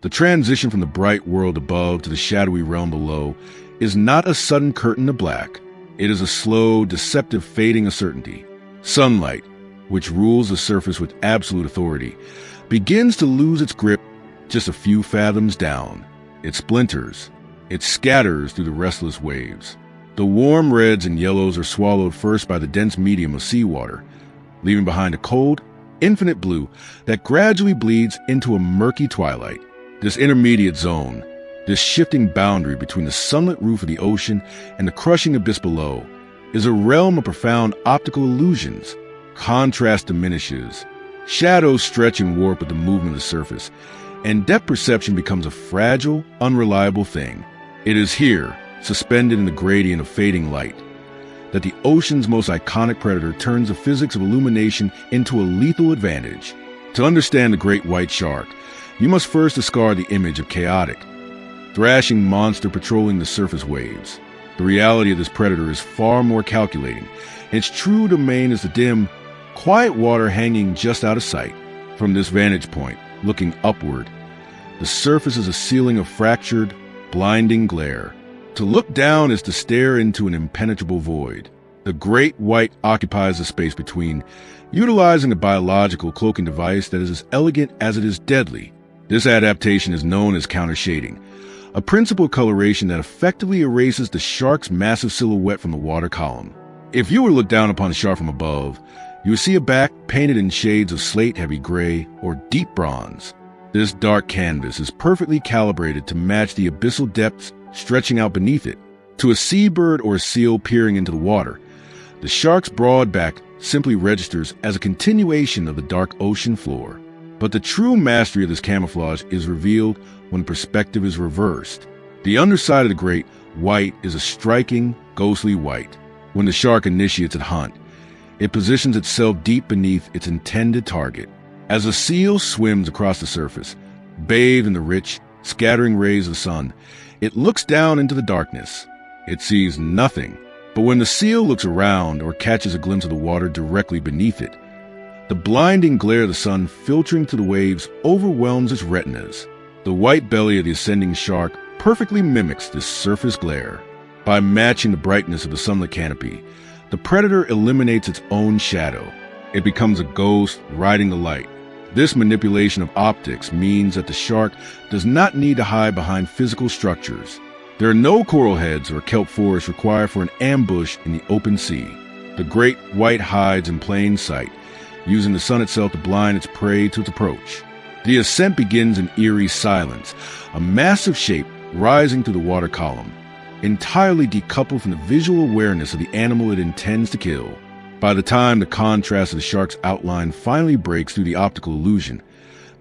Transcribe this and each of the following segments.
The transition from the bright world above to the shadowy realm below is not a sudden curtain to black. It is a slow, deceptive fading of certainty. Sunlight, which rules the surface with absolute authority, begins to lose its grip just a few fathoms down. It splinters. It scatters through the restless waves. The warm reds and yellows are swallowed first by the dense medium of seawater, leaving behind a cold, infinite blue that gradually bleeds into a murky twilight. This intermediate zone, this shifting boundary between the sunlit roof of the ocean and the crushing abyss below, is a realm of profound optical illusions. Contrast diminishes, shadows stretch and warp with the movement of the surface, and depth perception becomes a fragile, unreliable thing. It is here, suspended in the gradient of fading light, that the ocean's most iconic predator turns the physics of illumination into a lethal advantage. To understand the great white shark, you must first discard the image of chaotic, thrashing monster patrolling the surface waves. The reality of this predator is far more calculating. Its true domain is the dim, quiet water hanging just out of sight. From this vantage point, looking upward, the surface is a ceiling of fractured, blinding glare. To look down is to stare into an impenetrable void. The great white occupies the space between, utilizing a biological cloaking device that is as elegant as it is deadly. This adaptation is known as countershading, a principal coloration that effectively erases the shark's massive silhouette from the water column. If you were to look down upon the shark from above, you would see a back painted in shades of slate-heavy gray or deep bronze. This dark canvas is perfectly calibrated to match the abyssal depths stretching out beneath it. To a seabird or a seal peering into the water, the shark's broad back simply registers as a continuation of the dark ocean floor. But the true mastery of this camouflage is revealed when perspective is reversed. The underside of the great white is a striking, ghostly white. When the shark initiates its hunt, it positions itself deep beneath its intended target. As a seal swims across the surface, bathed in the rich, scattering rays of the sun, it looks down into the darkness. It sees nothing. But when the seal looks around or catches a glimpse of the water directly beneath it, the blinding glare of the sun filtering through the waves overwhelms its retinas. The white belly of the ascending shark perfectly mimics this surface glare. By matching the brightness of the sunlit canopy, the predator eliminates its own shadow. It becomes a ghost riding the light. This manipulation of optics means that the shark does not need to hide behind physical structures. There are no coral heads or kelp forests required for an ambush in the open sea. The great white hides in plain sight, using the sun itself to blind its prey to its approach. The ascent begins in eerie silence, a massive shape rising through the water column, entirely decoupled from the visual awareness of the animal it intends to kill. By the time the contrast of the shark's outline finally breaks through the optical illusion,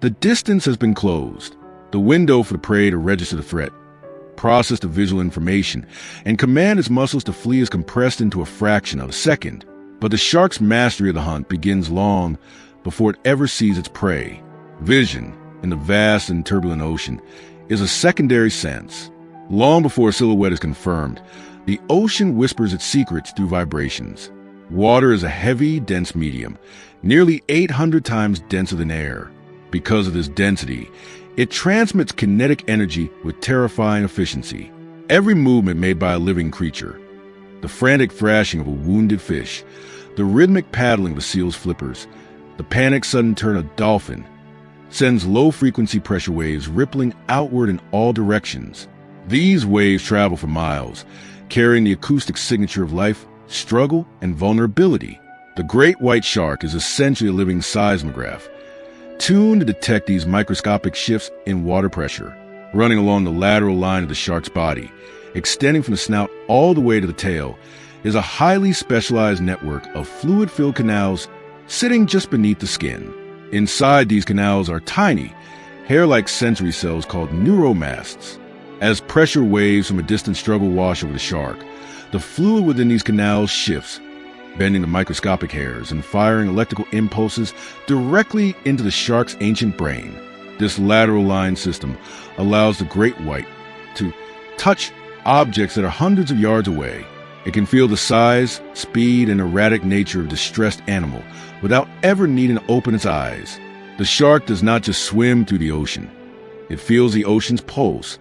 the distance has been closed. The window for the prey to register the threat, process the visual information, and command its muscles to flee is compressed into a fraction of a second. But the shark's mastery of the hunt begins long before it ever sees its prey. Vision, in the vast and turbulent ocean, is a secondary sense. Long before a silhouette is confirmed, the ocean whispers its secrets through vibrations. Water is a heavy, dense medium, nearly 800 times denser than air. Because of this density, it transmits kinetic energy with terrifying efficiency. Every movement made by a living creature, the frantic thrashing of a wounded fish, the rhythmic paddling of a seal's flippers, the panic sudden turn of a dolphin, sends low-frequency pressure waves rippling outward in all directions. These waves travel for miles, carrying the acoustic signature of life, struggle, and vulnerability. The great white shark is essentially a living seismograph, tuned to detect these microscopic shifts in water pressure. Running along the lateral line of the shark's body, extending from the snout all the way to the tail, is a highly specialized network of fluid-filled canals sitting just beneath the skin. Inside these canals are tiny, hair-like sensory cells called neuromasts. As pressure waves from a distant struggle wash over the shark, the fluid within these canals shifts, bending the microscopic hairs and firing electrical impulses directly into the shark's ancient brain. This lateral line system allows the great white to touch objects that are hundreds of yards away. It can feel the size, speed, and erratic nature of a distressed animal without ever needing to open its eyes. The shark does not just swim through the ocean. It feels the ocean's pulse,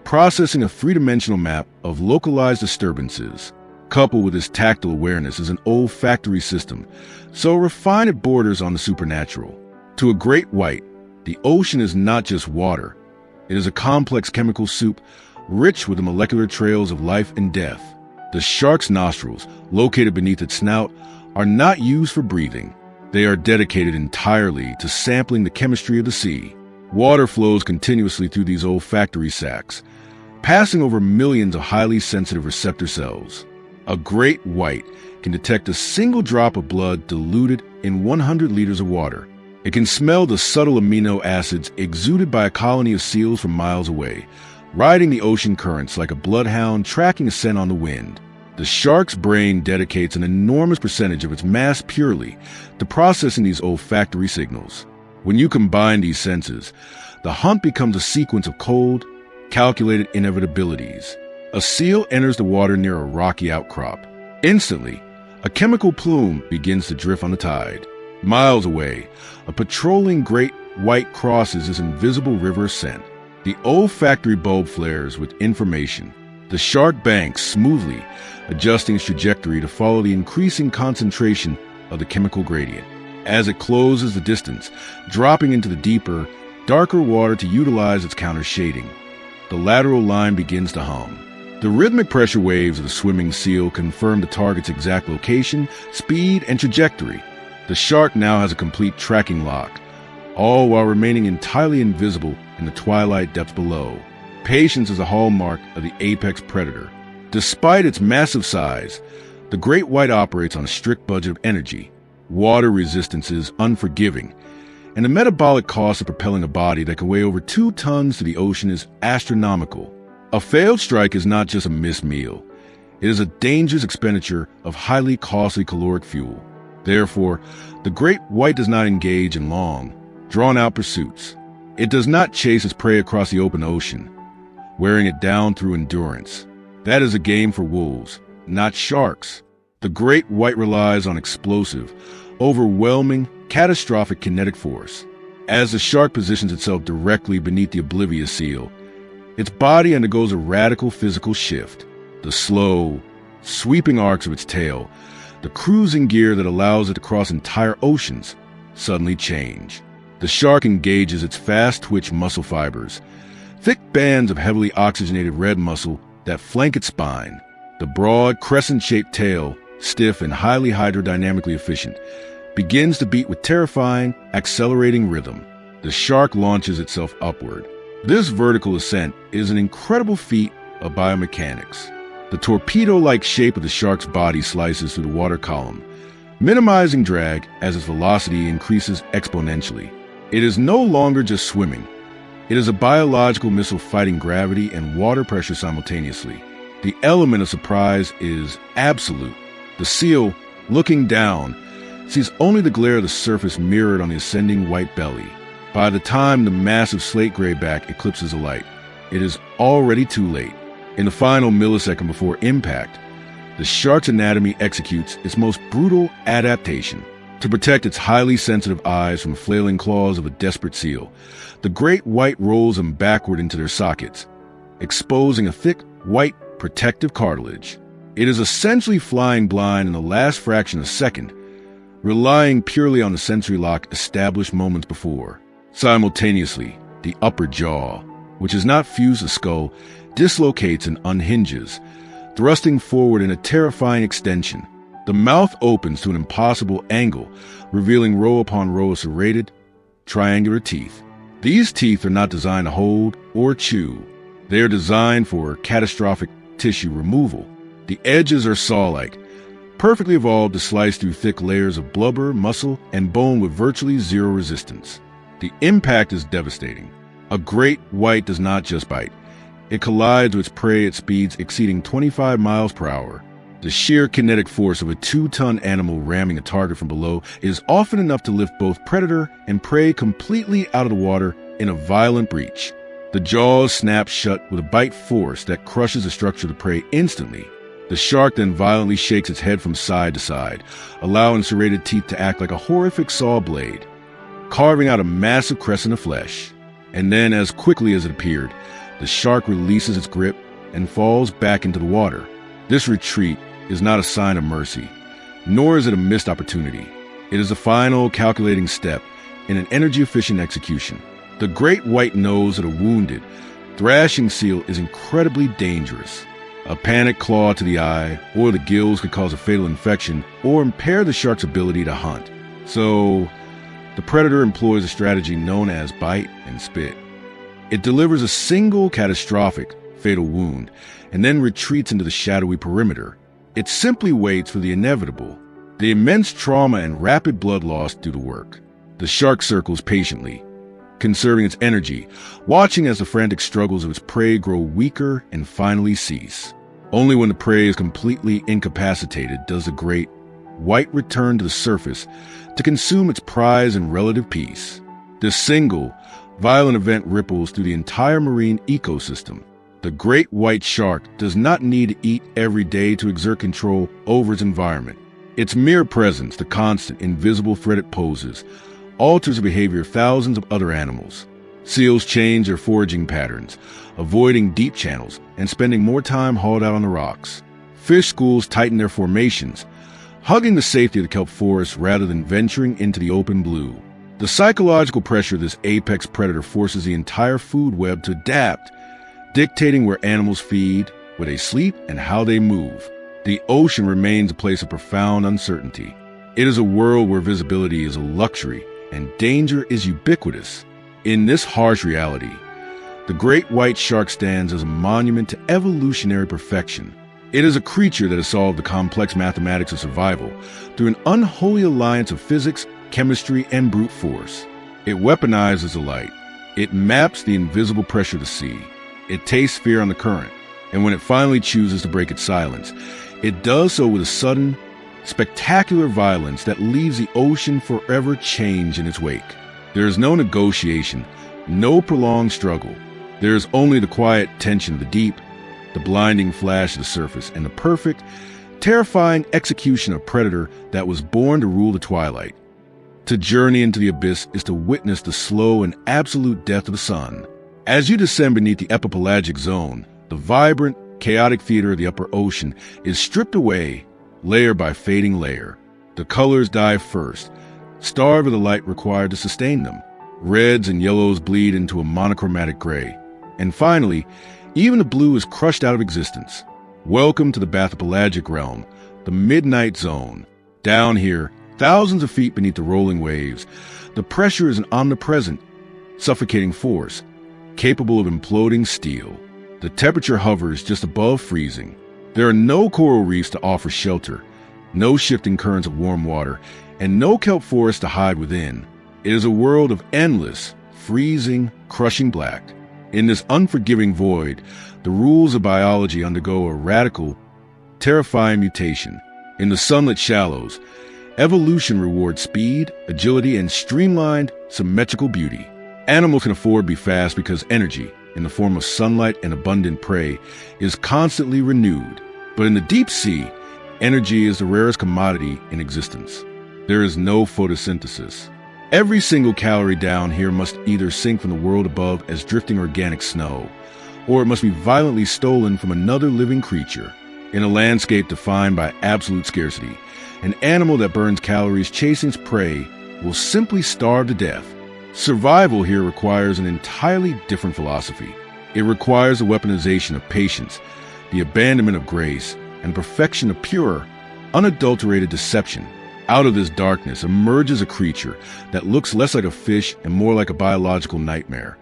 processing a three-dimensional map of localized disturbances. Coupled with its tactile awareness is an olfactory system, so refined it borders on the supernatural. To a great white, the ocean is not just water. It is a complex chemical soup, rich with the molecular trails of life and death. The shark's nostrils, located beneath its snout, are not used for breathing. They are dedicated entirely to sampling the chemistry of the sea. Water flows continuously through these olfactory sacs, passing over millions of highly sensitive receptor cells. A great white can detect a single drop of blood diluted in 100 liters of water. It can smell the subtle amino acids exuded by a colony of seals from miles away, riding the ocean currents like a bloodhound tracking a scent on the wind. The shark's brain dedicates an enormous percentage of its mass purely to processing these olfactory signals. When you combine these senses, the hunt becomes a sequence of cold, calculated inevitabilities. A seal enters the water near a rocky outcrop. Instantly, a chemical plume begins to drift on the tide. Miles away, a patrolling great white crosses this invisible river ascent. The olfactory bulb flares with information. The shark banks smoothly, adjusting its trajectory to follow the increasing concentration of the chemical gradient. As it closes the distance, dropping into the deeper, darker water to utilize its counter shading, the lateral line begins to hum. The rhythmic pressure waves of the swimming seal confirm the target's exact location, speed, and trajectory. The shark now has a complete tracking lock, all while remaining entirely invisible in the twilight depths below. Patience is a hallmark of the apex predator. Despite its massive size, the great white operates on a strict budget of energy. Water resistance is unforgiving, and the metabolic cost of propelling a body that can weigh over 2 tons to the ocean is astronomical. A failed strike is not just a missed meal. It is a dangerous expenditure of highly costly caloric fuel. Therefore, the great white does not engage in long, drawn-out pursuits. It does not chase its prey across the open ocean, wearing it down through endurance. That is a game for wolves, not sharks. The great white relies on explosive, overwhelming, catastrophic kinetic force. As the shark positions itself directly beneath the oblivious seal, its body undergoes a radical physical shift. The slow, sweeping arcs of its tail, the cruising gear that allows it to cross entire oceans, suddenly change. The shark engages its fast-twitch muscle fibers, thick bands of heavily oxygenated red muscle that flank its spine. The broad, crescent-shaped tail, stiff and highly hydrodynamically efficient, begins to beat with terrifying, accelerating rhythm. The shark launches itself upward. This vertical ascent is an incredible feat of biomechanics. The torpedo-like shape of the shark's body slices through the water column, minimizing drag as its velocity increases exponentially. It is no longer just swimming. It is a biological missile fighting gravity and water pressure simultaneously. The element of surprise is absolute. The seal, looking down, sees only the glare of the surface mirrored on the ascending white belly. By the time the massive slate gray back eclipses the light, it is already too late. In the final millisecond before impact, the shark's anatomy executes its most brutal adaptation. To protect its highly sensitive eyes from the flailing claws of a desperate seal, the great white rolls them backward into their sockets, exposing a thick, white, protective cartilage. It is essentially flying blind in the last fraction of a second, relying purely on the sensory lock established moments before. Simultaneously, the upper jaw, which is not fused to the skull, dislocates and unhinges, thrusting forward in a terrifying extension. The mouth opens to an impossible angle, revealing row upon row of serrated, triangular teeth. These teeth are not designed to hold or chew. They are designed for catastrophic tissue removal. The edges are saw-like, perfectly evolved to slice through thick layers of blubber, muscle, and bone with virtually zero resistance. The impact is devastating. A great white does not just bite. It collides with its prey at speeds exceeding 25 miles per hour. The sheer kinetic force of a 2-ton animal ramming a target from below is often enough to lift both predator and prey completely out of the water in a violent breach. The jaws snap shut with a bite force that crushes the structure of the prey instantly. The shark then violently shakes its head from side to side, allowing serrated teeth to act like a horrific saw blade, carving out a massive crescent of flesh. And then, as quickly as it appeared, the shark releases its grip and falls back into the water. This retreat is not a sign of mercy, nor is it a missed opportunity. It is a final, calculating step in an energy-efficient execution. The great white nose of a wounded, thrashing seal is incredibly dangerous. A panic claw to the eye or the gills could cause a fatal infection or impair the shark's ability to hunt. So, the predator employs a strategy known as bite and spit. It delivers a single catastrophic, fatal wound and then retreats into the shadowy perimeter. It simply waits for the inevitable. The immense trauma and rapid blood loss do the work. The shark circles patiently, conserving its energy, watching as the frantic struggles of its prey grow weaker and finally cease. Only when the prey is completely incapacitated does the great white return to the surface to consume its prize in relative peace. This single, violent event ripples through the entire marine ecosystem. The great white shark does not need to eat every day to exert control over its environment. Its mere presence, the constant, invisible threat it poses, alters the behavior of thousands of other animals. Seals change their foraging patterns, avoiding deep channels and spending more time hauled out on the rocks. Fish schools tighten their formations, hugging the safety of the kelp forest rather than venturing into the open blue. The psychological pressure of this apex predator forces the entire food web to adapt, dictating where animals feed, where they sleep, and how they move. The ocean remains a place of profound uncertainty. It is a world where visibility is a luxury and danger is ubiquitous. In this harsh reality, the great white shark stands as a monument to evolutionary perfection. It is a creature that has solved the complex mathematics of survival through an unholy alliance of physics, chemistry, and brute force. It weaponizes the light. It maps the invisible pressure of the sea. It tastes fear on the current. And when it finally chooses to break its silence, it does so with a sudden, spectacular violence that leaves the ocean forever changed in its wake. There is no negotiation, no prolonged struggle. There is only the quiet tension of the deep, the blinding flash of the surface, and the perfect, terrifying execution of a predator that was born to rule the twilight. To journey into the abyss is to witness the slow and absolute death of the sun. As you descend beneath the epipelagic zone, the vibrant, chaotic theater of the upper ocean is stripped away, layer by fading layer. The colors die first, starved of the light required to sustain them. Reds and yellows bleed into a monochromatic gray. And finally, even the blue is crushed out of existence. Welcome to the bathypelagic realm, the midnight zone. Down here, thousands of feet beneath the rolling waves, the pressure is an omnipresent, suffocating force, capable of imploding steel. The temperature hovers just above freezing. There are no coral reefs to offer shelter, no shifting currents of warm water, and no kelp forests to hide within. It is a world of endless, freezing, crushing black. In this unforgiving void, the rules of biology undergo a radical, terrifying mutation. In the sunlit shallows, evolution rewards speed, agility, and streamlined, symmetrical beauty. Animals can afford to be fast because energy, in the form of sunlight and abundant prey, is constantly renewed. But in the deep sea, energy is the rarest commodity in existence. There is no photosynthesis. Every single calorie down here must either sink from the world above as drifting organic snow, or it must be violently stolen from another living creature. In a landscape defined by absolute scarcity, an animal that burns calories chasing its prey will simply starve to death. Survival here requires an entirely different philosophy. It requires the weaponization of patience, the abandonment of grace, and perfection of pure, unadulterated deception. Out of this darkness emerges a creature that looks less like a fish and more like a biological nightmare,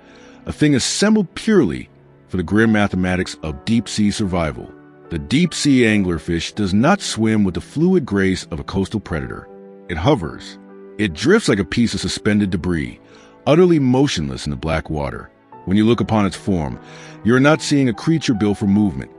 a thing assembled purely for the grim mathematics of deep-sea survival. The deep-sea anglerfish does not swim with the fluid grace of a coastal predator. It hovers. It drifts like a piece of suspended debris, utterly motionless in the black water. When you look upon its form, you are not seeing a creature built for movement.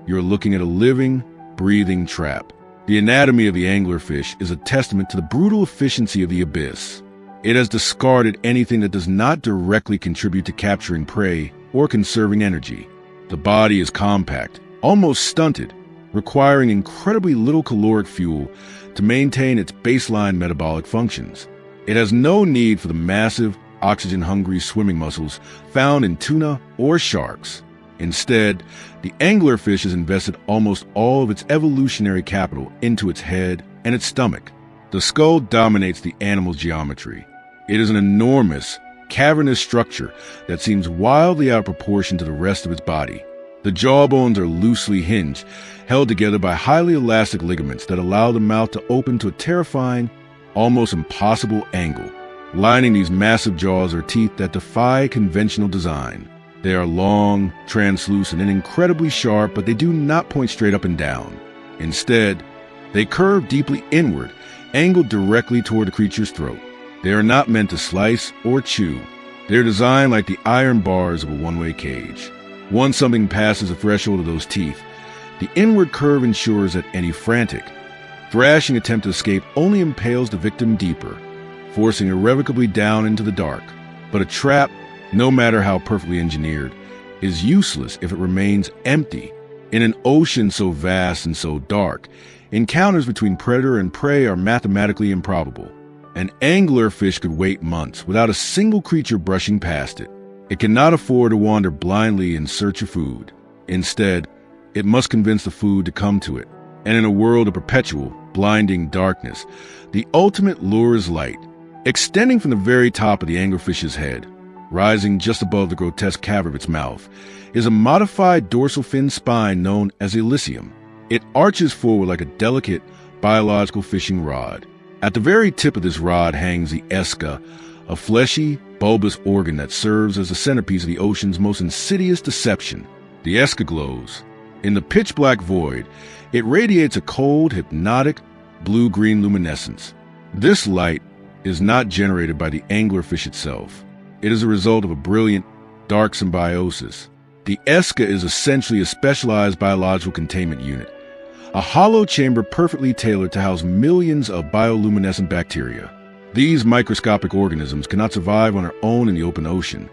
You are looking at a living, breathing trap. The anatomy of the anglerfish is a testament to the brutal efficiency of the abyss. It has discarded anything that does not directly contribute to capturing prey or conserving energy. The body is compact, almost stunted, requiring incredibly little caloric fuel to maintain its baseline metabolic functions. It has no need for the massive, oxygen-hungry swimming muscles found in tuna or sharks. Instead, the anglerfish has invested almost all of its evolutionary capital into its head and its stomach. The skull dominates the animal's geometry. It is an enormous, cavernous structure that seems wildly out of proportion to the rest of its body. The jawbones are loosely hinged, held together by highly elastic ligaments that allow the mouth to open to a terrifying, almost impossible angle. Lining these massive jaws are teeth that defy conventional design. They are long, translucent, and incredibly sharp, but they do not point straight up and down. Instead, they curve deeply inward, angled directly toward the creature's throat. They are not meant to slice or chew. They are designed like the iron bars of a one-way cage. Once something passes the threshold of those teeth, the inward curve ensures that any frantic, thrashing attempt to escape only impales the victim deeper, forcing irrevocably down into the dark. But a trap, no matter how perfectly engineered, is useless if it remains empty. In an ocean so vast and so dark, encounters between predator and prey are mathematically improbable. An anglerfish could wait months without a single creature brushing past it. It cannot afford to wander blindly in search of food. Instead, it must convince the food to come to it. And in a world of perpetual, blinding darkness, the ultimate lure is light. Extending from the very top of the anglerfish's head, rising just above the grotesque cavern of its mouth, is a modified dorsal fin spine known as elysium. It arches forward like a delicate, biological fishing rod. At the very tip of this rod hangs the esca, a fleshy, bulbous organ that serves as the centerpiece of the ocean's most insidious deception. The esca glows. In the pitch-black void, it radiates a cold, hypnotic, blue-green luminescence. This light is not generated by the anglerfish itself. It is a result of a brilliant, dark symbiosis. The esca is essentially a specialized biological containment unit, a hollow chamber perfectly tailored to house millions of bioluminescent bacteria. These microscopic organisms cannot survive on their own in the open ocean.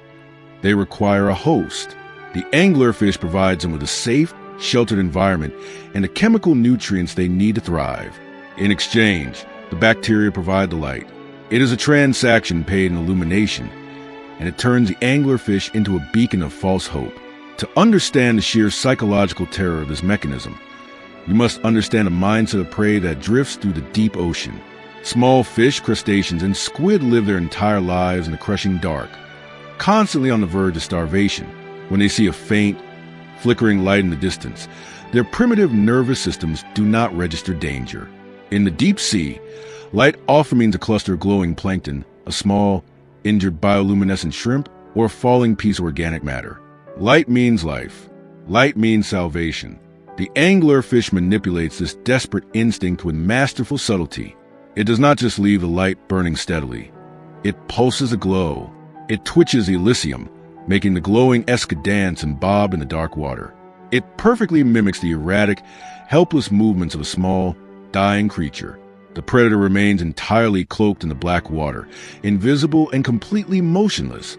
They require a host. The anglerfish provides them with a safe, sheltered environment and the chemical nutrients they need to thrive. In exchange, the bacteria provide the light. It is a transaction paid in illumination, and it turns the anglerfish into a beacon of false hope. To understand the sheer psychological terror of this mechanism, you must understand a mindset of prey that drifts through the deep ocean. Small fish, crustaceans, and squid live their entire lives in the crushing dark, constantly on the verge of starvation. When they see a faint, flickering light in the distance, their primitive nervous systems do not register danger. In the deep sea, light often means a cluster of glowing plankton, a small, injured bioluminescent shrimp, or a falling piece of organic matter. Light means life. Light means salvation. The anglerfish manipulates this desperate instinct with masterful subtlety. It does not just leave the light burning steadily. It pulses a glow. It twitches the elysium, making the glowing esca dance and bob in the dark water. It perfectly mimics the erratic, helpless movements of a small, dying creature. The predator remains entirely cloaked in the black water, invisible and completely motionless,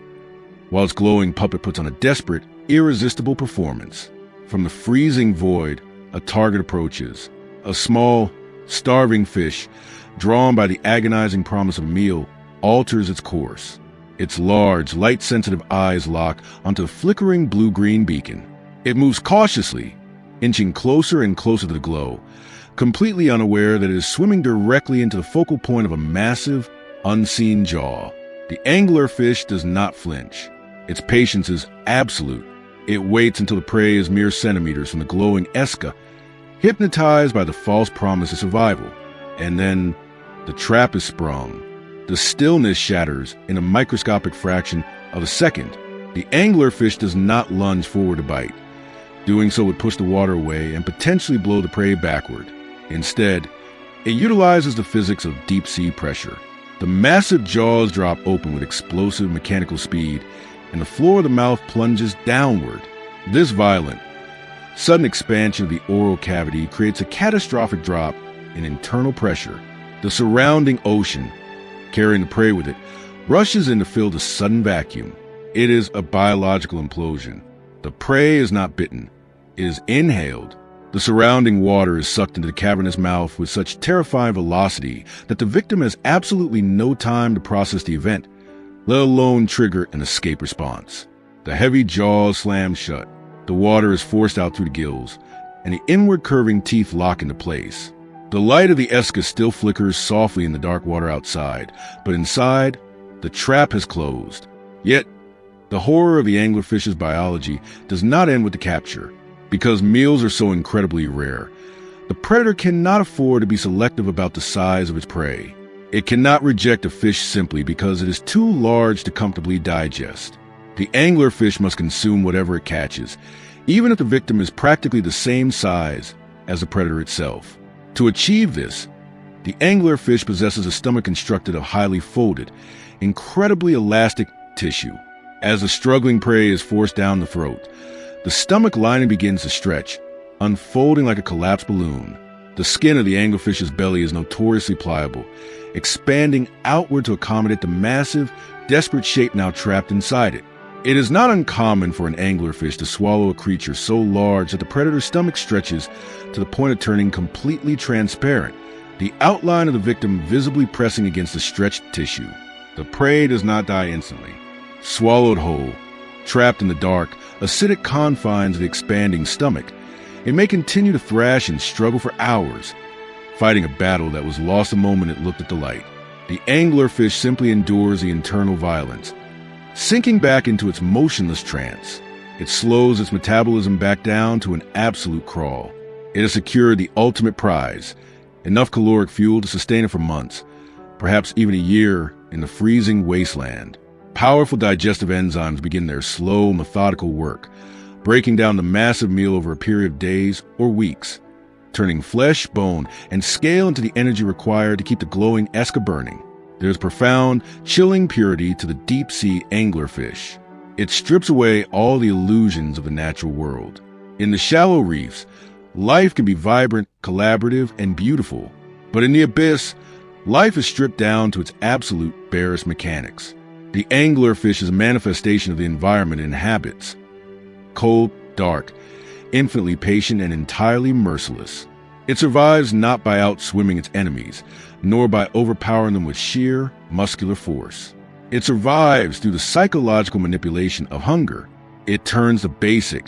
while its glowing puppet puts on a desperate, irresistible performance. From the freezing void, a target approaches. A small, starving fish, drawn by the agonizing promise of a meal, alters its course. Its large, light-sensitive eyes lock onto the flickering blue-green beacon. It moves cautiously, inching closer and closer to the glow, completely unaware that it is swimming directly into the focal point of a massive, unseen jaw. The anglerfish does not flinch. Its patience is absolute. It waits until the prey is mere centimeters from the glowing esca, hypnotized by the false promise of survival. And then the trap is sprung. The stillness shatters in a microscopic fraction of a second. The anglerfish does not lunge forward to bite. Doing so would push the water away and potentially blow the prey backward. Instead, it utilizes the physics of deep-sea pressure. The massive jaws drop open with explosive mechanical speed, and the floor of the mouth plunges downward. This violent, sudden expansion of the oral cavity creates a catastrophic drop in internal pressure. The surrounding ocean, carrying the prey with it, rushes in to fill the sudden vacuum. It is a biological implosion. The prey is not bitten. It is inhaled. The surrounding water is sucked into the cavernous mouth with such terrifying velocity that the victim has absolutely no time to process the event, let alone trigger an escape response. The heavy jaws slam shut, the water is forced out through the gills, and the inward curving teeth lock into place. The light of the Eska still flickers softly in the dark water outside, but inside, the trap has closed. Yet, the horror of the anglerfish's biology does not end with the capture. Because meals are so incredibly rare, the predator cannot afford to be selective about the size of its prey. It cannot reject a fish simply because it is too large to comfortably digest. The anglerfish must consume whatever it catches, even if the victim is practically the same size as the predator itself. To achieve this, the anglerfish possesses a stomach constructed of highly folded, incredibly elastic tissue. As the struggling prey is forced down the throat, the stomach lining begins to stretch, unfolding like a collapsed balloon. The skin of the anglerfish's belly is notoriously pliable, expanding outward to accommodate the massive, desperate shape now trapped inside it. It is not uncommon for an anglerfish to swallow a creature so large that the predator's stomach stretches to the point of turning completely transparent, the outline of the victim visibly pressing against the stretched tissue. The prey does not die instantly. Swallowed whole, trapped in the dark, acidic confines of the expanding stomach, it may continue to thrash and struggle for hours, fighting a battle that was lost the moment it looked at the light. The anglerfish simply endures the internal violence, sinking back into its motionless trance. It slows its metabolism back down to an absolute crawl. It has secured the ultimate prize, enough caloric fuel to sustain it for months, perhaps even a year in the freezing wasteland. Powerful digestive enzymes begin their slow, methodical work, breaking down the massive meal over a period of days or weeks, turning flesh, bone, and scale into the energy required to keep the glowing Eska burning. There is profound, chilling purity to the deep-sea anglerfish. It strips away all the illusions of the natural world. In the shallow reefs, life can be vibrant, collaborative, and beautiful. But in the abyss, life is stripped down to its absolute barest mechanics. The anglerfish is a manifestation of the environment it inhabits. Cold, dark, infinitely patient, and entirely merciless. It survives not by outswimming its enemies, nor by overpowering them with sheer, muscular force. It survives through the psychological manipulation of hunger. It turns the basic,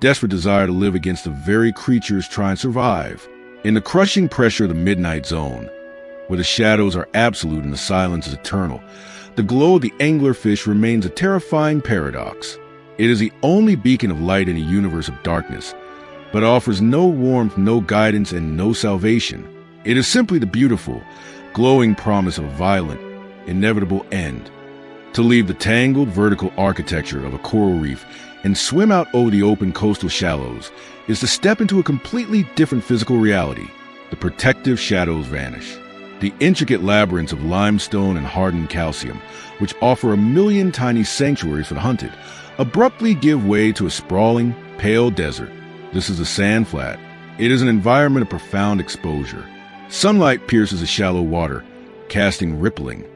desperate desire to live against the very creatures trying to survive. In the crushing pressure of the midnight zone, where the shadows are absolute and the silence is eternal, the glow of the anglerfish remains a terrifying paradox. It is the only beacon of light in a universe of darkness, but offers no warmth, no guidance, and no salvation. It is simply the beautiful, glowing promise of a violent, inevitable end. To leave the tangled vertical architecture of a coral reef and swim out over the open coastal shallows is to step into a completely different physical reality. The protective shadows vanish. The intricate labyrinths of limestone and hardened calcium, which offer a million tiny sanctuaries for the hunted, abruptly give way to a sprawling, pale desert. This is a sand flat. It is an environment of profound exposure. Sunlight pierces the shallow water, casting rippling,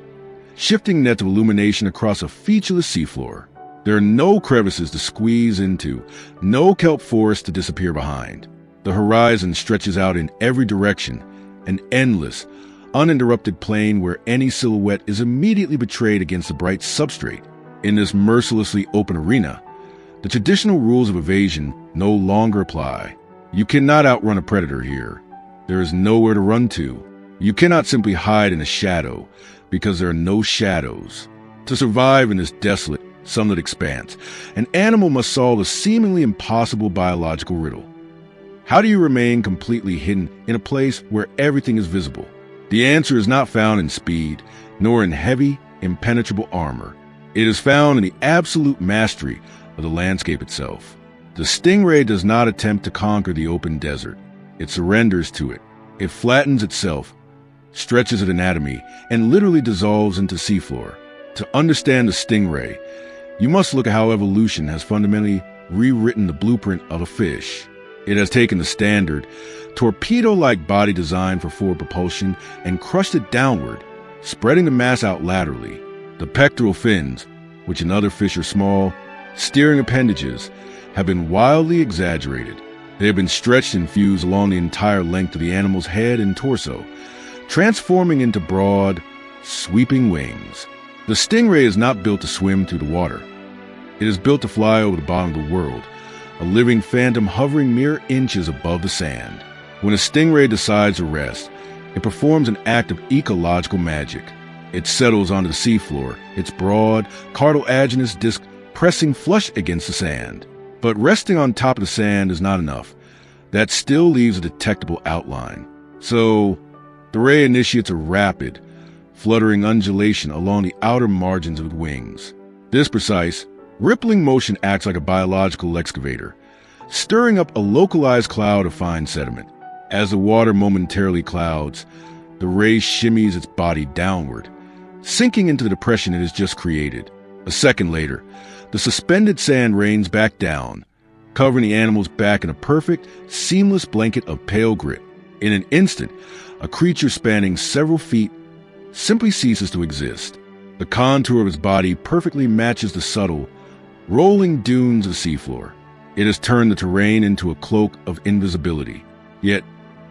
shifting nets of illumination across a featureless seafloor. There are no crevices to squeeze into, no kelp forest to disappear behind. The horizon stretches out in every direction, an endless, uninterrupted plain where any silhouette is immediately betrayed against the bright substrate. In this mercilessly open arena, the traditional rules of evasion no longer apply. You cannot outrun a predator here. There is nowhere to run to. You cannot simply hide in a shadow, because there are no shadows. To survive in this desolate, sunlit expanse, an animal must solve a seemingly impossible biological riddle. How do you remain completely hidden in a place where everything is visible? The answer is not found in speed, nor in heavy, impenetrable armor. It is found in the absolute mastery of the landscape itself. The stingray does not attempt to conquer the open desert. It surrenders to it. It flattens itself, stretches its anatomy, and literally dissolves into seafloor. To understand the stingray, you must look at how evolution has fundamentally rewritten the blueprint of a fish. It has taken the standard, torpedo-like body design for forward propulsion and crushed it downward, spreading the mass out laterally. The pectoral fins, which in other fish are small, steering appendages, have been wildly exaggerated. They have been stretched and fused along the entire length of the animal's head and torso, transforming into broad, sweeping wings. The stingray is not built to swim through the water. It is built to fly over the bottom of the world, a living phantom hovering mere inches above the sand. When a stingray decides to rest, it performs an act of ecological magic. It settles onto the seafloor, its broad, cartilaginous disc pressing flush against the sand. But resting on top of the sand is not enough. That still leaves a detectable outline. So, the ray initiates a rapid, fluttering undulation along the outer margins of the wings. This precise, rippling motion acts like a biological excavator, stirring up a localized cloud of fine sediment. As the water momentarily clouds, the ray shimmies its body downward, sinking into the depression it has just created. A second later, the suspended sand rains back down, covering the animal's back in a perfect, seamless blanket of pale grit. In an instant, a creature spanning several feet simply ceases to exist. The contour of its body perfectly matches the subtle, rolling dunes of the seafloor. It has turned the terrain into a cloak of invisibility. Yet,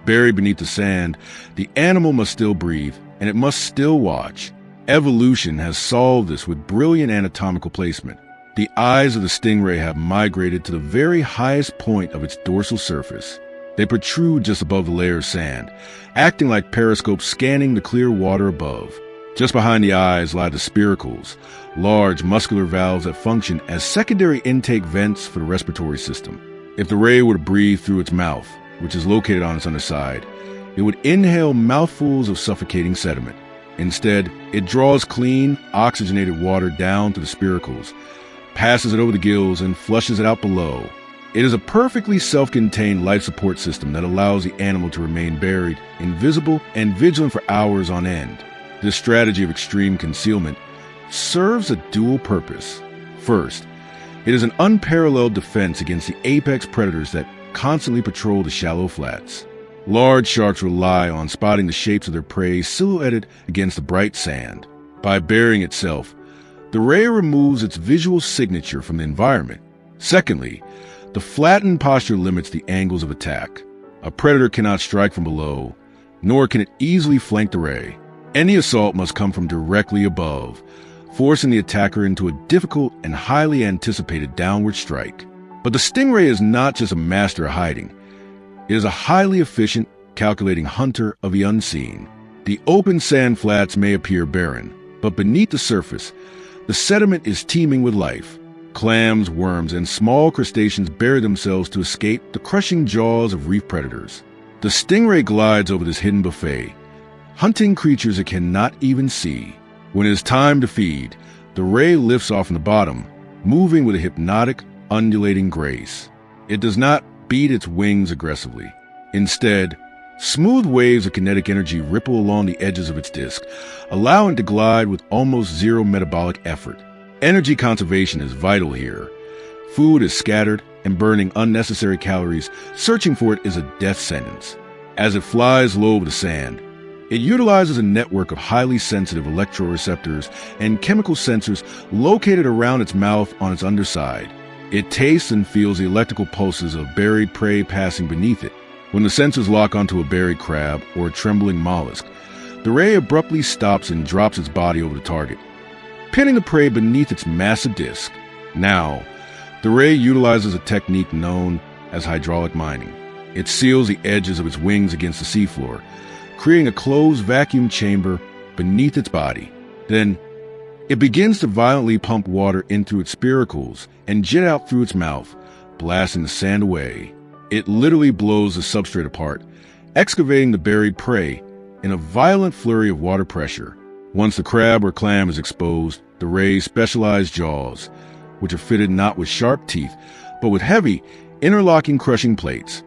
buried beneath the sand, the animal must still breathe, and it must still watch. Evolution has solved this with brilliant anatomical placement. The eyes of the stingray have migrated to the very highest point of its dorsal surface. They protrude just above the layer of sand, acting like periscopes scanning the clear water above. Just behind the eyes lie the spiracles, large muscular valves that function as secondary intake vents for the respiratory system. If the ray were to breathe through its mouth, which is located on its underside, it would inhale mouthfuls of suffocating sediment. Instead, it draws clean, oxygenated water down to the spiracles, passes it over the gills, and flushes it out below. It is a perfectly self-contained life support system that allows the animal to remain buried, invisible, and vigilant for hours on end. This strategy of extreme concealment serves a dual purpose. First, it is an unparalleled defense against the apex predators that constantly patrol the shallow flats. Large sharks rely on spotting the shapes of their prey silhouetted against the bright sand. By burying itself, the ray removes its visual signature from the environment. Secondly, the flattened posture limits the angles of attack. A predator cannot strike from below, nor can it easily flank the ray. Any assault must come from directly above, forcing the attacker into a difficult and highly anticipated downward strike. But the stingray is not just a master of hiding. It is a highly efficient, calculating hunter of the unseen. The open sand flats may appear barren, but beneath the surface, the sediment is teeming with life. Clams, worms, and small crustaceans bury themselves to escape the crushing jaws of reef predators. The stingray glides over this hidden buffet, hunting creatures it cannot even see. When it is time to feed, the ray lifts off from the bottom, moving with a hypnotic, undulating grace. It does not beat its wings aggressively. Instead, smooth waves of kinetic energy ripple along the edges of its disc, allowing it to glide with almost zero metabolic effort. Energy conservation is vital here. Food is scattered, and burning unnecessary calories, searching for it is a death sentence. As it flies low over the sand, it utilizes a network of highly sensitive electroreceptors and chemical sensors located around its mouth on its underside. It tastes and feels the electrical pulses of buried prey passing beneath it. When the sensors lock onto a buried crab or a trembling mollusk, the ray abruptly stops and drops its body over the target, pinning the prey beneath its massive disc. Now, the ray utilizes a technique known as hydraulic mining. It seals the edges of its wings against the seafloor, creating a closed vacuum chamber beneath its body. Then, it begins to violently pump water in through its spiracles and jet out through its mouth, blasting the sand away. It literally blows the substrate apart, excavating the buried prey in a violent flurry of water pressure. Once the crab or clam is exposed, the ray's specialized jaws, which are fitted not with sharp teeth, but with heavy, interlocking crushing plates,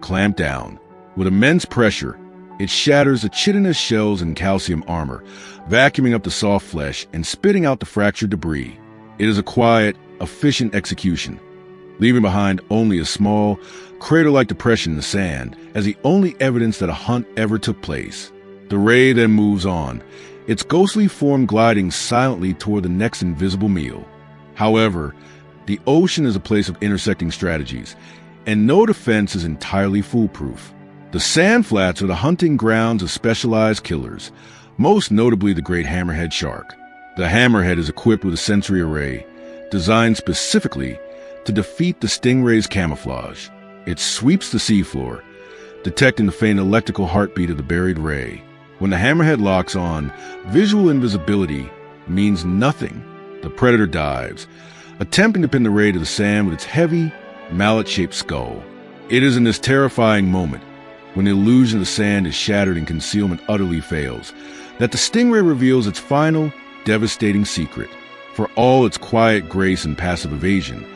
clamp down. With immense pressure, it shatters the chitinous shells and calcium armor, vacuuming up the soft flesh and spitting out the fractured debris. It is a quiet, efficient execution, leaving behind only a small, crater-like depression in the sand as the only evidence that a hunt ever took place. The ray then moves on, its ghostly form gliding silently toward the next invisible meal. However, the ocean is a place of intersecting strategies, and no defense is entirely foolproof. The sand flats are the hunting grounds of specialized killers, most notably the great hammerhead shark. The hammerhead is equipped with a sensory array designed specifically to defeat the stingray's camouflage. It sweeps the seafloor, detecting the faint electrical heartbeat of the buried ray. When the hammerhead locks on, visual invisibility means nothing. The predator dives, attempting to pin the ray to the sand with its heavy, mallet-shaped skull. It is in this terrifying moment, when the illusion of the sand is shattered and concealment utterly fails, that the stingray reveals its final, devastating secret. For all its quiet grace and passive evasion,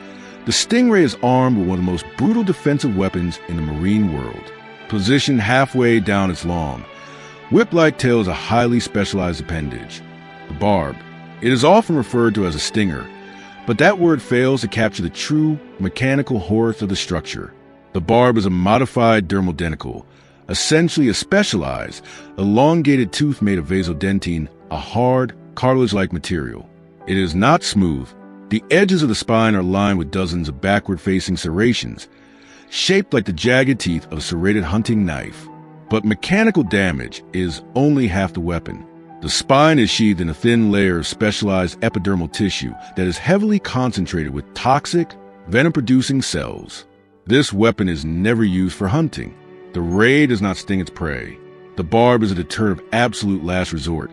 the stingray is armed with one of the most brutal defensive weapons in the marine world. Positioned halfway down its long, whip-like tail is a highly specialized appendage, the barb. It is often referred to as a stinger, but that word fails to capture the true mechanical horror of the structure. The barb is a modified dermal denticle, essentially a specialized, elongated tooth made of vasodentine, a hard, cartilage-like material. It is not smooth. The edges of the spine are lined with dozens of backward-facing serrations, shaped like the jagged teeth of a serrated hunting knife. But mechanical damage is only half the weapon. The spine is sheathed in a thin layer of specialized epidermal tissue that is heavily concentrated with toxic, venom-producing cells. This weapon is never used for hunting. The ray does not sting its prey. The barb is a deterrent of absolute last resort,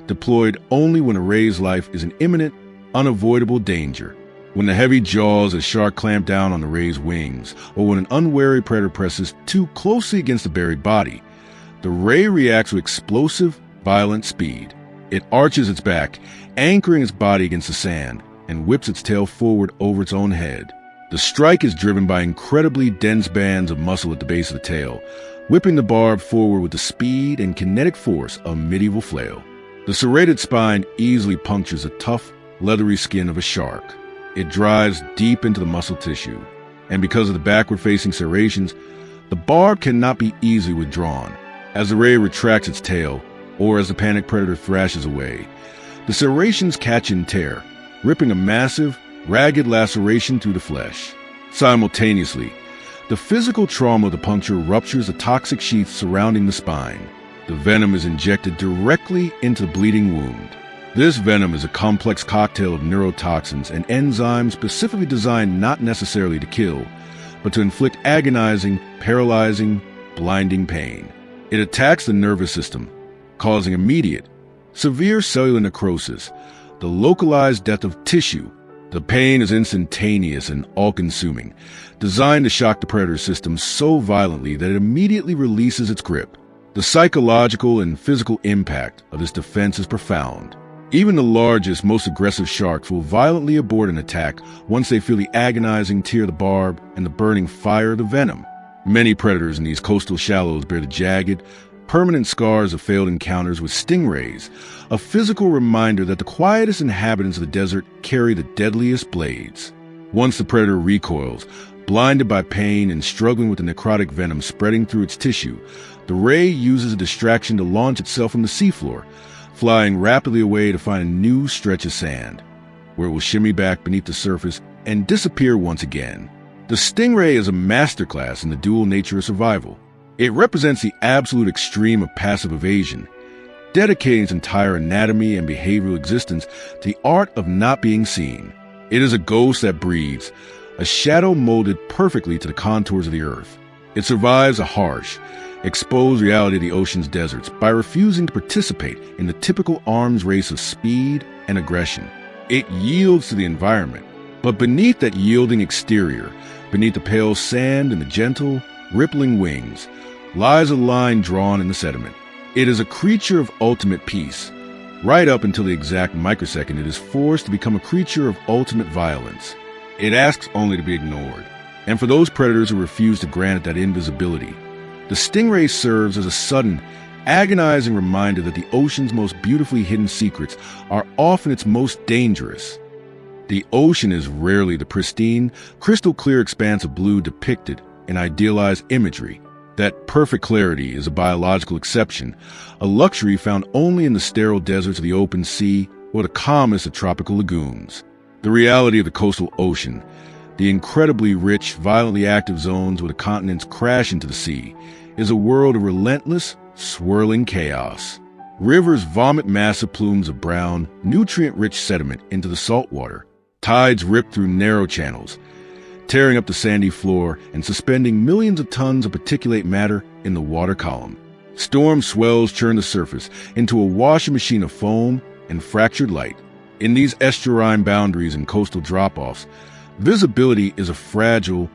deployed only when a ray's life is in imminent, unavoidable danger. When the heavy jaws of the shark clamp down on the ray's wings, or when an unwary predator presses too closely against the buried body, the ray reacts with explosive, violent speed. It arches its back, anchoring its body against the sand, and whips its tail forward over its own head. The strike is driven by incredibly dense bands of muscle at the base of the tail, whipping the barb forward with the speed and kinetic force of a medieval flail. The serrated spine easily punctures the tough, leathery skin of a shark. It drives deep into the muscle tissue, and because of the backward-facing serrations, the barb cannot be easily withdrawn. As the ray retracts its tail, or as the panicked predator thrashes away, the serrations catch and tear, ripping a massive, ragged laceration through the flesh. Simultaneously, the physical trauma of the puncture ruptures the toxic sheath surrounding the spine. The venom is injected directly into the bleeding wound. This venom is a complex cocktail of neurotoxins and enzymes specifically designed not necessarily to kill, but to inflict agonizing, paralyzing, blinding pain. It attacks the nervous system, causing immediate, severe cellular necrosis, the localized death of tissue. The pain is instantaneous and all-consuming, designed to shock the predator's system so violently that it immediately releases its grip. The psychological and physical impact of this defense is profound. Even the largest, most aggressive sharks will violently abort an attack once they feel the agonizing tear of the barb and the burning fire of the venom. Many predators in these coastal shallows bear the jagged, permanent scars of failed encounters with stingrays, a physical reminder that the quietest inhabitants of the desert carry the deadliest blades. Once the predator recoils, blinded by pain and struggling with the necrotic venom spreading through its tissue, the ray uses a distraction to launch itself from the seafloor, flying rapidly away to find a new stretch of sand, where it will shimmy back beneath the surface and disappear once again. The stingray is a masterclass in the dual nature of survival. It represents the absolute extreme of passive evasion, dedicating its entire anatomy and behavioral existence to the art of not being seen. It is a ghost that breathes, a shadow molded perfectly to the contours of the earth. It survives a harsh, exposed reality of the ocean's deserts by refusing to participate in the typical arms race of speed and aggression. It yields to the environment, but beneath that yielding exterior, beneath the pale sand and the gentle, rippling wings, lies a line drawn in the sediment. It is a creature of ultimate peace, right up until the exact microsecond it is forced to become a creature of ultimate violence. It asks only to be ignored, and for those predators who refuse to grant it that invisibility, the stingray serves as a sudden, agonizing reminder that the ocean's most beautifully hidden secrets are often its most dangerous. The ocean is rarely the pristine, crystal-clear expanse of blue depicted in idealized imagery. That perfect clarity is a biological exception, a luxury found only in the sterile deserts of the open sea or the calmest of tropical lagoons. The reality of the coastal ocean, the incredibly rich, violently active zones where the continents crash into the sea, is a world of relentless, swirling chaos. Rivers vomit massive plumes of brown, nutrient-rich sediment into the salt water. Tides rip through narrow channels, tearing up the sandy floor and suspending millions of tons of particulate matter in the water column. Storm swells churn the surface into a washing machine of foam and fractured light. In these estuarine boundaries and coastal drop-offs, visibility is a fragile,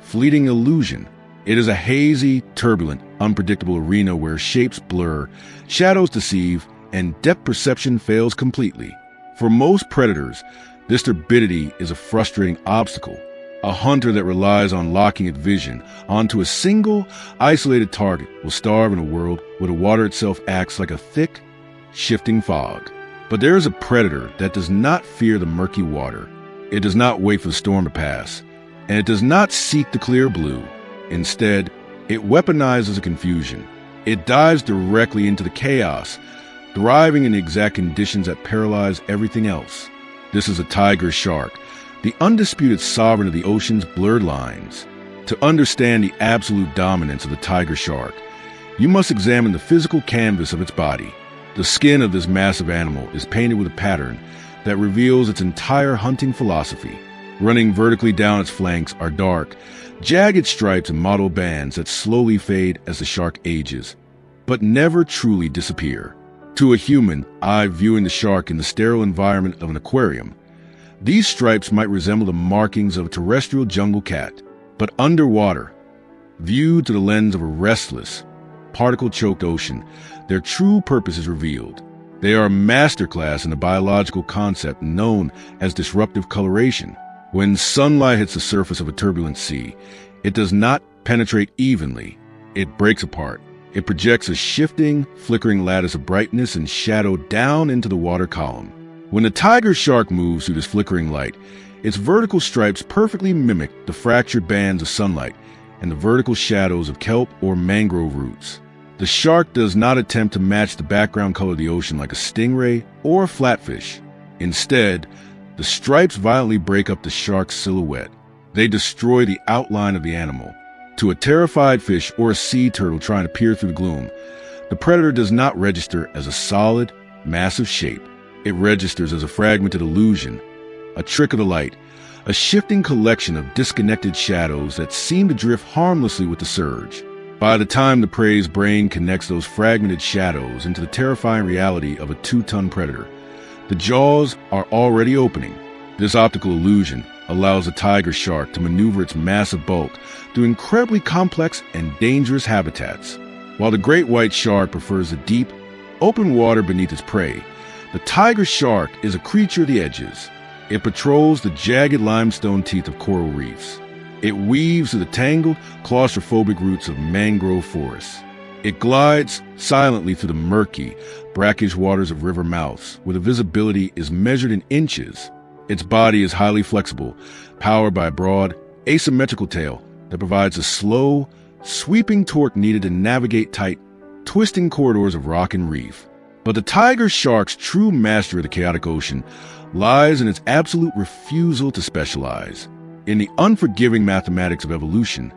fleeting illusion. It is a hazy, turbulent, unpredictable arena where shapes blur, shadows deceive, and depth perception fails completely. For most predators, this turbidity is a frustrating obstacle. A hunter that relies on locking its vision onto a single, isolated target will starve in a world where the water itself acts like a thick, shifting fog. But there is a predator that does not fear the murky water. It does not wait for the storm to pass, and it does not seek the clear blue. Instead, it weaponizes the confusion. It dives directly into the chaos, thriving in the exact conditions that paralyze everything else. This is a tiger shark, the undisputed sovereign of the ocean's blurred lines. To understand the absolute dominance of the tiger shark, you must examine the physical canvas of its body. The skin of this massive animal is painted with a pattern that reveals its entire hunting philosophy. Running vertically down its flanks are dark, jagged stripes and mottled bands that slowly fade as the shark ages, but never truly disappear. To a human eye viewing the shark in the sterile environment of an aquarium, these stripes might resemble the markings of a terrestrial jungle cat, but underwater, viewed through the lens of a restless, particle-choked ocean, their true purpose is revealed. They are a masterclass in the biological concept known as disruptive coloration. When sunlight hits the surface of a turbulent sea, it does not penetrate evenly. It breaks apart. It projects a shifting, flickering lattice of brightness and shadow down into the water column. When the tiger shark moves through this flickering light, its vertical stripes perfectly mimic the fractured bands of sunlight and the vertical shadows of kelp or mangrove roots. The shark does not attempt to match the background color of the ocean like a stingray or a flatfish. Instead, the stripes violently break up the shark's silhouette. They destroy the outline of the animal. To a terrified fish or a sea turtle trying to peer through the gloom, the predator does not register as a solid, massive shape. It registers as a fragmented illusion, a trick of the light, a shifting collection of disconnected shadows that seem to drift harmlessly with the surge. By the time the prey's brain connects those fragmented shadows into the terrifying reality of a 2-ton predator, the jaws are already opening. This optical illusion allows a tiger shark to maneuver its massive bulk through incredibly complex and dangerous habitats. While the great white shark prefers the deep, open water beneath its prey, the tiger shark is a creature of the edges. It patrols the jagged limestone teeth of coral reefs. It weaves through the tangled, claustrophobic roots of mangrove forests. It glides silently through the murky, brackish waters of river mouths, where the visibility is measured in inches. Its body is highly flexible, powered by a broad, asymmetrical tail that provides a slow, sweeping torque needed to navigate tight, twisting corridors of rock and reef. But the tiger shark's true mastery of the chaotic ocean lies in its absolute refusal to specialize. In the unforgiving mathematics of evolution,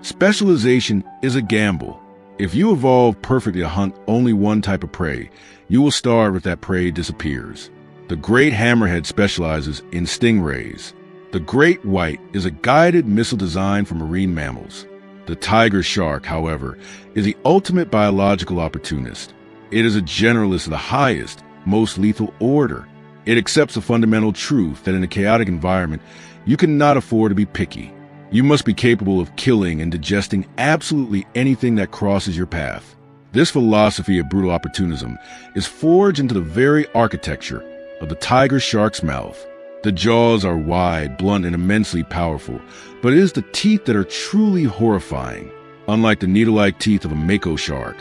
specialization is a gamble. If you evolve perfectly to hunt only one type of prey, you will starve if that prey disappears. The great hammerhead specializes in stingrays. The great white is a guided missile designed for marine mammals. The tiger shark, however, is the ultimate biological opportunist. It is a generalist of the highest, most lethal order. It accepts the fundamental truth that in a chaotic environment, you cannot afford to be picky. You must be capable of killing and digesting absolutely anything that crosses your path. This philosophy of brutal opportunism is forged into the very architecture of the tiger shark's mouth. The jaws are wide, blunt, and immensely powerful, but it is the teeth that are truly horrifying. Unlike the needle-like teeth of a mako shark,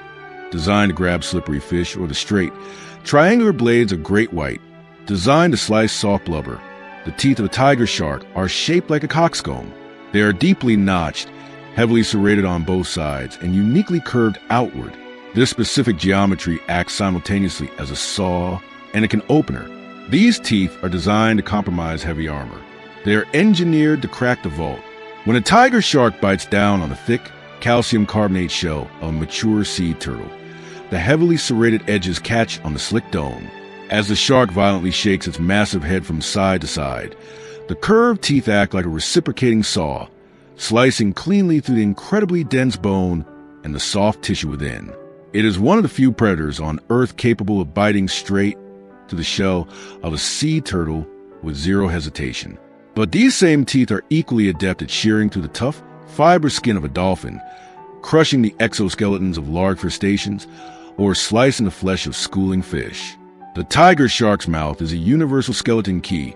designed to grab slippery fish, or the straight, triangular blades of great white, designed to slice soft blubber, the teeth of a tiger shark are shaped like a coxcomb. They are deeply notched, heavily serrated on both sides, and uniquely curved outward. This specific geometry acts simultaneously as a saw and an opener. These teeth are designed to compromise heavy armor. They are engineered to crack the vault. When a tiger shark bites down on a thick, calcium carbonate shell of a mature sea turtle, the heavily serrated edges catch on the slick dome. As the shark violently shakes its massive head from side to side, the curved teeth act like a reciprocating saw, slicing cleanly through the incredibly dense bone and the soft tissue within. It is one of the few predators on Earth capable of biting straight to the shell of a sea turtle with zero hesitation. But these same teeth are equally adept at shearing through the tough, fibrous skin of a dolphin, crushing the exoskeletons of large crustaceans, or slicing the flesh of schooling fish. The tiger shark's mouth is a universal skeleton key,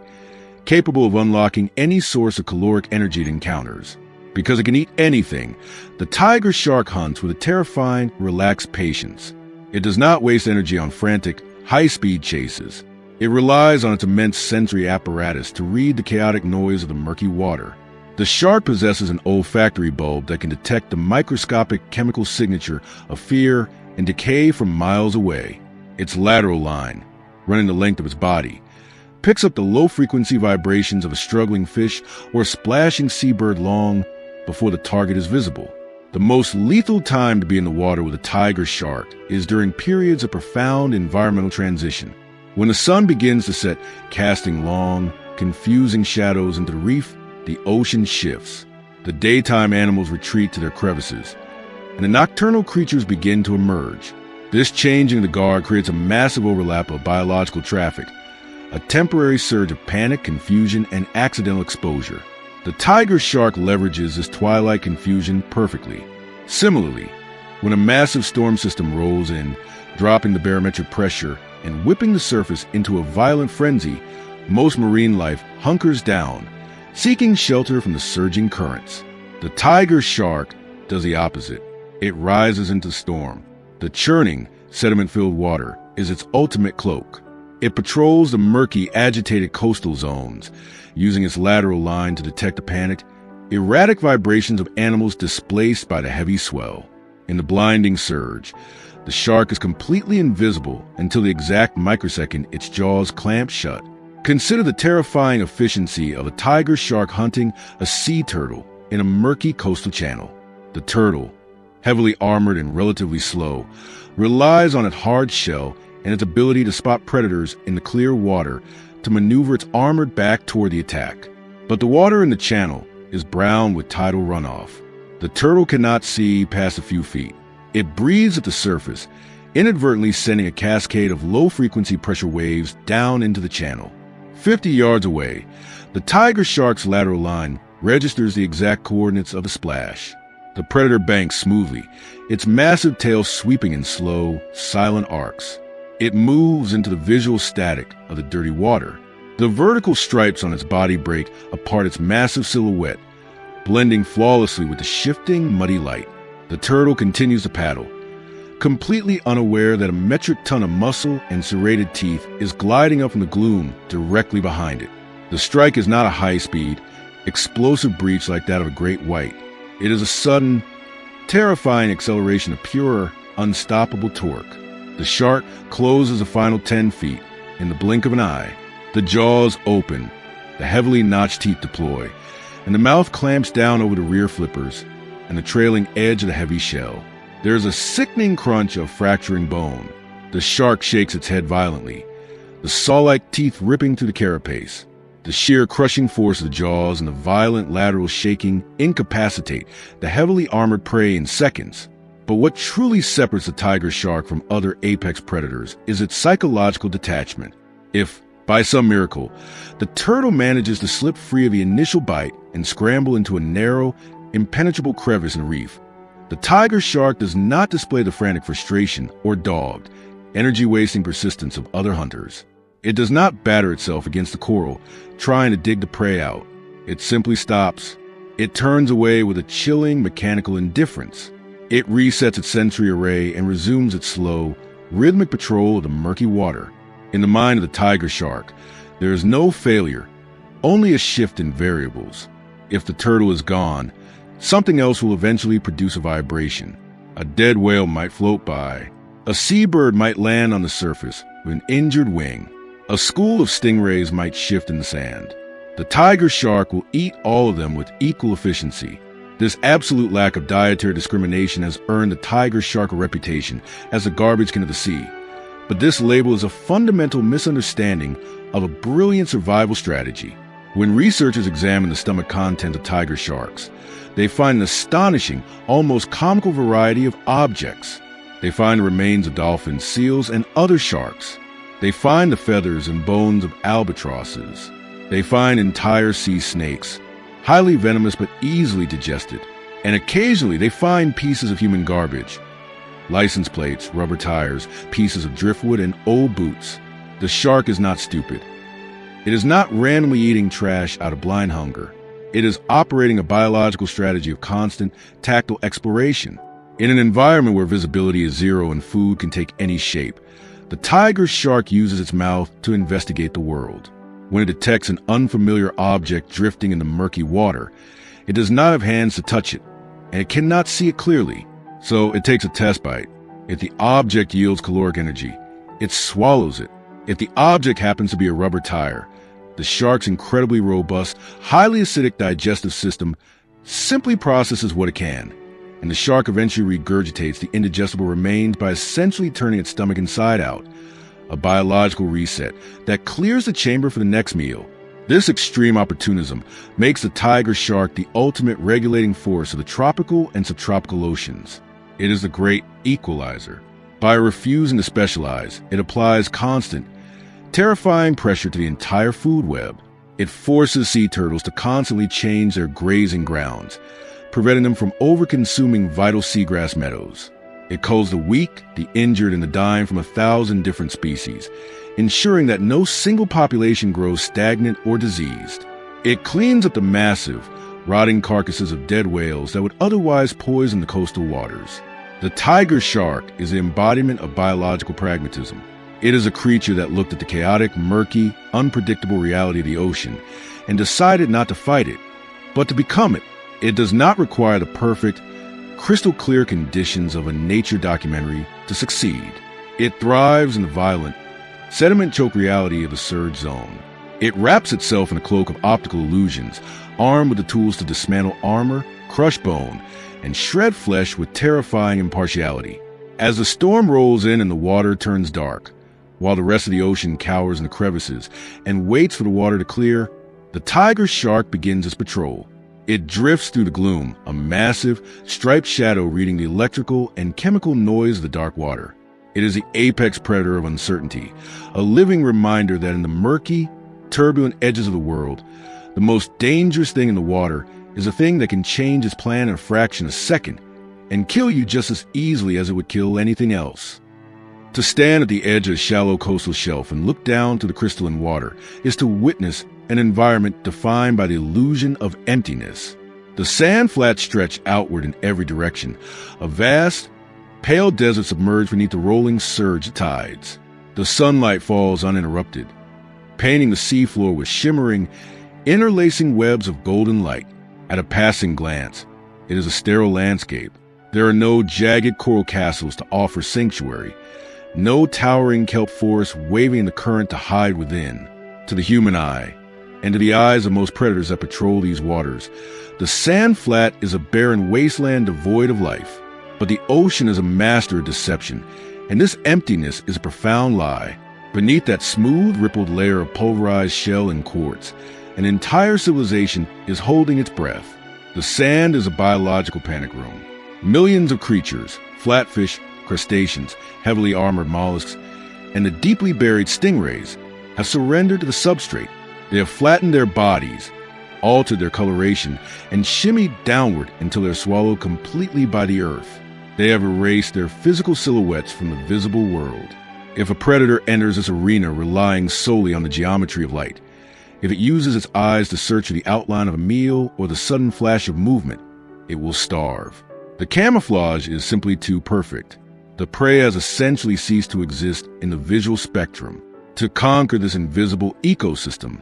capable of unlocking any source of caloric energy it encounters. Because it can eat anything, the tiger shark hunts with a terrifying, relaxed patience. It does not waste energy on frantic, high-speed chases. It relies on its immense sensory apparatus to read the chaotic noise of the murky water. The shark possesses an olfactory bulb that can detect the microscopic chemical signature of fear and decay from miles away. Its lateral line, running the length of its body, picks up the low-frequency vibrations of a struggling fish or a splashing seabird long before the target is visible. The most lethal time to be in the water with a tiger shark is during periods of profound environmental transition. When the sun begins to set, casting long, confusing shadows into the reef, the ocean shifts. The daytime animals retreat to their crevices, and the nocturnal creatures begin to emerge. This changing of the guard creates a massive overlap of biological traffic, a temporary surge of panic, confusion, and accidental exposure. The tiger shark leverages this twilight confusion perfectly. Similarly, when a massive storm system rolls in, dropping the barometric pressure and whipping the surface into a violent frenzy, most marine life hunkers down, seeking shelter from the surging currents. The tiger shark does the opposite. It rises into the storm. The churning, sediment-filled water is its ultimate cloak. It patrols the murky, agitated coastal zones, using its lateral line to detect the panicked, erratic vibrations of animals displaced by the heavy swell. In the blinding surge, the shark is completely invisible until the exact microsecond its jaws clamp shut. Consider the terrifying efficiency of a tiger shark hunting a sea turtle in a murky coastal channel. The turtle, heavily armored and relatively slow, relies on its hard shell and its ability to spot predators in the clear water to maneuver its armored back toward the attack. But the water in the channel is brown with tidal runoff. The turtle cannot see past a few feet. It breathes at the surface, inadvertently sending a cascade of low-frequency pressure waves down into the channel. 50 yards away, the tiger shark's lateral line registers the exact coordinates of the splash. The predator banks smoothly, its massive tail sweeping in slow, silent arcs. It moves into the visual static of the dirty water. The vertical stripes on its body break apart its massive silhouette, blending flawlessly with the shifting, muddy light. The turtle continues to paddle, completely unaware that a metric ton of muscle and serrated teeth is gliding up from the gloom directly behind it. The strike is not a high-speed, explosive breach like that of a great white. It is a sudden, terrifying acceleration of pure, unstoppable torque. The shark closes the final 10 feet. In the blink of an eye, the jaws open, the heavily notched teeth deploy, and the mouth clamps down over the rear flippers and the trailing edge of the heavy shell. There is a sickening crunch of fracturing bone. The shark shakes its head violently, the saw-like teeth ripping through the carapace. The sheer crushing force of the jaws and the violent lateral shaking incapacitate the heavily armored prey in seconds. But what truly separates the tiger shark from other apex predators is its psychological detachment. If, by some miracle, the turtle manages to slip free of the initial bite and scramble into a narrow, impenetrable crevice in the reef, the tiger shark does not display the frantic frustration or dogged, energy-wasting persistence of other hunters. It does not batter itself against the coral, trying to dig the prey out. It simply stops. It turns away with a chilling, mechanical indifference. It resets its sensory array and resumes its slow, rhythmic patrol of the murky water. In the mind of the tiger shark, there is no failure, only a shift in variables. If the turtle is gone, something else will eventually produce a vibration. A dead whale might float by. A seabird might land on the surface with an injured wing. A school of stingrays might shift in the sand. The tiger shark will eat all of them with equal efficiency. This absolute lack of dietary discrimination has earned the tiger shark a reputation as the garbage can of the sea. But this label is a fundamental misunderstanding of a brilliant survival strategy. When researchers examine the stomach content of tiger sharks, they find an astonishing, almost comical variety of objects. They find the remains of dolphins, seals, and other sharks. They find the feathers and bones of albatrosses. They find entire sea snakes, highly venomous but easily digested. And occasionally they find pieces of human garbage, license plates, rubber tires, pieces of driftwood, and old boots. The shark is not stupid. It is not randomly eating trash out of blind hunger. It is operating a biological strategy of constant, tactile exploration. In an environment where visibility is zero and food can take any shape, the tiger shark uses its mouth to investigate the world. When it detects an unfamiliar object drifting in the murky water, it does not have hands to touch it, and it cannot see it clearly. So it takes a test bite. If the object yields caloric energy, it swallows it. If the object happens to be a rubber tire, the shark's incredibly robust, highly acidic digestive system simply processes what it can, and the shark eventually regurgitates the indigestible remains by essentially turning its stomach inside out, a biological reset that clears the chamber for the next meal. This extreme opportunism makes the tiger shark the ultimate regulating force of the tropical and subtropical oceans. It is the great equalizer. By refusing to specialize, it applies constant, terrifying pressure to the entire food web. It forces sea turtles to constantly change their grazing grounds, preventing them from over-consuming vital seagrass meadows. It culls the weak, the injured, and the dying from 1,000 different species, ensuring that no single population grows stagnant or diseased. It cleans up the massive, rotting carcasses of dead whales that would otherwise poison the coastal waters. The tiger shark is the embodiment of biological pragmatism. It is a creature that looked at the chaotic, murky, unpredictable reality of the ocean and decided not to fight it, but to become it. It does not require the perfect, crystal clear conditions of a nature documentary to succeed. It thrives in the violent, sediment-choked reality of the surge zone. It wraps itself in a cloak of optical illusions, armed with the tools to dismantle armor, crush bone, and shred flesh with terrifying impartiality. As the storm rolls in and the water turns dark, while the rest of the ocean cowers in the crevices and waits for the water to clear, the tiger shark begins its patrol. It drifts through the gloom, a massive, striped shadow reading the electrical and chemical noise of the dark water. It is the apex predator of uncertainty, a living reminder that in the murky, turbulent edges of the world, the most dangerous thing in the water is a thing that can change its plan in a fraction of a second and kill you just as easily as it would kill anything else. To stand at the edge of a shallow coastal shelf and look down to the crystalline water is to witness an environment defined by the illusion of emptiness. The sand flats stretch outward in every direction, a vast, pale desert submerged beneath the rolling surge of tides. The sunlight falls uninterrupted, painting the seafloor with shimmering, interlacing webs of golden light. At a passing glance, it is a sterile landscape. There are no jagged coral castles to offer sanctuary, no towering kelp forests waving in the current to hide within. To the human eye, and to the eyes of most predators that patrol these waters, the sand flat is a barren wasteland devoid of life. But the ocean is a master of deception, and this emptiness is a profound lie. Beneath that smooth, rippled layer of pulverized shell and quartz, an entire civilization is holding its breath. The sand is a biological panic room. Millions of creatures, flatfish, crustaceans, heavily armored mollusks, and the deeply buried stingrays have surrendered to the substrate. They have flattened their bodies, altered their coloration, and shimmied downward until they're swallowed completely by the earth. They have erased their physical silhouettes from the visible world. If a predator enters this arena relying solely on the geometry of light, if it uses its eyes to search for the outline of a meal or the sudden flash of movement, it will starve. The camouflage is simply too perfect. The prey has essentially ceased to exist in the visual spectrum. To conquer this invisible ecosystem,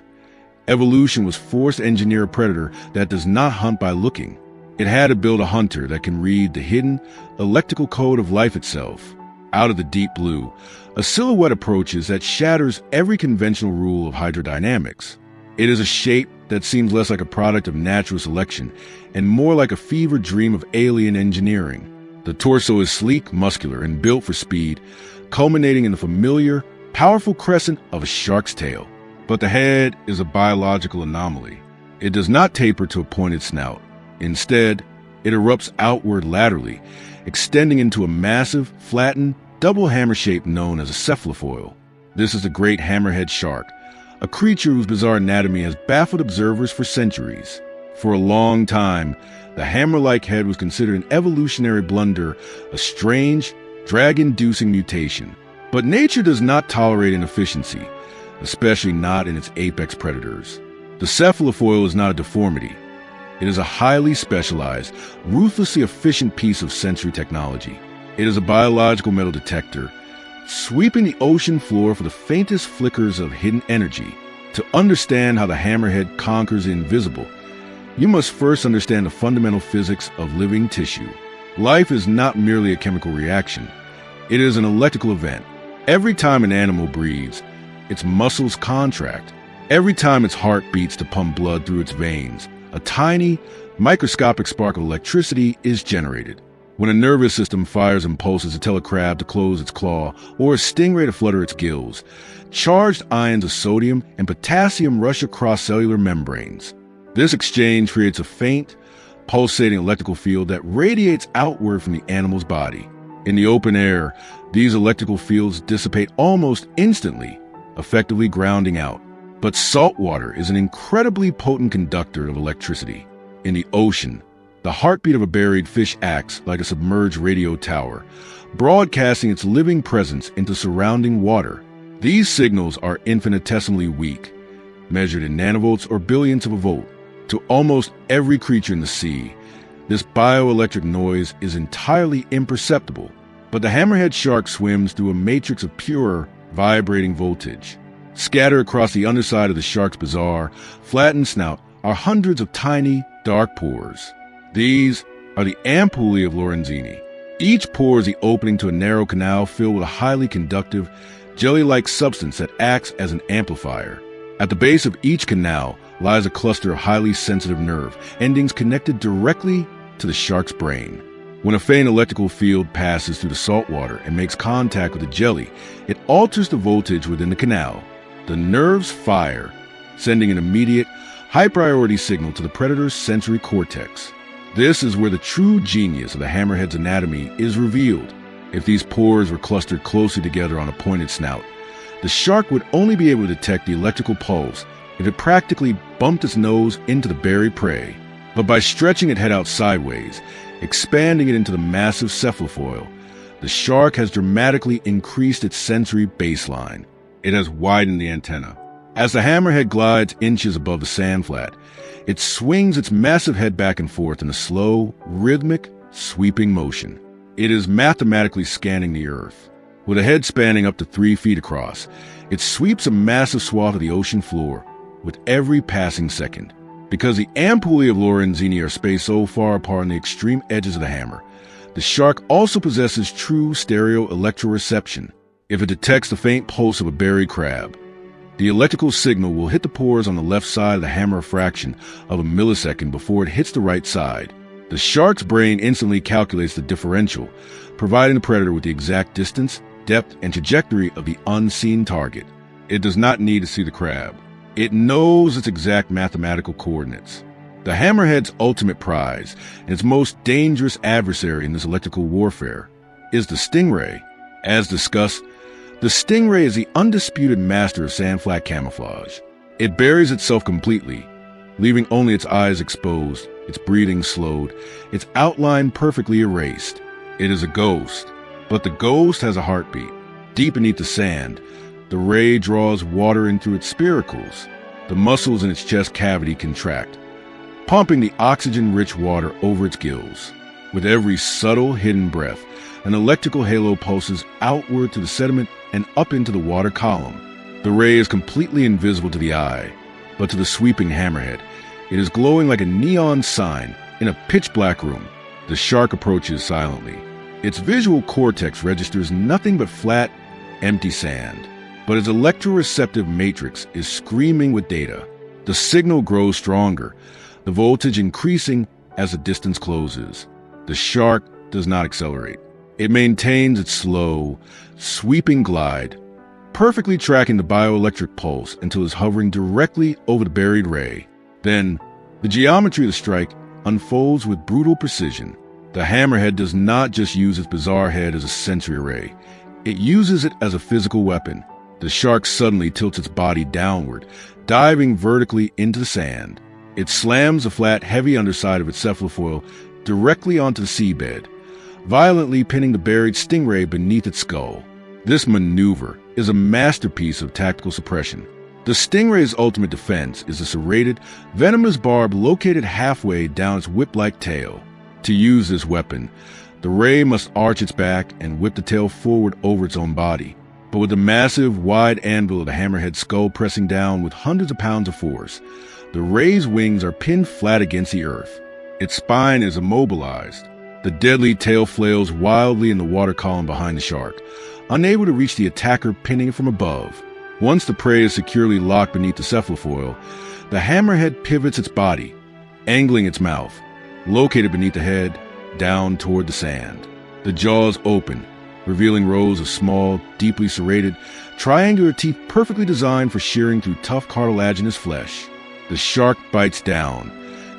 evolution was forced to engineer a predator that does not hunt by looking. It had to build a hunter that can read the hidden, electrical code of life itself. Out of the deep blue, a silhouette approaches that shatters every conventional rule of hydrodynamics. It is a shape that seems less like a product of natural selection and more like a fevered dream of alien engineering. The torso is sleek, muscular, and built for speed, culminating in the familiar, powerful crescent of a shark's tail. But the head is a biological anomaly. It does not taper to a pointed snout. Instead, it erupts outward laterally, extending into a massive, flattened, double hammer shape known as a cephalofoil. This is the great hammerhead shark, a creature whose bizarre anatomy has baffled observers for centuries. For a long time, the hammer-like head was considered an evolutionary blunder, a strange, drag-inducing mutation. But nature does not tolerate inefficiency, especially not in its apex predators. The cephalofoil is not a deformity. It is a highly specialized, ruthlessly efficient piece of sensory technology. It is a biological metal detector, sweeping the ocean floor for the faintest flickers of hidden energy. To understand how the hammerhead conquers the invisible, you must first understand the fundamental physics of living tissue. Life is not merely a chemical reaction. It is an electrical event. Every time an animal breathes, its muscles contract. Every time its heart beats to pump blood through its veins, a tiny, microscopic spark of electricity is generated. When a nervous system fires impulses to tell a crab to close its claw or a stingray to flutter its gills, charged ions of sodium and potassium rush across cellular membranes. This exchange creates a faint, pulsating electrical field that radiates outward from the animal's body. In the open air, these electrical fields dissipate almost instantly, effectively grounding out. But salt water is an incredibly potent conductor of electricity. In the ocean, the heartbeat of a buried fish acts like a submerged radio tower, broadcasting its living presence into surrounding water. These signals are infinitesimally weak, measured in nanovolts or billionths of a volt. To almost every creature in the sea, this bioelectric noise is entirely imperceptible, but the hammerhead shark swims through a matrix of pure, vibrating voltage. Scattered across the underside of the shark's bizarre, flattened snout are hundreds of tiny, dark pores. These are the ampullae of Lorenzini. Each pore is the opening to a narrow canal filled with a highly conductive, jelly-like substance that acts as an amplifier. At the base of each canal lies a cluster of highly sensitive nerve endings connected directly to the shark's brain. When a faint electrical field passes through the salt water and makes contact with the jelly, it alters the voltage within the canal. The nerves fire, sending an immediate, high-priority signal to the predator's sensory cortex. This is where the true genius of the hammerhead's anatomy is revealed. If these pores were clustered closely together on a pointed snout, the shark would only be able to detect the electrical pulse if it practically bumped its nose into the buried prey. But by stretching its head out sideways, expanding it into the massive cephalofoil, the shark has dramatically increased its sensory baseline. It has widened the antenna. As the hammerhead glides inches above the sand flat, it swings its massive head back and forth in a slow, rhythmic, sweeping motion. It is mathematically scanning the earth. With a head spanning up to 3 feet across, it sweeps a massive swath of the ocean floor with every passing second. Because the ampullae of Lorenzini are spaced so far apart on the extreme edges of the hammer, the shark also possesses true stereo electroreception. If it detects the faint pulse of a buried crab, the electrical signal will hit the pores on the left side of the hammer a fraction of a millisecond before it hits the right side. The shark's brain instantly calculates the differential, providing the predator with the exact distance, depth, and trajectory of the unseen target. It does not need to see the crab. It knows its exact mathematical coordinates. The hammerhead's ultimate prize, and its most dangerous adversary in this electrical warfare, is the stingray. As discussed, the stingray is the undisputed master of sandflat camouflage. It buries itself completely, leaving only its eyes exposed, its breathing slowed, its outline perfectly erased. It is a ghost, but the ghost has a heartbeat. Deep beneath the sand, the ray draws water in through its spiracles. The muscles in its chest cavity contract, pumping the oxygen-rich water over its gills. With every subtle, hidden breath, an electrical halo pulses outward to the sediment and up into the water column. The ray is completely invisible to the eye, but to the sweeping hammerhead, it is glowing like a neon sign in a pitch-black room. The shark approaches silently. Its visual cortex registers nothing but flat, empty sand, but its electroreceptive matrix is screaming with data. The signal grows stronger, the voltage increasing as the distance closes. The shark does not accelerate. It maintains its slow, sweeping glide, perfectly tracking the bioelectric pulse until it's hovering directly over the buried ray. Then, the geometry of the strike unfolds with brutal precision. The hammerhead does not just use its bizarre head as a sensory array. It uses it as a physical weapon. The shark suddenly tilts its body downward, diving vertically into the sand. It slams the flat, heavy underside of its cephalofoil directly onto the seabed, violently pinning the buried stingray beneath its skull. This maneuver is a masterpiece of tactical suppression. The stingray's ultimate defense is a serrated, venomous barb located halfway down its whip-like tail. To use this weapon, the ray must arch its back and whip the tail forward over its own body. But with the massive, wide anvil of the hammerhead skull pressing down with hundreds of pounds of force, the ray's wings are pinned flat against the earth. Its spine is immobilized. The deadly tail flails wildly in the water column behind the shark, unable to reach the attacker pinning it from above. Once the prey is securely locked beneath the cephalofoil, the hammerhead pivots its body, angling its mouth, located beneath the head, down toward the sand. The jaws open, revealing rows of small, deeply serrated, triangular teeth perfectly designed for shearing through tough cartilaginous flesh. The shark bites down,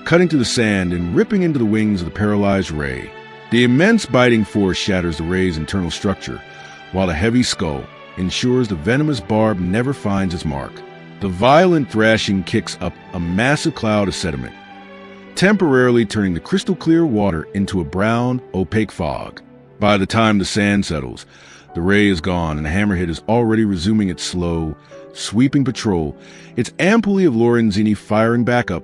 cutting through the sand and ripping into the wings of the paralyzed ray. The immense biting force shatters the ray's internal structure, while the heavy skull ensures the venomous barb never finds its mark. The violent thrashing kicks up a massive cloud of sediment, temporarily turning the crystal-clear water into a brown, opaque fog. By the time the sand settles, the ray is gone and the hammerhead is already resuming its slow, sweeping patrol, its ampullae of Lorenzini firing back up,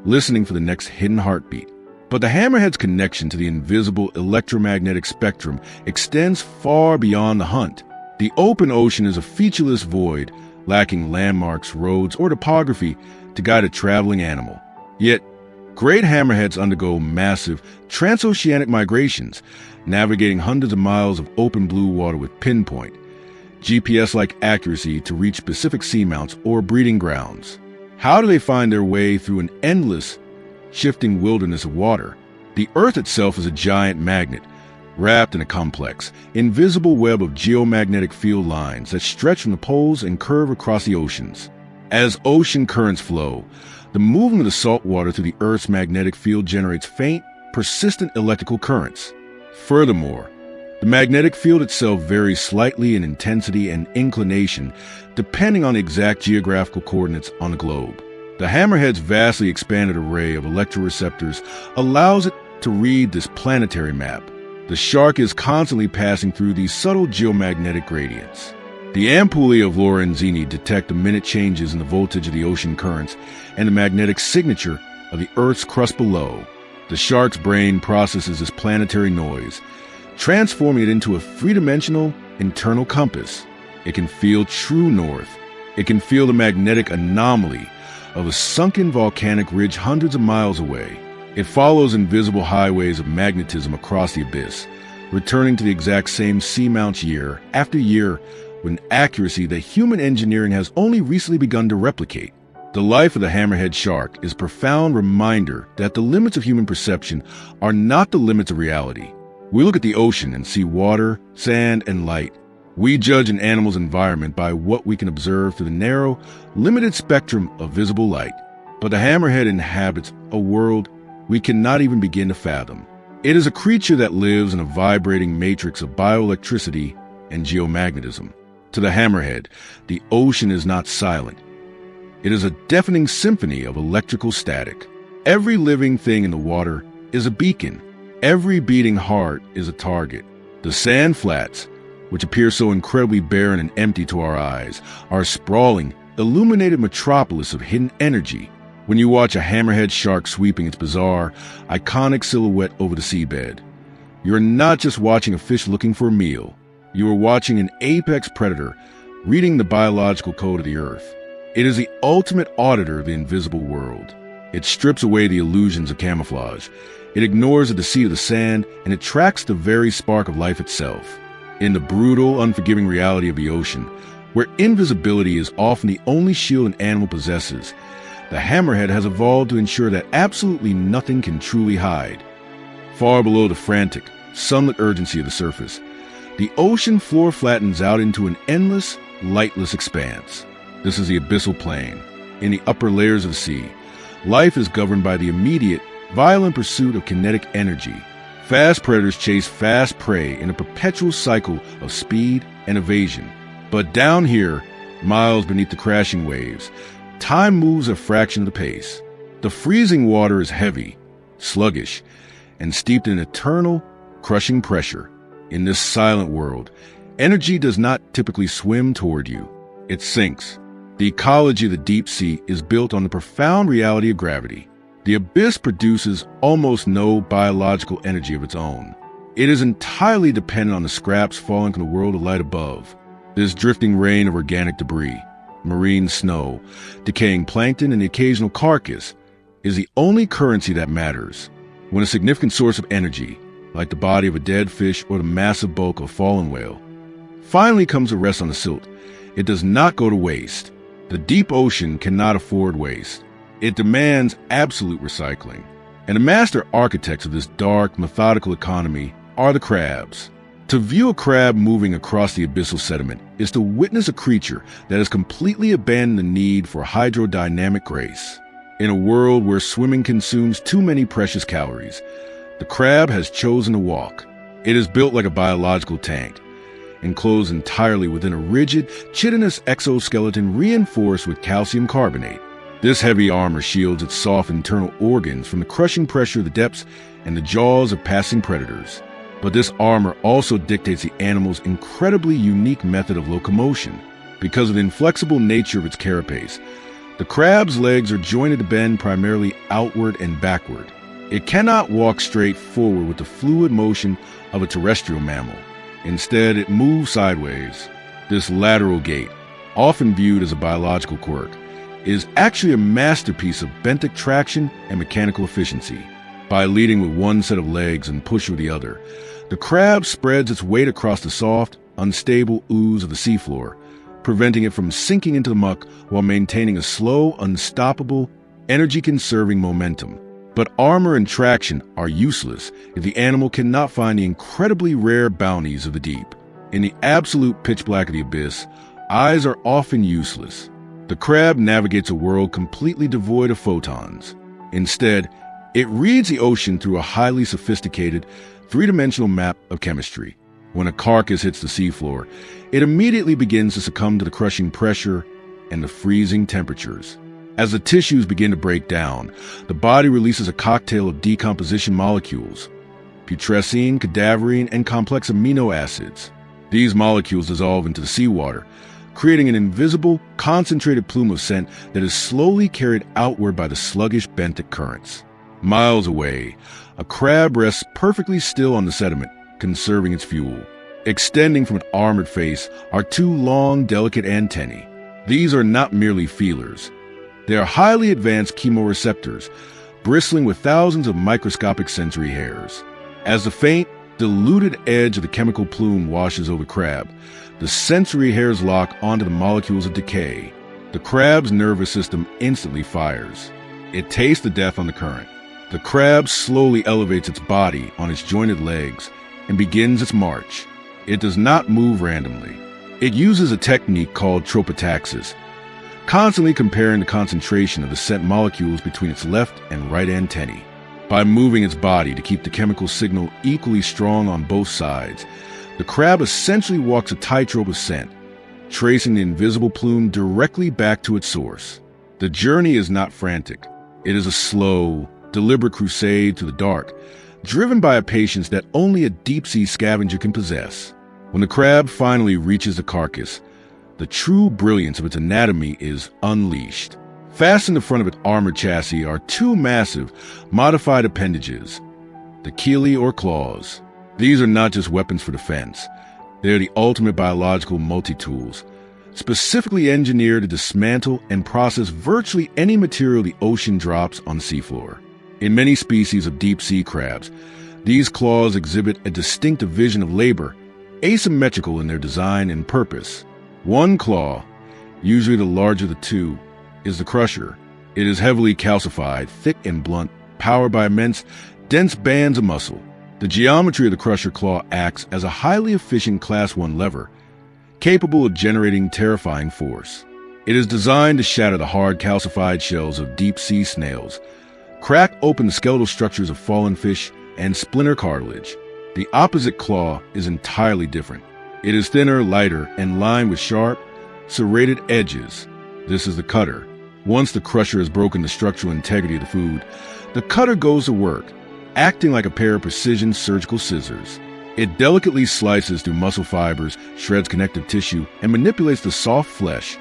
listening for the next hidden heartbeat. But the hammerhead's connection to the invisible electromagnetic spectrum extends far beyond the hunt. The open ocean is a featureless void, lacking landmarks, roads, or topography to guide a traveling animal. Yet, great hammerheads undergo massive transoceanic migrations, navigating hundreds of miles of open blue water with pinpoint, GPS-like accuracy to reach specific seamounts or breeding grounds. How do they find their way through an endless, shifting wilderness of water? The Earth itself is a giant magnet, wrapped in a complex, invisible web of geomagnetic field lines that stretch from the poles and curve across the oceans. As ocean currents flow, the movement of the salt water through the Earth's magnetic field generates faint, persistent electrical currents. Furthermore, the magnetic field itself varies slightly in intensity and inclination depending on the exact geographical coordinates on the globe. The hammerhead's vastly expanded array of electroreceptors allows it to read this planetary map. The shark is constantly passing through these subtle geomagnetic gradients. The ampullae of Lorenzini detect the minute changes in the voltage of the ocean currents and the magnetic signature of the Earth's crust below. The shark's brain processes this planetary noise, transforming it into a three-dimensional internal compass. It can feel true north. It can feel the magnetic anomaly of a sunken volcanic ridge hundreds of miles away. It follows invisible highways of magnetism across the abyss, returning to the exact same seamounts year after year with an accuracy that human engineering has only recently begun to replicate. The life of the hammerhead shark is a profound reminder that the limits of human perception are not the limits of reality. We look at the ocean and see water, sand, and light. We judge an animal's environment by what we can observe through the narrow, limited spectrum of visible light. But the hammerhead inhabits a world we cannot even begin to fathom. It is a creature that lives in a vibrating matrix of bioelectricity and geomagnetism. To the hammerhead, the ocean is not silent. It is a deafening symphony of electrical static. Every living thing in the water is a beacon. Every beating heart is a target. The sand flats, which appear so incredibly barren and empty to our eyes, are a sprawling, illuminated metropolis of hidden energy. When you watch a hammerhead shark sweeping its bizarre, iconic silhouette over the seabed, you're not just watching a fish looking for a meal. You are watching an apex predator reading the biological code of the Earth. It is the ultimate auditor of the invisible world. It strips away the illusions of camouflage. It ignores the deceit of the sand, and it tracks the very spark of life itself. In the brutal, unforgiving reality of the ocean, where invisibility is often the only shield an animal possesses, the hammerhead has evolved to ensure that absolutely nothing can truly hide. Far below the frantic, sunlit urgency of the surface, the ocean floor flattens out into an endless, lightless expanse. This is the abyssal plane. In the upper layers of the sea, life is governed by the immediate, violent pursuit of kinetic energy. Fast predators chase fast prey in a perpetual cycle of speed and evasion. But down here, miles beneath the crashing waves, time moves a fraction of the pace. The freezing water is heavy, sluggish, and steeped in eternal, crushing pressure. In this silent world, energy does not typically swim toward you. It sinks. The ecology of the deep sea is built on the profound reality of gravity. The abyss produces almost no biological energy of its own. It is entirely dependent on the scraps falling from the world of light above. This drifting rain of organic debris, marine snow, decaying plankton, and the occasional carcass is the only currency that matters. When a significant source of energy, like the body of a dead fish or the massive bulk of a fallen whale, finally comes to rest on the silt, it does not go to waste. The deep ocean cannot afford waste. It demands absolute recycling. And the master architects of this dark, methodical economy are the crabs. To view a crab moving across the abyssal sediment is to witness a creature that has completely abandoned the need for hydrodynamic grace. In a world where swimming consumes too many precious calories, the crab has chosen to walk. It is built like a biological tank, enclosed entirely within a rigid, chitinous exoskeleton reinforced with calcium carbonate. This heavy armor shields its soft internal organs from the crushing pressure of the depths and the jaws of passing predators. But this armor also dictates the animal's incredibly unique method of locomotion. Because of the inflexible nature of its carapace, the crab's legs are jointed to bend primarily outward and backward. It cannot walk straight forward with the fluid motion of a terrestrial mammal. Instead, it moves sideways. This lateral gait, often viewed as a biological quirk, is actually a masterpiece of benthic traction and mechanical efficiency. By leading with one set of legs and pushing with the other, the crab spreads its weight across the soft, unstable ooze of the seafloor, preventing it from sinking into the muck while maintaining a slow, unstoppable, energy-conserving momentum. But armor and traction are useless if the animal cannot find the incredibly rare bounties of the deep. In the absolute pitch black of the abyss, eyes are often useless. The crab navigates a world completely devoid of photons. Instead, it reads the ocean through a highly sophisticated, three-dimensional map of chemistry. When a carcass hits the seafloor, it immediately begins to succumb to the crushing pressure and the freezing temperatures. As the tissues begin to break down, the body releases a cocktail of decomposition molecules, putrescine, cadaverine, and complex amino acids. These molecules dissolve into the seawater, creating an invisible, concentrated plume of scent that is slowly carried outward by the sluggish benthic currents. Miles away, a crab rests perfectly still on the sediment, conserving its fuel. Extending from its armored face are two long, delicate antennae. These are not merely feelers. They are highly advanced chemoreceptors, bristling with thousands of microscopic sensory hairs. As the faint, diluted edge of the chemical plume washes over the crab, the sensory hairs lock onto the molecules of decay. The crab's nervous system instantly fires. It tastes the death on the current. The crab slowly elevates its body on its jointed legs and begins its march. It does not move randomly. It uses a technique called tropotaxis, constantly comparing the concentration of the scent molecules between its left and right antennae. By moving its body to keep the chemical signal equally strong on both sides, the crab essentially walks a tightrope of scent, tracing the invisible plume directly back to its source. The journey is not frantic. It is a slow, deliberate crusade to the dark, driven by a patience that only a deep-sea scavenger can possess. When the crab finally reaches the carcass, the true brilliance of its anatomy is unleashed. Fastened in the front of its armored chassis are two massive, modified appendages, the chelae or claws. These are not just weapons for defense. They are the ultimate biological multi-tools, specifically engineered to dismantle and process virtually any material the ocean drops on the seafloor. In many species of deep-sea crabs, these claws exhibit a distinct division of labor, asymmetrical in their design and purpose. One claw, usually the larger of the two, is the crusher. It is heavily calcified, thick and blunt, powered by immense, dense bands of muscle. The geometry of the crusher claw acts as a highly efficient Class 1 lever, capable of generating terrifying force. It is designed to shatter the hard calcified shells of deep-sea snails, crack open the skeletal structures of fallen fish, and splinter cartilage. The opposite claw is entirely different. It is thinner, lighter, and lined with sharp, serrated edges. This is the cutter. Once the crusher has broken the structural integrity of the food, the cutter goes to work, acting like a pair of precision surgical scissors. It delicately slices through muscle fibers, shreds connective tissue, and manipulates the soft flesh,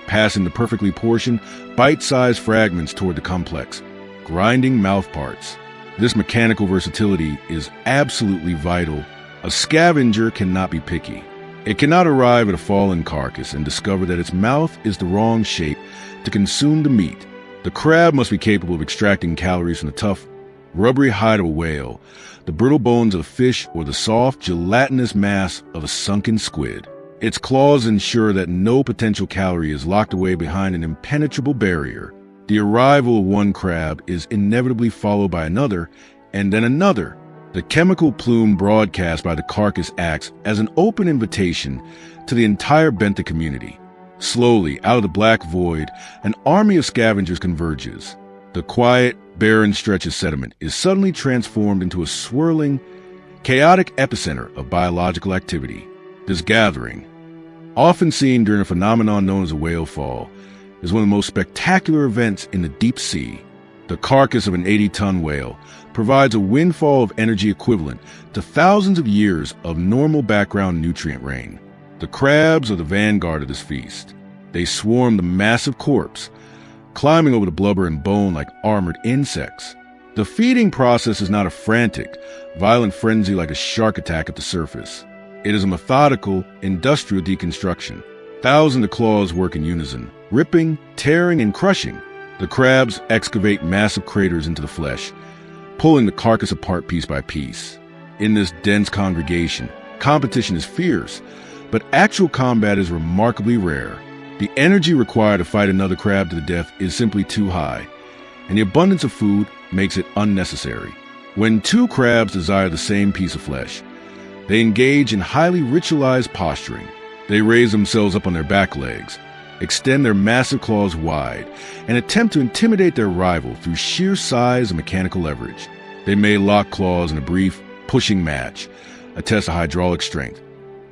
passing the perfectly portioned, bite-sized fragments toward the complex, grinding mouth parts. This mechanical versatility is absolutely vital. A scavenger cannot be picky. It cannot arrive at a fallen carcass and discover that its mouth is the wrong shape to consume the meat. The crab must be capable of extracting calories from the tough, rubbery hide of a whale, the brittle bones of a fish, or the soft, gelatinous mass of a sunken squid. Its claws ensure that no potential calorie is locked away behind an impenetrable barrier. The arrival of one crab is inevitably followed by another, and then another. The chemical plume broadcast by the carcass acts as an open invitation to the entire benthic community. Slowly, out of the black void, an army of scavengers converges. The quiet, barren stretch of sediment is suddenly transformed into a swirling, chaotic epicenter of biological activity. This gathering, often seen during a phenomenon known as a whale fall, is one of the most spectacular events in the deep sea. The carcass of an 80-ton whale provides a windfall of energy equivalent to thousands of years of normal background nutrient rain. The crabs are the vanguard of this feast. They swarm the massive corpse, climbing over the blubber and bone like armored insects. The feeding process is not a frantic, violent frenzy like a shark attack at the surface. It is a methodical, industrial deconstruction. Thousands of claws work in unison, ripping, tearing, and crushing. The crabs excavate massive craters into the flesh, pulling the carcass apart piece by piece. In this dense congregation, competition is fierce, but actual combat is remarkably rare. The energy required to fight another crab to the death is simply too high, and the abundance of food makes it unnecessary. When two crabs desire the same piece of flesh, they engage in highly ritualized posturing. They raise themselves up on their back legs, extend their massive claws wide, and attempt to intimidate their rival through sheer size and mechanical leverage. They may lock claws in a brief, pushing match, a test of hydraulic strength.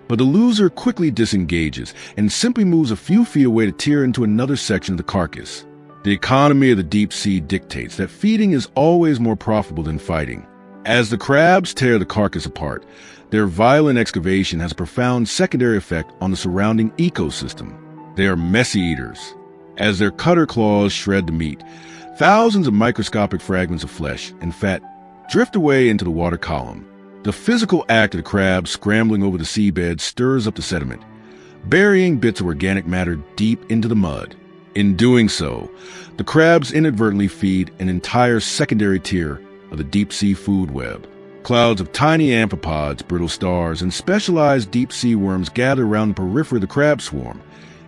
But the loser quickly disengages and simply moves a few feet away to tear into another section of the carcass. The economy of the deep sea dictates that feeding is always more profitable than fighting. As the crabs tear the carcass apart, their violent excavation has a profound secondary effect on the surrounding ecosystem. They are messy eaters. As their cutter claws shred the meat, thousands of microscopic fragments of flesh and fat drift away into the water column. The physical act of the crab scrambling over the seabed stirs up the sediment, burying bits of organic matter deep into the mud. In doing so, the crabs inadvertently feed an entire secondary tier of the deep-sea food web. Clouds of tiny amphipods, brittle stars, and specialized deep-sea worms gather around the periphery of the crab swarm,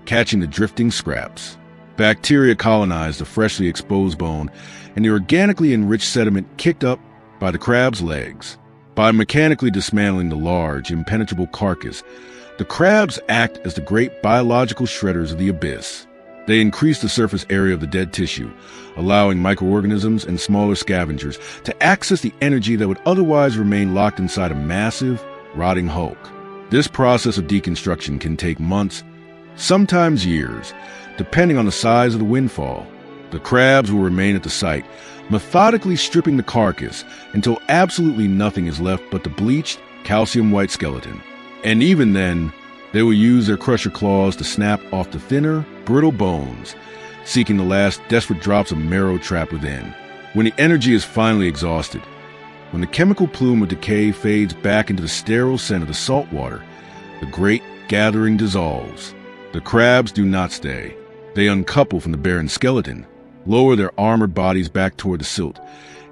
catching the drifting scraps. Bacteria colonize the freshly exposed bone and the organically enriched sediment kicked up by the crab's legs. By mechanically dismantling the large, impenetrable carcass, the crabs act as the great biological shredders of the abyss. They increase the surface area of the dead tissue, allowing microorganisms and smaller scavengers to access the energy that would otherwise remain locked inside a massive, rotting hulk. This process of deconstruction can take months, sometimes years, depending on the size of the windfall. The crabs will remain at the site, methodically stripping the carcass until absolutely nothing is left but the bleached, calcium-white skeleton. And even then, they will use their crusher claws to snap off the thinner, brittle bones, seeking the last desperate drops of marrow trapped within. When the energy is finally exhausted, when the chemical plume of decay fades back into the sterile scent of the salt water, the great gathering dissolves. The crabs do not stay. They uncouple from the barren skeleton, lower their armored bodies back toward the silt,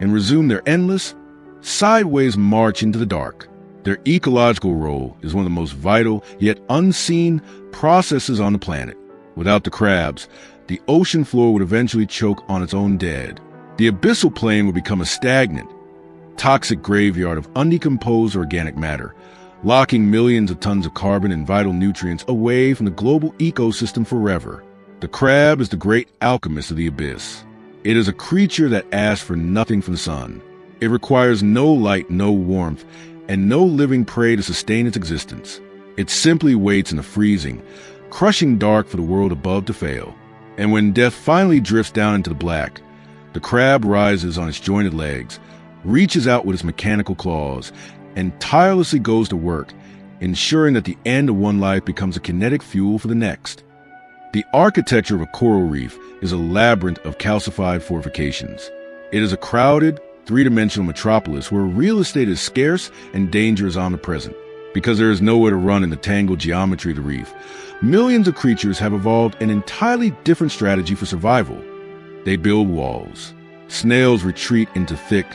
and resume their endless, sideways march into the dark. Their ecological role is one of the most vital, yet unseen, processes on the planet. Without the crabs, the ocean floor would eventually choke on its own dead. The abyssal plain would become a stagnant, toxic graveyard of undecomposed organic matter, locking millions of tons of carbon and vital nutrients away from the global ecosystem forever. The crab is the great alchemist of the abyss. It is a creature that asks for nothing from the sun. It requires no light, no warmth, and no living prey to sustain its existence. It simply waits in the freezing, crushing dark for the world above to fail. And when death finally drifts down into the black, the crab rises on its jointed legs, reaches out with its mechanical claws, and tirelessly goes to work, ensuring that the end of one life becomes a kinetic fuel for the next. The architecture of a coral reef is a labyrinth of calcified fortifications. It is a crowded, three-dimensional metropolis where real estate is scarce and danger is omnipresent. Because there is nowhere to run in the tangled geometry of the reef, millions of creatures have evolved an entirely different strategy for survival. They build walls. Snails retreat into thick,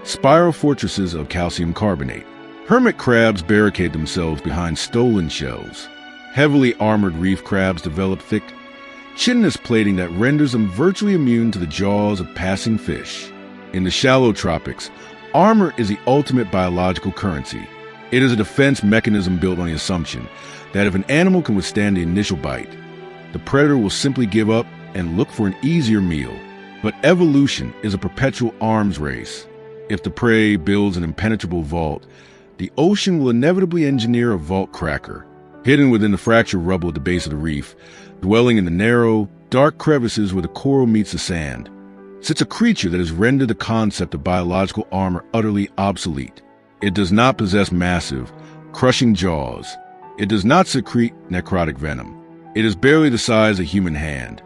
spiral fortresses of calcium carbonate. Hermit crabs barricade themselves behind stolen shells. Heavily armored reef crabs develop thick, chitinous plating that renders them virtually immune to the jaws of passing fish. In the shallow tropics, armor is the ultimate biological currency. It is a defense mechanism built on the assumption that if an animal can withstand the initial bite, the predator will simply give up and look for an easier meal. But evolution is a perpetual arms race. If the prey builds an impenetrable vault, the ocean will inevitably engineer a vault cracker. Hidden within the fractured rubble at the base of the reef, dwelling in the narrow, dark crevices where the coral meets the sand, sits a creature that has rendered the concept of biological armor utterly obsolete. It does not possess massive, crushing jaws. It does not secrete necrotic venom. It is barely the size of a human hand,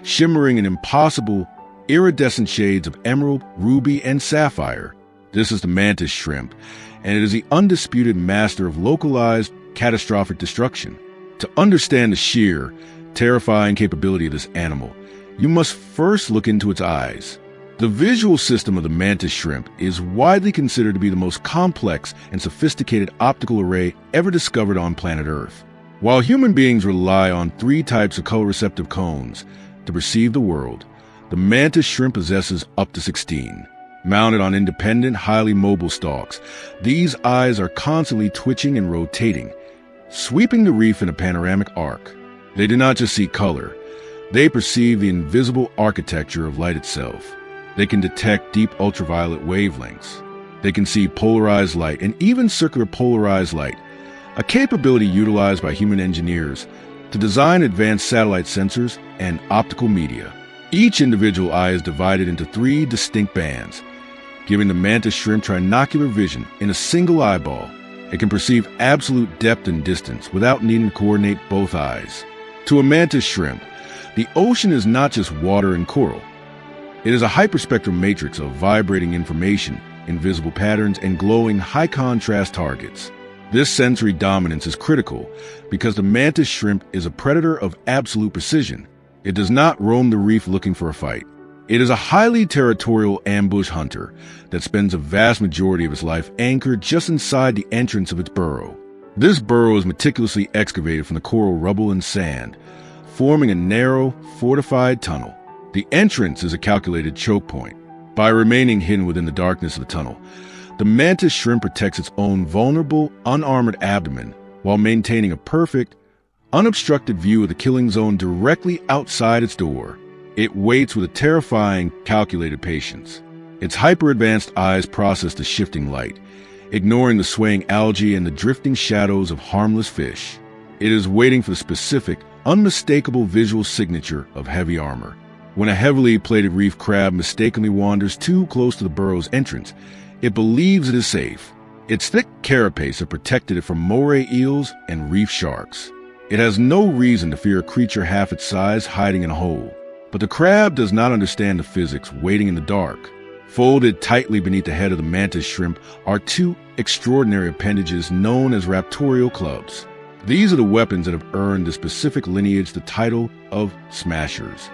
shimmering in impossible, iridescent shades of emerald, ruby, and sapphire. This is the mantis shrimp, and it is the undisputed master of localized, catastrophic destruction. To understand the sheer, terrifying capability of this animal, you must first look into its eyes. The visual system of the mantis shrimp is widely considered to be the most complex and sophisticated optical array ever discovered on planet Earth. While human beings rely on 3 types of color-receptive cones to perceive the world, the mantis shrimp possesses up to 16. Mounted on independent, highly mobile stalks, these eyes are constantly twitching and rotating, sweeping the reef in a panoramic arc. They do not just see color, they perceive the invisible architecture of light itself. They can detect deep ultraviolet wavelengths. They can see polarized light and even circular polarized light, a capability utilized by human engineers to design advanced satellite sensors and optical media. Each individual eye is divided into 3 distinct bands, giving the mantis shrimp trinocular vision in a single eyeball. It can perceive absolute depth and distance without needing to coordinate both eyes. To a mantis shrimp, the ocean is not just water and coral. It is a hyperspectral matrix of vibrating information, invisible patterns, and glowing high-contrast targets. This sensory dominance is critical because the mantis shrimp is a predator of absolute precision. It does not roam the reef looking for a fight. It is a highly territorial ambush hunter that spends a vast majority of its life anchored just inside the entrance of its burrow. This burrow is meticulously excavated from the coral rubble and sand, forming a narrow, fortified tunnel. The entrance is a calculated choke point. By remaining hidden within the darkness of the tunnel, the mantis shrimp protects its own vulnerable, unarmored abdomen while maintaining a perfect, unobstructed view of the killing zone directly outside its door. It waits with a terrifying, calculated patience. Its hyper-advanced eyes process the shifting light, ignoring the swaying algae and the drifting shadows of harmless fish. It is waiting for the specific, unmistakable visual signature of heavy armor. When a heavily plated reef crab mistakenly wanders too close to the burrow's entrance, it believes it is safe. Its thick carapace have protected it from moray eels and reef sharks. It has no reason to fear a creature half its size hiding in a hole. But the crab does not understand the physics waiting in the dark. Folded tightly beneath the head of the mantis shrimp are 2 extraordinary appendages known as raptorial clubs. These are the weapons that have earned the specific lineage the title of smashers.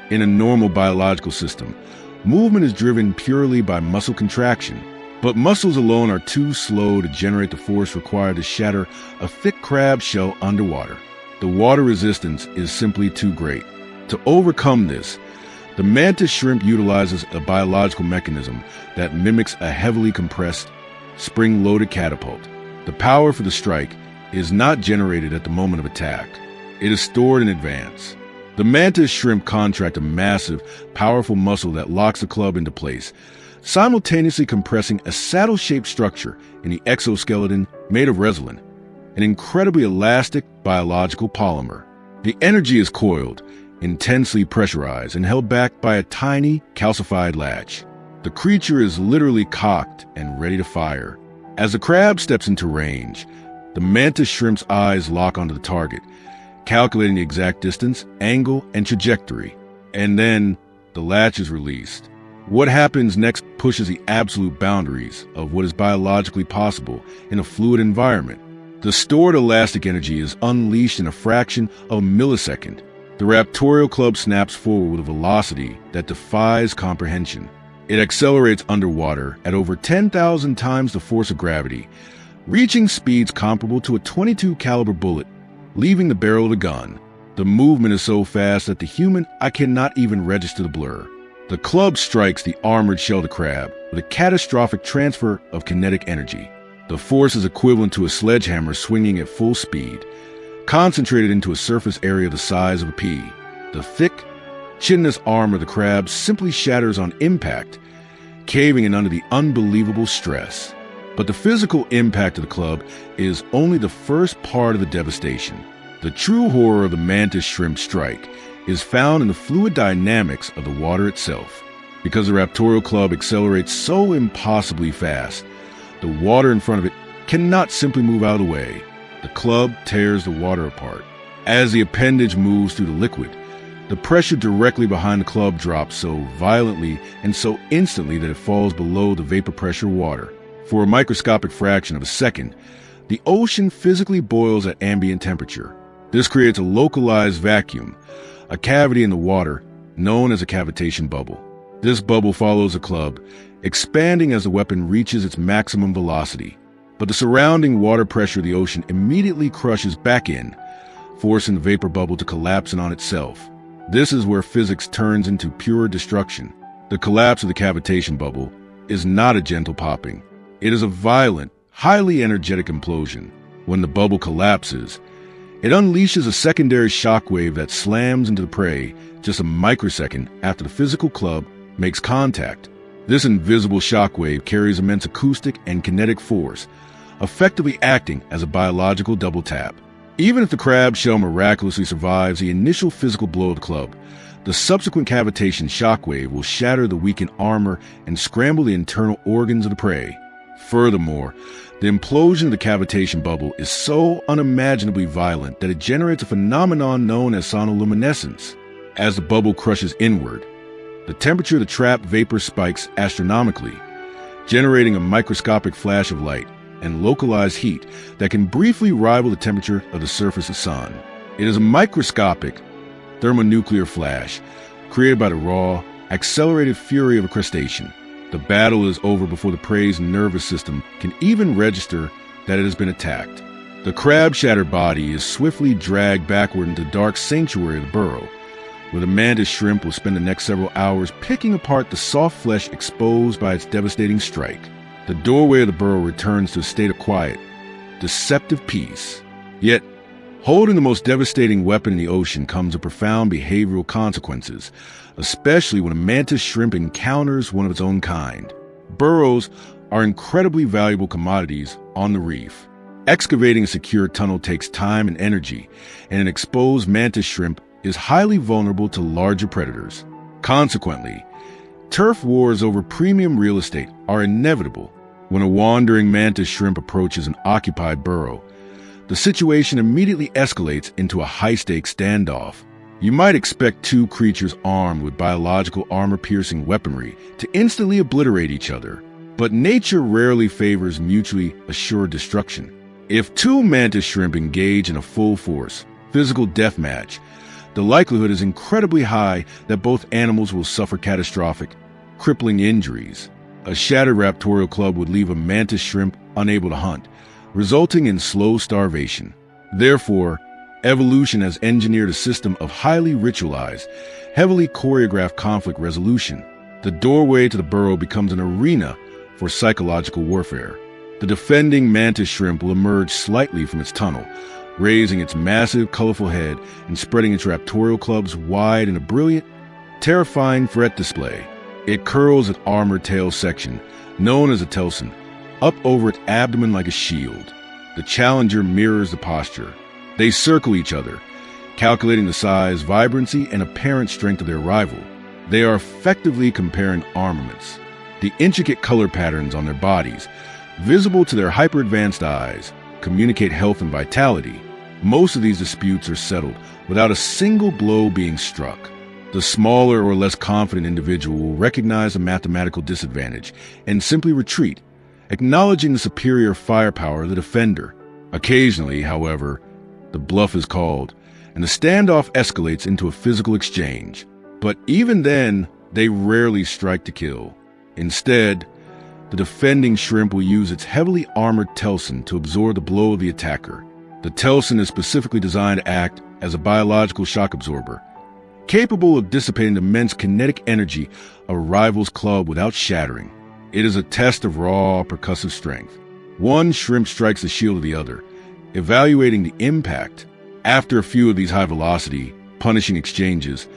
In a normal biological system, movement is driven purely by muscle contraction, but muscles alone are too slow to generate the force required to shatter a thick crab shell underwater. The water resistance is simply too great. To overcome this, the mantis shrimp utilizes a biological mechanism that mimics a heavily compressed, spring-loaded catapult. The power for the strike is not generated at the moment of attack. It is stored in advance. The mantis shrimp contract a massive, powerful muscle that locks the club into place, simultaneously compressing a saddle-shaped structure in the exoskeleton made of resilin, an incredibly elastic biological polymer. The energy is coiled, intensely pressurized, and held back by a tiny, calcified latch. The creature is literally cocked and ready to fire. As the crab steps into range, the mantis shrimp's eyes lock onto the target, calculating the exact distance, angle, and trajectory. And then the latch is released. What happens next pushes the absolute boundaries of what is biologically possible in a fluid environment. The stored elastic energy is unleashed in a fraction of a millisecond. The raptorial club snaps forward with a velocity that defies comprehension. It accelerates underwater at over 10,000 times the force of gravity, reaching speeds comparable to a .22 caliber bullet, leaving the barrel of the gun. The movement is so fast that the human eye cannot even register the blur. The club strikes the armored shell of the crab with a catastrophic transfer of kinetic energy. The force is equivalent to a sledgehammer swinging at full speed, concentrated into a surface area the size of a pea. The thick, chitinous armor of the crab simply shatters on impact, caving in under the unbelievable stress. But the physical impact of the club is only the first part of the devastation. The true horror of the mantis shrimp strike is found in the fluid dynamics of the water itself. Because the raptorial club accelerates so impossibly fast, the water in front of it cannot simply move out of the way. The club tears the water apart. As the appendage moves through the liquid, the pressure directly behind the club drops so violently and so instantly that it falls below the vapor pressure water. For a microscopic fraction of a second, the ocean physically boils at ambient temperature. This creates a localized vacuum, a cavity in the water known as a cavitation bubble. This bubble follows the club, expanding as the weapon reaches its maximum velocity. But the surrounding water pressure of the ocean immediately crushes back in, forcing the vapor bubble to collapse in on itself. This is where physics turns into pure destruction. The collapse of the cavitation bubble is not a gentle popping. It is a violent, highly energetic implosion. When the bubble collapses, it unleashes a secondary shockwave that slams into the prey just a microsecond after the physical club makes contact. This invisible shockwave carries immense acoustic and kinetic force, effectively acting as a biological double tap. Even if the crab shell miraculously survives the initial physical blow of the club, the subsequent cavitation shockwave will shatter the weakened armor and scramble the internal organs of the prey. Furthermore, the implosion of the cavitation bubble is so unimaginably violent that it generates a phenomenon known as sonoluminescence. As the bubble crushes inward, the temperature of the trapped vapor spikes astronomically, generating a microscopic flash of light and localized heat that can briefly rival the temperature of the surface of the sun. It is a microscopic thermonuclear flash created by the raw, accelerated fury of a crustacean. The battle is over before the prey's nervous system can even register that it has been attacked. The crab-shattered body is swiftly dragged backward into the dark sanctuary of the burrow, where the mantis shrimp will spend the next several hours picking apart the soft flesh exposed by its devastating strike. The doorway of the burrow returns to a state of quiet, deceptive peace. Yet, holding the most devastating weapon in the ocean comes with profound behavioral consequences, especially when a mantis shrimp encounters one of its own kind. Burrows are incredibly valuable commodities on the reef. Excavating a secure tunnel takes time and energy, and an exposed mantis shrimp is highly vulnerable to larger predators. Consequently, turf wars over premium real estate are inevitable. When a wandering mantis shrimp approaches an occupied burrow, the situation immediately escalates into a high-stakes standoff. You might expect two creatures armed with biological armor-piercing weaponry to instantly obliterate each other, but nature rarely favors mutually assured destruction. If two mantis shrimp engage in a full-force, physical deathmatch, the likelihood is incredibly high that both animals will suffer catastrophic, crippling injuries. A shattered raptorial club would leave a mantis shrimp unable to hunt, resulting in slow starvation. Therefore, Evolution has engineered a system of highly ritualized, heavily choreographed conflict resolution. The doorway to the burrow becomes an arena for psychological warfare. The defending mantis shrimp will emerge slightly from its tunnel, raising its massive, colorful head and spreading its raptorial clubs wide in a brilliant, terrifying threat display. It curls its armored tail section, known as a telson, up over its abdomen like a shield. The challenger mirrors the posture. They circle each other, calculating the size, vibrancy, and apparent strength of their rival. They are effectively comparing armaments. The intricate color patterns on their bodies, visible to their hyper-advanced eyes, communicate health and vitality. Most of these disputes are settled without a single blow being struck. The smaller or less confident individual will recognize a mathematical disadvantage and simply retreat, acknowledging the superior firepower of the defender. Occasionally, however, the bluff is called, and the standoff escalates into a physical exchange. But even then, they rarely strike to kill. Instead, the defending shrimp will use its heavily armored telson to absorb the blow of the attacker. The telson is specifically designed to act as a biological shock absorber, capable of dissipating the immense kinetic energy of a rival's club without shattering. It is a test of raw, percussive strength. One shrimp strikes the shield of the other, evaluating the impact. After a few of these high-velocity, punishing exchanges,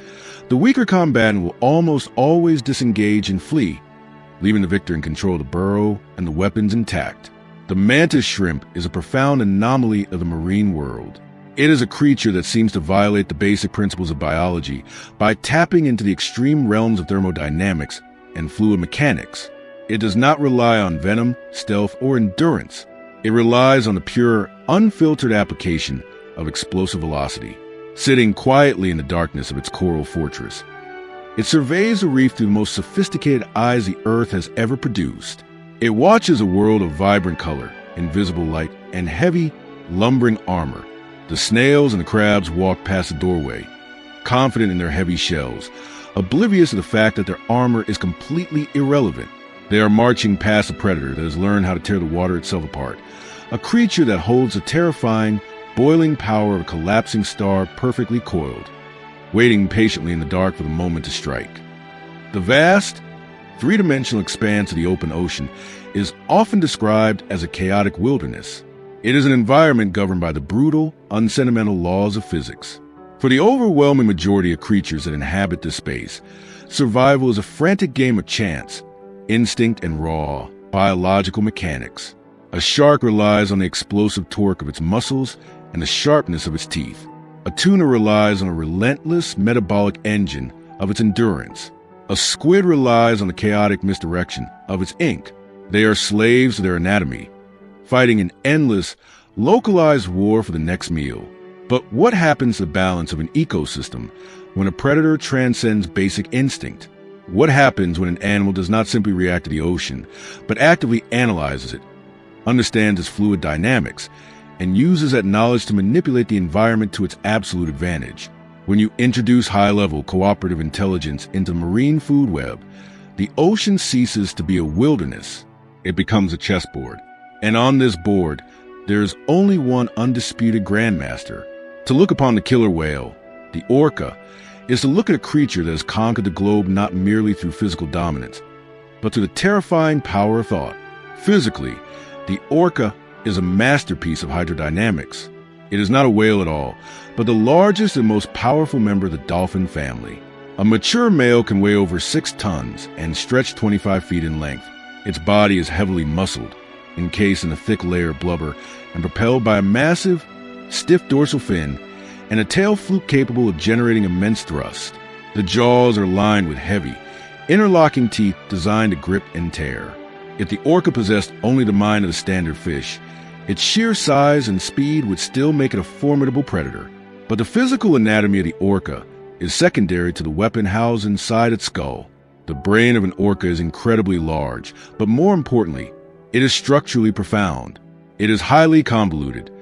the weaker combatant will almost always disengage and flee, leaving the victor in control of the burrow and the weapons intact. The mantis shrimp is a profound anomaly of the marine world. It is a creature that seems to violate the basic principles of biology by tapping into the extreme realms of thermodynamics and fluid mechanics. It does not rely on venom, stealth, or endurance. It relies on the pure, unfiltered application of explosive velocity. Sitting quietly in the darkness of its coral fortress, it surveys the reef through the most sophisticated eyes the Earth has ever produced. It watches a world of vibrant color, invisible light, and heavy, lumbering armor. The snails and the crabs walk past the doorway, confident in their heavy shells, oblivious of the fact that their armor is completely irrelevant. They are marching past a predator that has learned how to tear the water itself apart, a creature that holds the terrifying, boiling power of a collapsing star perfectly coiled, waiting patiently in the dark for the moment to strike. The vast, three-dimensional expanse of the open ocean is often described as a chaotic wilderness. It is an environment governed by the brutal, unsentimental laws of physics. For the overwhelming majority of creatures that inhabit this space, survival is a frantic game of chance, instinct, and raw, biological mechanics. A shark relies on the explosive torque of its muscles and the sharpness of its teeth. A tuna relies on a relentless metabolic engine of its endurance. A squid relies on the chaotic misdirection of its ink. They are slaves to their anatomy, fighting an endless, localized war for the next meal. But what happens to the balance of an ecosystem when a predator transcends basic instinct? What happens when an animal does not simply react to the ocean, but actively analyzes it, understands its fluid dynamics, and uses that knowledge to manipulate the environment to its absolute advantage? When you introduce high-level cooperative intelligence into the marine food web, the ocean ceases to be a wilderness. It becomes a chessboard. And on this board, there is only one undisputed grandmaster. To look upon the killer whale, the orca, is to look at a creature that has conquered the globe not merely through physical dominance, but through the terrifying power of thought. Physically, the orca is a masterpiece of hydrodynamics. It is not a whale at all, but the largest and most powerful member of the dolphin family. A mature male can weigh over 6 tons and stretch 25 feet in length. Its body is heavily muscled, encased in a thick layer of blubber, and propelled by a massive, stiff dorsal fin and a tail fluke capable of generating immense thrust. The jaws are lined with heavy, interlocking teeth designed to grip and tear. If the orca possessed only the mind of the standard fish, its sheer size and speed would still make it a formidable predator. But the physical anatomy of the orca is secondary to the weapon housed inside its skull. The brain of an orca is incredibly large, but more importantly, it is structurally profound. It is highly convoluted,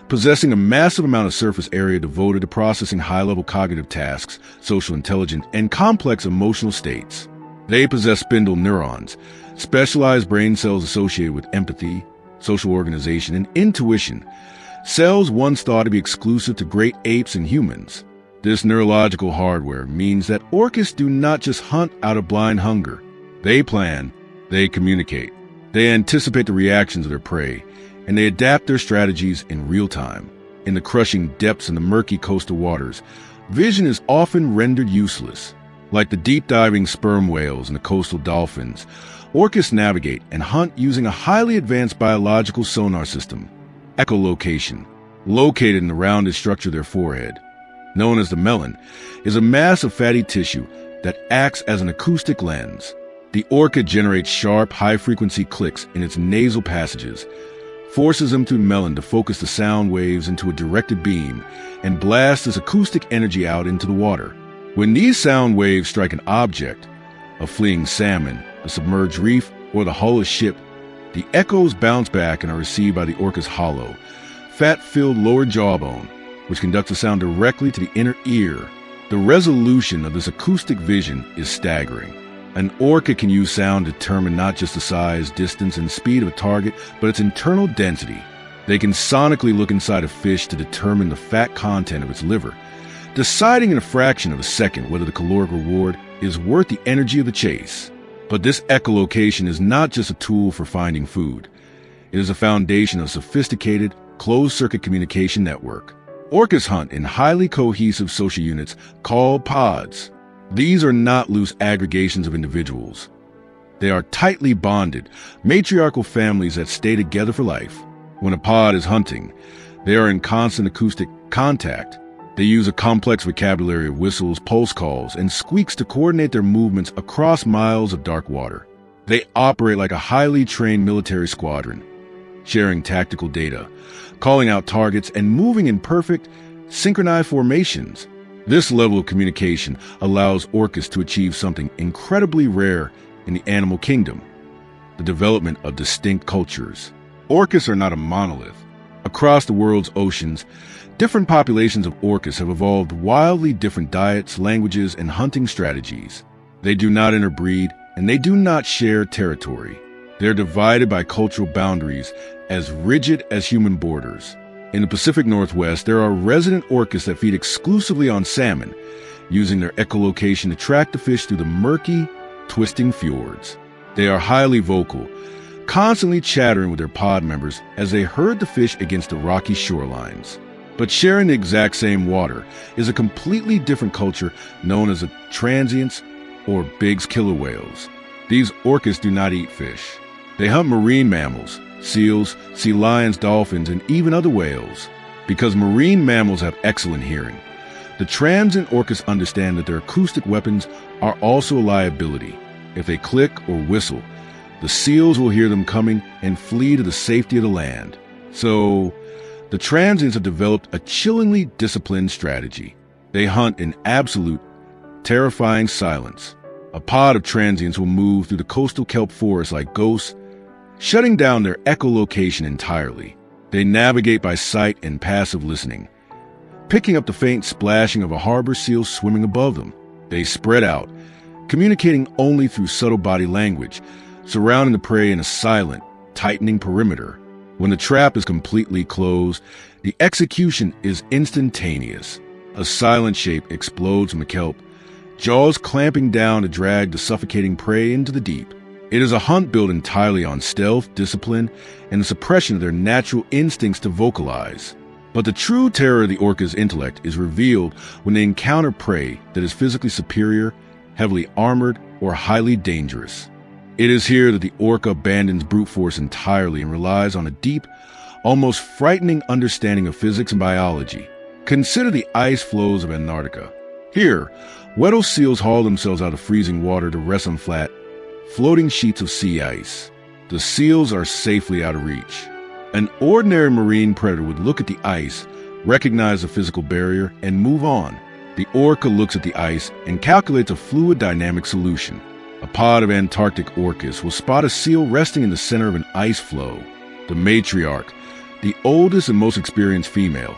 possessing a massive amount of surface area devoted to processing high-level cognitive tasks, social intelligence, and complex emotional states. They possess spindle neurons, specialized brain cells associated with empathy, social organization, and intuition, cells once thought to be exclusive to great apes and humans. This neurological hardware means that orcas do not just hunt out of blind hunger. They plan, they communicate, they anticipate the reactions of their prey, and they adapt their strategies in real time. In the crushing depths and the murky coastal waters, vision is often rendered useless. Like the deep-diving sperm whales and the coastal dolphins, orcas navigate and hunt using a highly advanced biological sonar system, echolocation, located in the rounded structure of their forehead. Known as the melon, is a mass of fatty tissue that acts as an acoustic lens. The orca generates sharp, high-frequency clicks in its nasal passages, forces them through the melon to focus the sound waves into a directed beam and blast this acoustic energy out into the water. When these sound waves strike an object, a fleeing salmon, a submerged reef, or the hull of a ship, the echoes bounce back and are received by the orca's hollow, fat-filled lower jawbone, which conducts the sound directly to the inner ear. The resolution of this acoustic vision is staggering. An orca can use sound to determine not just the size, distance, and speed of a target, but its internal density. They can sonically look inside a fish to determine the fat content of its liver, deciding in a fraction of a second whether the caloric reward is worth the energy of the chase. But this echolocation is not just a tool for finding food. It is a foundation of a sophisticated, closed-circuit communication network. Orcas hunt in highly cohesive social units called pods. These are not loose aggregations of individuals. They are tightly bonded, matriarchal families that stay together for life. When a pod is hunting, they are in constant acoustic contact. They use a complex vocabulary of whistles, pulse calls, and squeaks to coordinate their movements across miles of dark water. They operate like a highly trained military squadron, sharing tactical data, calling out targets, and moving in perfect, synchronized formations. This level of communication allows orcas to achieve something incredibly rare in the animal kingdom: the development of distinct cultures. Orcas are not a monolith. Across the world's oceans, different populations of orcas have evolved wildly different diets, languages, and hunting strategies. They do not interbreed, and they do not share territory. They're divided by cultural boundaries as rigid as human borders. In the Pacific Northwest, there are resident orcas that feed exclusively on salmon, using their echolocation to track the fish through the murky, twisting fjords. They are highly vocal, constantly chattering with their pod members as they herd the fish against the rocky shorelines. But sharing the exact same water is a completely different culture known as the transients or Biggs killer whales. These orcas do not eat fish. They hunt marine mammals, seals, sea lions, dolphins, and even other whales. Because marine mammals have excellent hearing, the transient orcas understand that their acoustic weapons are also a liability. If they click or whistle, the seals will hear them coming and flee to the safety of the land. So, the transients have developed a chillingly disciplined strategy. They hunt in absolute, terrifying silence. A pod of transients will move through the coastal kelp forest like ghosts, shutting down their echolocation entirely. They navigate by sight and passive listening, picking up the faint splashing of a harbor seal swimming above them. They spread out, communicating only through subtle body language, surrounding the prey in a silent, tightening perimeter. When the trap is completely closed, the execution is instantaneous. A silent shape explodes from the kelp, jaws clamping down to drag the suffocating prey into the deep. It is a hunt built entirely on stealth, discipline, and the suppression of their natural instincts to vocalize. But the true terror of the orca's intellect is revealed when they encounter prey that is physically superior, heavily armored, or highly dangerous. It is here that the orca abandons brute force entirely and relies on a deep, almost frightening understanding of physics and biology. Consider the ice floes of Antarctica. Here, Weddell seals haul themselves out of freezing water to rest on flat, floating sheets of sea ice. The seals are safely out of reach. An ordinary marine predator would look at the ice, recognize the physical barrier, and move on. The orca looks at the ice and calculates a fluid dynamic solution. A pod of Antarctic orcas will spot a seal resting in the center of an ice floe. The matriarch, the oldest and most experienced female,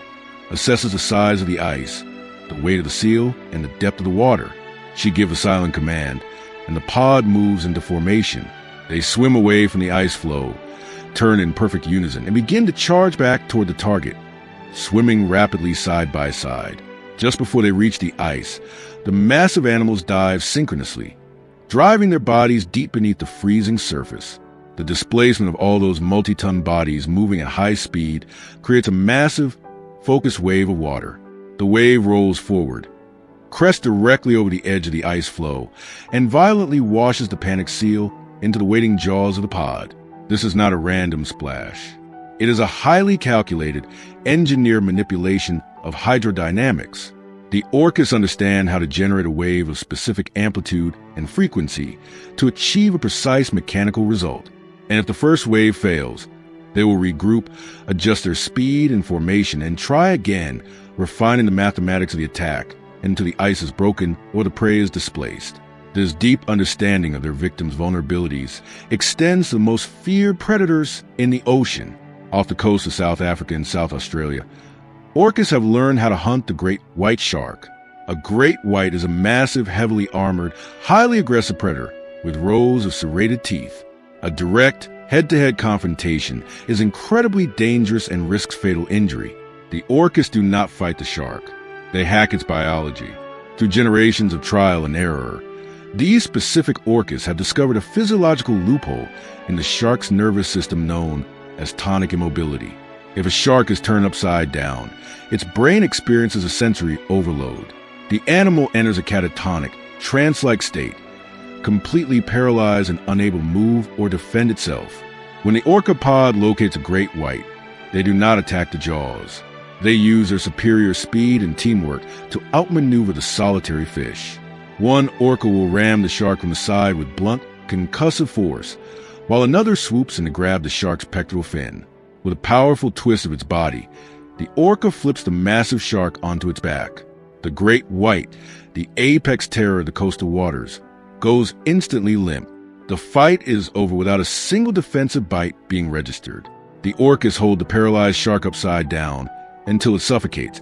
assesses the size of the ice, the weight of the seal, and the depth of the water. She gives a silent command, and the pod moves into formation. They swim away from the ice floe, turn in perfect unison, and begin to charge back toward the target. swimming rapidly side by side. Just before they reach the ice, the massive animals dive synchronously, driving their bodies deep beneath the freezing surface. The displacement of all those multi-ton bodies moving at high speed creates a massive, focused wave of water. The wave rolls forward, crests directly over the edge of the ice floe, and violently washes the panicked seal into the waiting jaws of the pod. This is not a random splash. It is a highly calculated, engineered manipulation of hydrodynamics. The orcas understand how to generate a wave of specific amplitude and frequency to achieve a precise mechanical result. And if the first wave fails, they will regroup, adjust their speed and formation, and try again, refining the mathematics of the attack until the ice is broken or the prey is displaced. This deep understanding of their victims' vulnerabilities extends to the most feared predators in the ocean. Off the coast of South Africa and South Australia, orcas have learned how to hunt the great white shark. A great white is a massive, heavily armored, highly aggressive predator with rows of serrated teeth. A direct, head-to-head confrontation is incredibly dangerous and risks fatal injury. The orcas do not fight the shark. They hack its biology. Through generations of trial and error, these specific orcas have discovered a physiological loophole in the shark's nervous system known as tonic immobility. If a shark is turned upside down, its brain experiences a sensory overload. The animal enters a catatonic, trance-like state, completely paralyzed and unable to move or defend itself. When the orca pod locates a great white, they do not attack the jaws. They use their superior speed and teamwork to outmaneuver the solitary fish. One orca will ram the shark from the side with blunt, concussive force, while another swoops in to grab the shark's pectoral fin. With a powerful twist of its body, the orca flips the massive shark onto its back. The great white, the apex terror of the coastal waters, goes instantly limp. The fight is over without a single defensive bite being registered. The orcas hold the paralyzed shark upside down until it suffocates,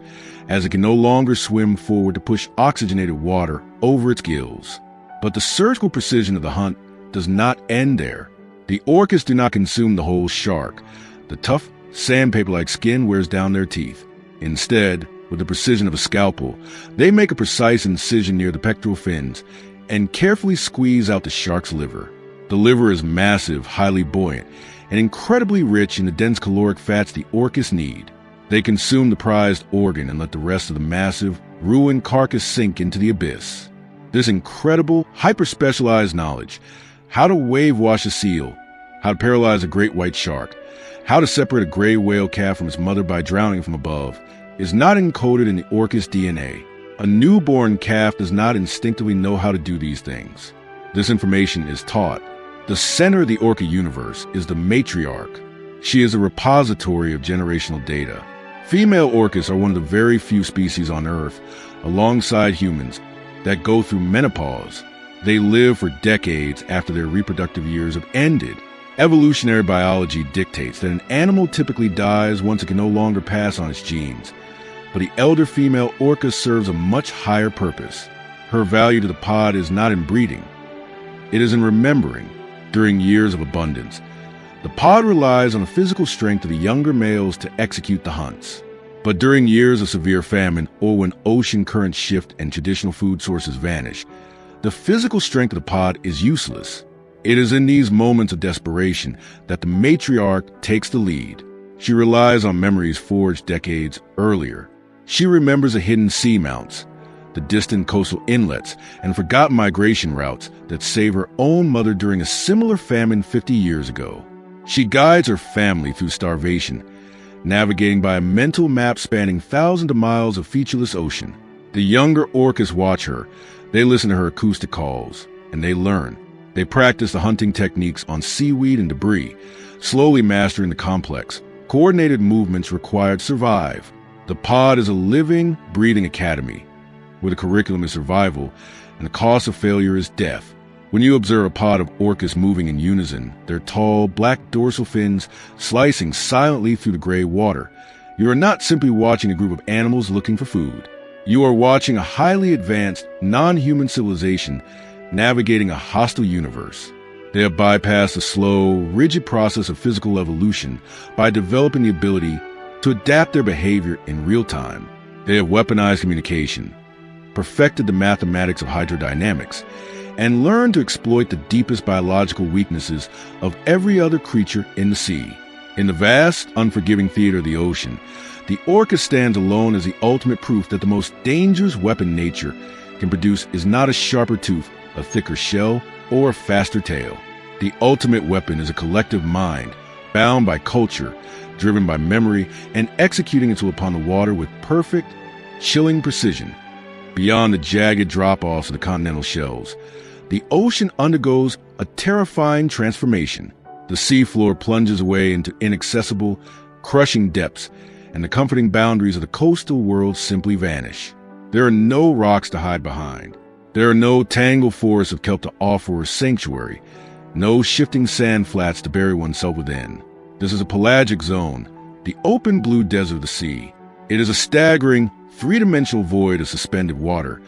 as it can no longer swim forward to push oxygenated water over its gills. But the surgical precision of the hunt does not end there. The orcas do not consume the whole shark. The tough, sandpaper-like skin wears down their teeth. Instead, with the precision of a scalpel, they make a precise incision near the pectoral fins and carefully squeeze out the shark's liver. The liver is massive, highly buoyant, and incredibly rich in the dense caloric fats the orcas need. They consume the prized organ and let the rest of the massive, ruined carcass sink into the abyss. This incredible, hyper-specialized knowledge, how to wave wash a seal, how to paralyze a great white shark, how to separate a gray whale calf from its mother by drowning from above, is not encoded in the orca's DNA. A newborn calf does not instinctively know how to do these things. This information is taught. The center of the orca universe is the matriarch. She is a repository of generational data. Female orcas are one of the very few species on Earth, alongside humans, that go through menopause. They live for decades after their reproductive years have ended. Evolutionary biology dictates that an animal typically dies once it can no longer pass on its genes. But the elder female orca serves a much higher purpose. Her value to the pod is not in breeding. It is in remembering. During years of abundance, the pod relies on the physical strength of the younger males to execute the hunts. But during years of severe famine or when ocean currents shift and traditional food sources vanish, the physical strength of the pod is useless. It is in these moments of desperation that the matriarch takes the lead. She relies on memories forged decades earlier. She remembers the hidden seamounts, the distant coastal inlets, and forgotten migration routes that saved her own mother during a similar famine 50 years ago. She guides her family through starvation, navigating by a mental map spanning thousands of miles of featureless ocean. The younger orcas watch her. They listen to her acoustic calls, and they learn. They practice the hunting techniques on seaweed and debris, slowly mastering the complex, coordinated movements required to survive. The pod is a living, breathing academy, where the curriculum is survival and the cost of failure is death. When you observe a pod of orcas moving in unison, their tall, black dorsal fins slicing silently through the gray water, you are not simply watching a group of animals looking for food. You are watching a highly advanced, non-human civilization navigating a hostile universe. They have bypassed the slow, rigid process of physical evolution by developing the ability to adapt their behavior in real time. They have weaponized communication, perfected the mathematics of hydrodynamics, and learned to exploit the deepest biological weaknesses of every other creature in the sea. In the vast, unforgiving theater of the ocean, the orca stands alone as the ultimate proof that the most dangerous weapon nature can produce is not a sharper tooth, a thicker shell, or a faster tail. The ultimate weapon is a collective mind, bound by culture, driven by memory, and executing its will upon the water with perfect, chilling precision. Beyond the jagged drop-offs of the continental shelves, the ocean undergoes a terrifying transformation. The seafloor plunges away into inaccessible, crushing depths, and the comforting boundaries of the coastal world simply vanish. There are no rocks to hide behind. There are no tangled forests of kelp to offer a sanctuary, no shifting sand flats to bury oneself within. This is a pelagic zone, the open blue desert of the sea. It is a staggering, three-dimensional void of suspended water,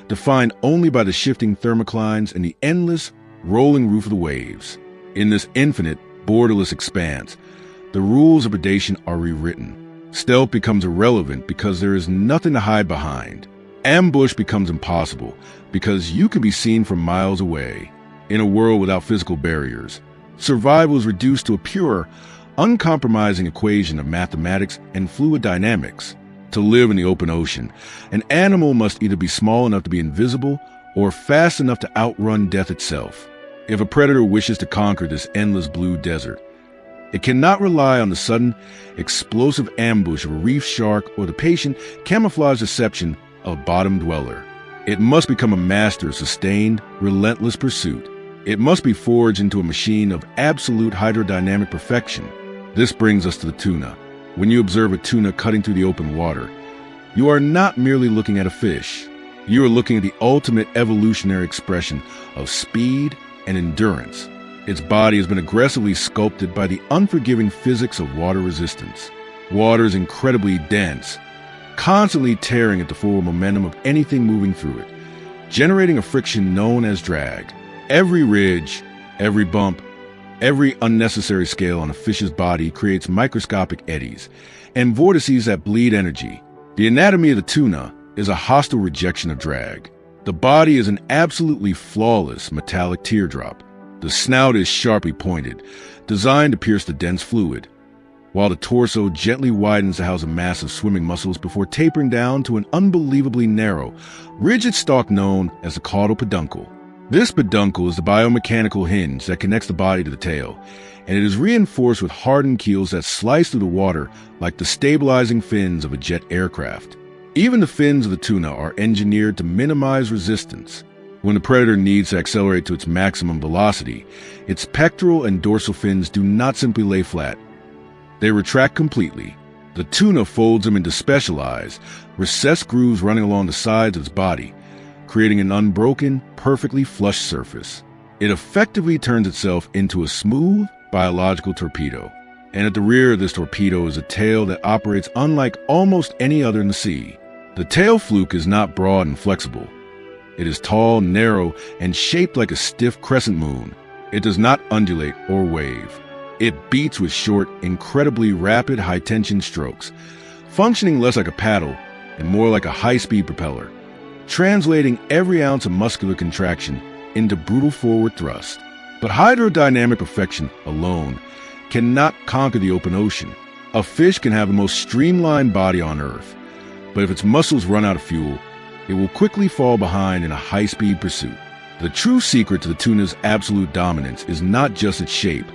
defined only by the shifting thermoclines and the endless, rolling roof of the waves. In this infinite, borderless expanse, the rules of predation are rewritten. Stealth becomes irrelevant because there is nothing to hide behind. Ambush becomes impossible because you can be seen from miles away. In a world without physical barriers, survival is reduced to a pure, uncompromising equation of mathematics and fluid dynamics. To live in the open ocean, an animal must either be small enough to be invisible or fast enough to outrun death itself. If a predator wishes to conquer this endless blue desert, it cannot rely on the sudden, explosive ambush of a reef shark or the patient, camouflage deception of a bottom dweller. It must become a master of sustained, relentless pursuit. It must be forged into a machine of absolute hydrodynamic perfection. This brings us to the tuna. When you observe a tuna cutting through the open water, you are not merely looking at a fish. You are looking at the ultimate evolutionary expression of speed and endurance. Its body has been aggressively sculpted by the unforgiving physics of water resistance. Water is incredibly dense, constantly tearing at the forward momentum of anything moving through it, generating a friction known as drag. Every ridge, every bump, every unnecessary scale on a fish's body creates microscopic eddies and vortices that bleed energy. The anatomy of the tuna is a hostile rejection of drag. The body is an absolutely flawless metallic teardrop. The snout is sharply pointed, designed to pierce the dense fluid, while the torso gently widens to house a mass of swimming muscles before tapering down to an unbelievably narrow, rigid stalk known as the caudal peduncle. This peduncle is the biomechanical hinge that connects the body to the tail, and it is reinforced with hardened keels that slice through the water like the stabilizing fins of a jet aircraft. Even the fins of the tuna are engineered to minimize resistance. When the predator needs to accelerate to its maximum velocity, its pectoral and dorsal fins do not simply lay flat. They retract completely. The tuna folds them into specialized, recessed grooves running along the sides of its body, creating an unbroken, perfectly flush surface. It effectively turns itself into a smooth, biological torpedo. And at the rear of this torpedo is a tail that operates unlike almost any other in the sea. The tail fluke is not broad and flexible. It is tall, narrow, and shaped like a stiff crescent moon. It does not undulate or wave. It beats with short, incredibly rapid, high-tension strokes, functioning less like a paddle and more like a high-speed propeller, translating every ounce of muscular contraction into brutal forward thrust. But hydrodynamic perfection alone cannot conquer the open ocean. A fish can have the most streamlined body on Earth, but if its muscles run out of fuel, it will quickly fall behind in a high-speed pursuit. The true secret to the tuna's absolute dominance is not just its shape,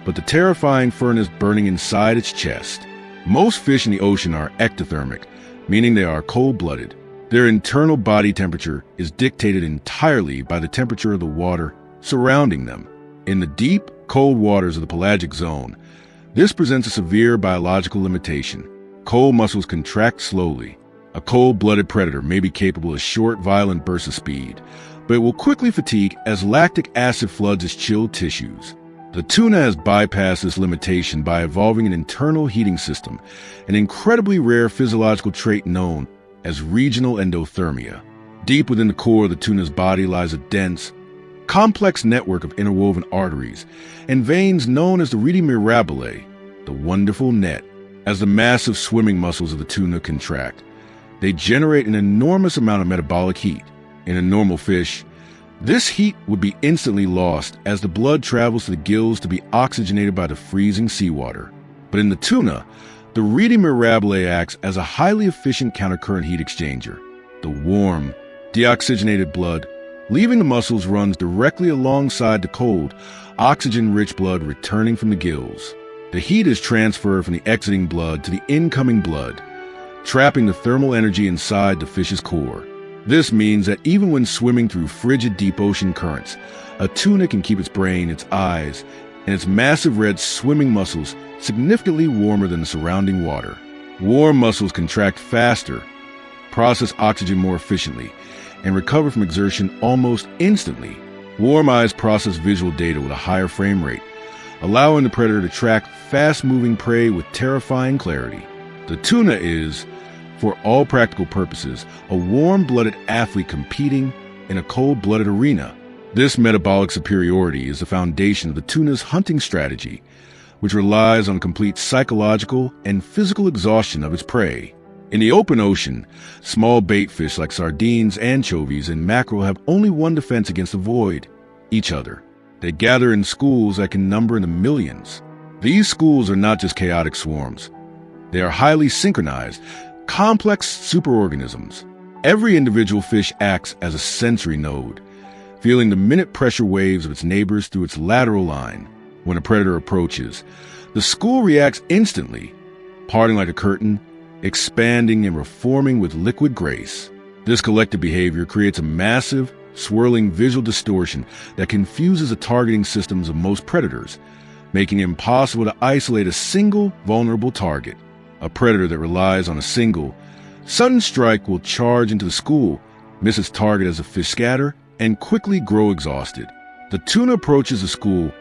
but the terrifying furnace burning inside its chest. Most fish in the ocean are ectothermic, meaning they are cold-blooded. Their internal body temperature is dictated entirely by the temperature of the water surrounding them. In the deep, cold waters of the pelagic zone, this presents a severe biological limitation. Cold muscles contract slowly. A cold-blooded predator may be capable of short, violent bursts of speed, but it will quickly fatigue as lactic acid floods its chilled tissues. The tuna has bypassed this limitation by evolving an internal heating system, an incredibly rare physiological trait known as regional endothermia. Deep within the core of the tuna's body lies a dense, complex network of interwoven arteries and veins known as the rete mirabile, the wonderful net. As the massive swimming muscles of the tuna contract, they generate an enormous amount of metabolic heat. In a normal fish, this heat would be instantly lost as the blood travels to the gills to be oxygenated by the freezing seawater. But in the tuna, the rete mirabile acts as a highly efficient countercurrent heat exchanger. The warm, deoxygenated blood, leaving the muscles, runs directly alongside the cold, oxygen-rich blood returning from the gills. The heat is transferred from the exiting blood to the incoming blood, trapping the thermal energy inside the fish's core. This means that even when swimming through frigid deep ocean currents, a tuna can keep its brain, its eyes, and its massive red swimming muscles significantly warmer than the surrounding water. Warm muscles contract faster, process oxygen more efficiently, and recover from exertion almost instantly. Warm eyes process visual data with a higher frame rate, allowing the predator to track fast-moving prey with terrifying clarity. The tuna is, for all practical purposes, a warm-blooded athlete competing in a cold-blooded arena. This metabolic superiority is the foundation of the tuna's hunting strategy, which relies on complete psychological and physical exhaustion of its prey. In the open ocean, small bait fish like sardines, anchovies, and mackerel have only one defense against the void: each other. They gather in schools that can number in the millions. These schools are not just chaotic swarms. They are highly synchronized, complex superorganisms. Every individual fish acts as a sensory node, feeling the minute pressure waves of its neighbors through its lateral line. When a predator approaches, the school reacts instantly, parting like a curtain, expanding and reforming with liquid grace. This collective behavior creates a massive, swirling visual distortion that confuses the targeting systems of most predators, making it impossible to isolate a single vulnerable target. A predator that relies on a single, sudden strike will charge into the school, miss its target as the fish scatter, and quickly grow exhausted. The tuna approaches the school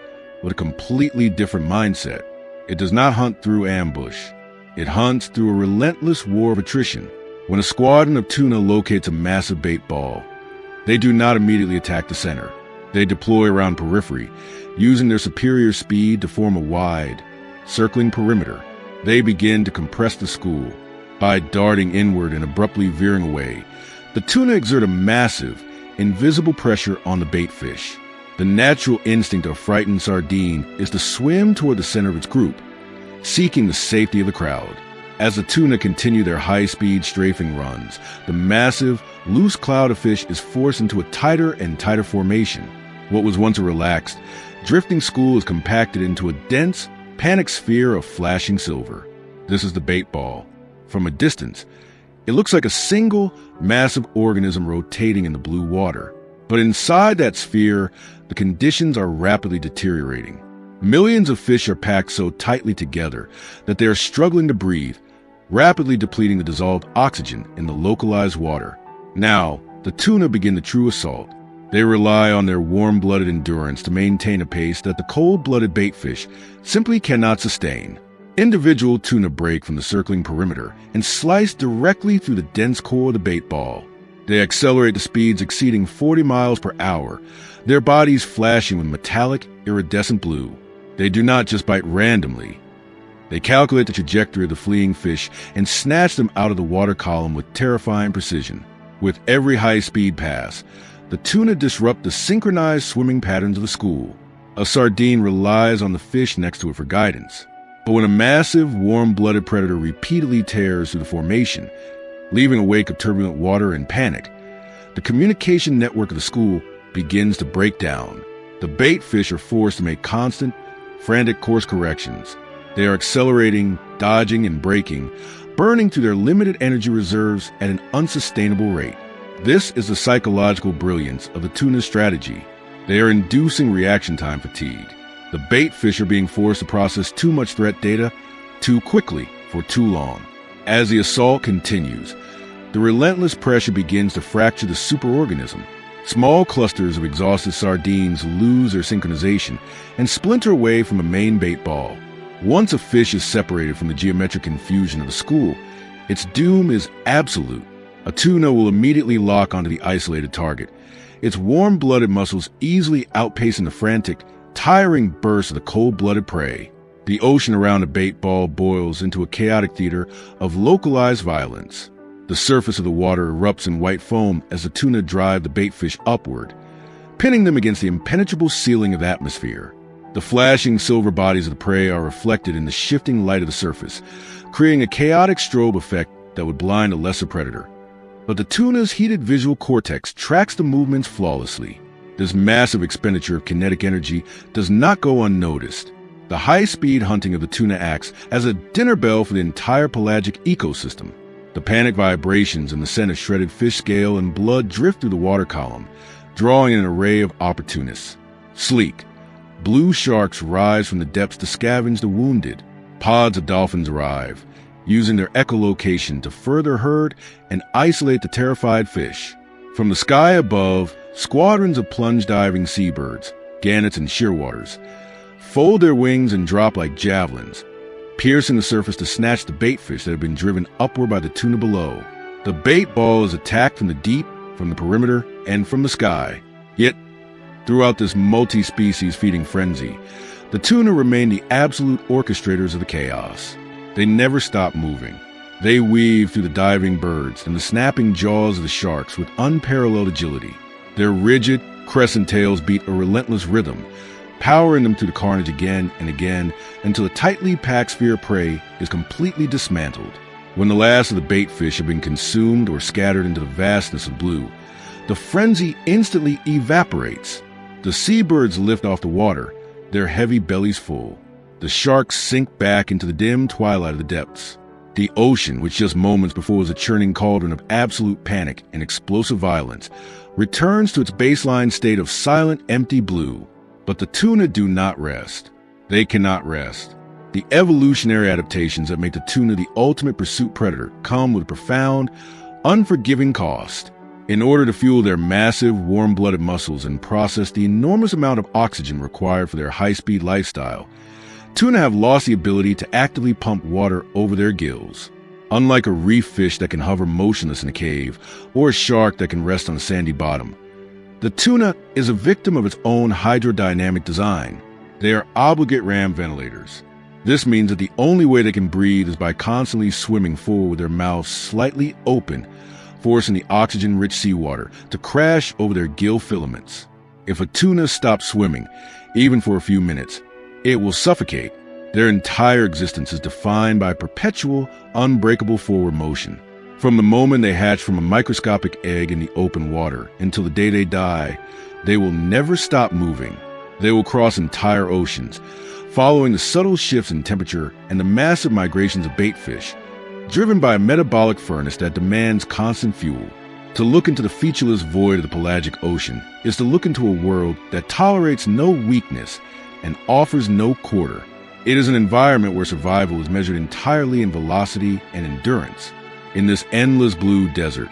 with a completely different mindset. It does not hunt through ambush. It hunts through a relentless war of attrition. When a squadron of tuna locates a massive bait ball, they do not immediately attack the center. They deploy around periphery, using their superior speed to form a wide, circling perimeter. They begin to compress the school. By darting inward and abruptly veering away, the tuna exert a massive, invisible pressure on the bait fish. The natural instinct of a frightened sardine is to swim toward the center of its group, seeking the safety of the crowd. As the tuna continue their high-speed strafing runs, the massive, loose cloud of fish is forced into a tighter and tighter formation. What was once a relaxed, drifting school is compacted into a dense, panic sphere of flashing silver. This is the bait ball. From a distance, it looks like a single, massive organism rotating in the blue water. But inside that sphere, the conditions are rapidly deteriorating. Millions of fish are packed so tightly together that they are struggling to breathe, rapidly depleting the dissolved oxygen in the localized water. Now, the tuna begin the true assault. They rely on their warm-blooded endurance to maintain a pace that the cold-blooded bait fish simply cannot sustain. Individual tuna break from the circling perimeter and slice directly through the dense core of the bait ball. They accelerate to speeds exceeding 40 miles per hour, their bodies flashing with metallic, iridescent blue. They do not just bite randomly. They calculate the trajectory of the fleeing fish and snatch them out of the water column with terrifying precision. With every high-speed pass, the tuna disrupt the synchronized swimming patterns of the school. A sardine relies on the fish next to it for guidance. But when a massive, warm-blooded predator repeatedly tears through the formation, leaving a wake of turbulent water and panic, the communication network of the school begins to break down. The bait fish are forced to make constant, frantic course corrections. They are accelerating, dodging, and braking, burning through their limited energy reserves at an unsustainable rate. This is the psychological brilliance of the tuna's strategy. They are inducing reaction time fatigue. The bait fish are being forced to process too much threat data too quickly for too long. As the assault continues, the relentless pressure begins to fracture the superorganism. Small clusters of exhausted sardines lose their synchronization and splinter away from the main bait ball. Once a fish is separated from the geometric confusion of the school, its doom is absolute. A tuna will immediately lock onto the isolated target, its warm-blooded muscles easily outpacing the frantic, tiring bursts of the cold-blooded prey. The ocean around the bait ball boils into a chaotic theater of localized violence. The surface of the water erupts in white foam as the tuna drive the baitfish upward, pinning them against the impenetrable ceiling of atmosphere. The flashing silver bodies of the prey are reflected in the shifting light of the surface, creating a chaotic strobe effect that would blind a lesser predator. But the tuna's heated visual cortex tracks the movements flawlessly. This massive expenditure of kinetic energy does not go unnoticed. The high-speed hunting of the tuna acts as a dinner bell for the entire pelagic ecosystem. The panic vibrations and the scent of shredded fish scale and blood drift through the water column, drawing in an array of opportunists. Sleek, blue sharks rise from the depths to scavenge the wounded. Pods of dolphins arrive, using their echolocation to further herd and isolate the terrified fish. From the sky above, squadrons of plunge-diving seabirds, gannets and shearwaters, fold their wings and drop like javelins, piercing the surface to snatch the baitfish that have been driven upward by the tuna below. The bait ball is attacked from the deep, from the perimeter, and from the sky. Yet, throughout this multi-species feeding frenzy, the tuna remain the absolute orchestrators of the chaos. They never stop moving. They weave through the diving birds and the snapping jaws of the sharks with unparalleled agility. Their rigid, crescent tails beat a relentless rhythm, powering them through the carnage again and again until the tightly packed sphere of prey is completely dismantled. When the last of the baitfish have been consumed or scattered into the vastness of blue, the frenzy instantly evaporates. The seabirds lift off the water, their heavy bellies full. The sharks sink back into the dim twilight of the depths. The ocean, which just moments before was a churning cauldron of absolute panic and explosive violence, returns to its baseline state of silent, empty blue. But the tuna do not rest. They cannot rest. The evolutionary adaptations that make the tuna the ultimate pursuit predator come with a profound, unforgiving cost. In order to fuel their massive, warm-blooded muscles and process the enormous amount of oxygen required for their high-speed lifestyle, tuna have lost the ability to actively pump water over their gills. Unlike a reef fish that can hover motionless in a cave, or a shark that can rest on a sandy bottom, the tuna is a victim of its own hydrodynamic design. They are obligate ram ventilators. This means that the only way they can breathe is by constantly swimming forward with their mouths slightly open, forcing the oxygen-rich seawater to crash over their gill filaments. If a tuna stops swimming, even for a few minutes, it will suffocate. Their entire existence is defined by perpetual, unbreakable forward motion. From the moment they hatch from a microscopic egg in the open water until the day they die, they will never stop moving. They will cross entire oceans, following the subtle shifts in temperature and the massive migrations of baitfish, driven by a metabolic furnace that demands constant fuel. To look into the featureless void of the pelagic ocean is to look into a world that tolerates no weakness and offers no quarter. It is an environment where survival is measured entirely in velocity and endurance. In this endless blue desert,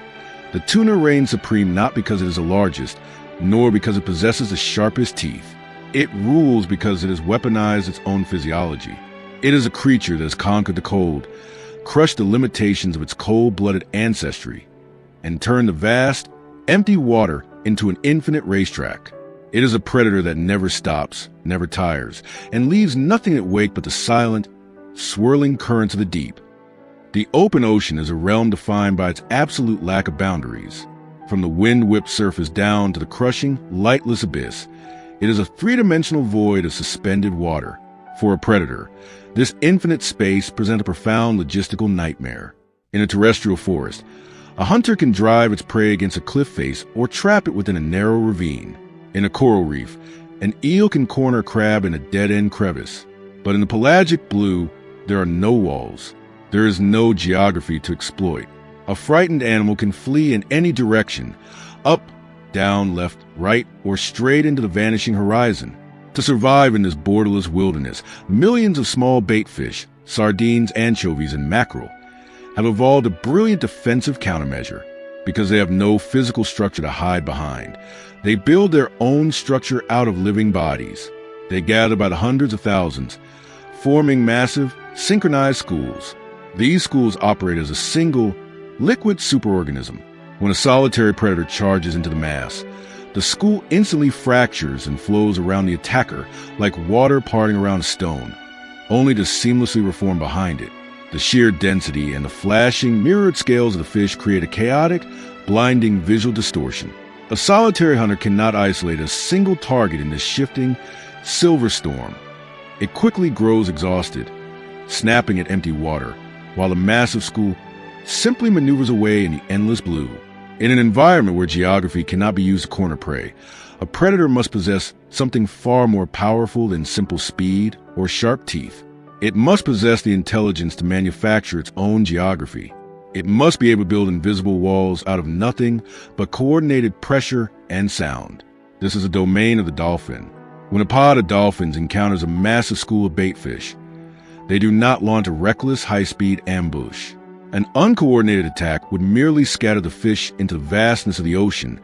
the tuna reigns supreme not because it is the largest, nor because it possesses the sharpest teeth. It rules because it has weaponized its own physiology. It is a creature that has conquered the cold, crushed the limitations of its cold-blooded ancestry, and turned the vast, empty water into an infinite racetrack. It is a predator that never stops, never tires, and leaves nothing at wake but the silent, swirling currents of the deep. The open ocean is a realm defined by its absolute lack of boundaries. From the wind-whipped surface down to the crushing, lightless abyss, it is a three-dimensional void of suspended water. For a predator, this infinite space presents a profound logistical nightmare. In a terrestrial forest, a hunter can drive its prey against a cliff face or trap it within a narrow ravine. In a coral reef, an eel can corner a crab in a dead-end crevice. But in the pelagic blue, there are no walls. There is no geography to exploit. A frightened animal can flee in any direction, up, down, left, right, or straight into the vanishing horizon. To survive in this borderless wilderness, millions of small baitfish, sardines, anchovies, and mackerel have evolved a brilliant defensive countermeasure. Because they have no physical structure to hide behind, they build their own structure out of living bodies. They gather by the hundreds of thousands, forming massive, synchronized schools. These schools operate as a single, liquid superorganism. When a solitary predator charges into the mass, the school instantly fractures and flows around the attacker like water parting around a stone. only to seamlessly reform behind it. The sheer density and the flashing, mirrored scales of the fish create a chaotic, blinding visual distortion. A solitary hunter cannot isolate a single target in this shifting, silver storm. It quickly grows exhausted, snapping at empty water, while the massive school simply maneuvers away in the endless blue. In an environment where geography cannot be used to corner prey, a predator must possess something far more powerful than simple speed or sharp teeth. It must possess the intelligence to manufacture its own geography. It must be able to build invisible walls out of nothing but coordinated pressure and sound. This is a domain of the dolphin. When a pod of dolphins encounters a massive school of baitfish, they do not launch a reckless, high-speed ambush. An uncoordinated attack would merely scatter the fish into the vastness of the ocean,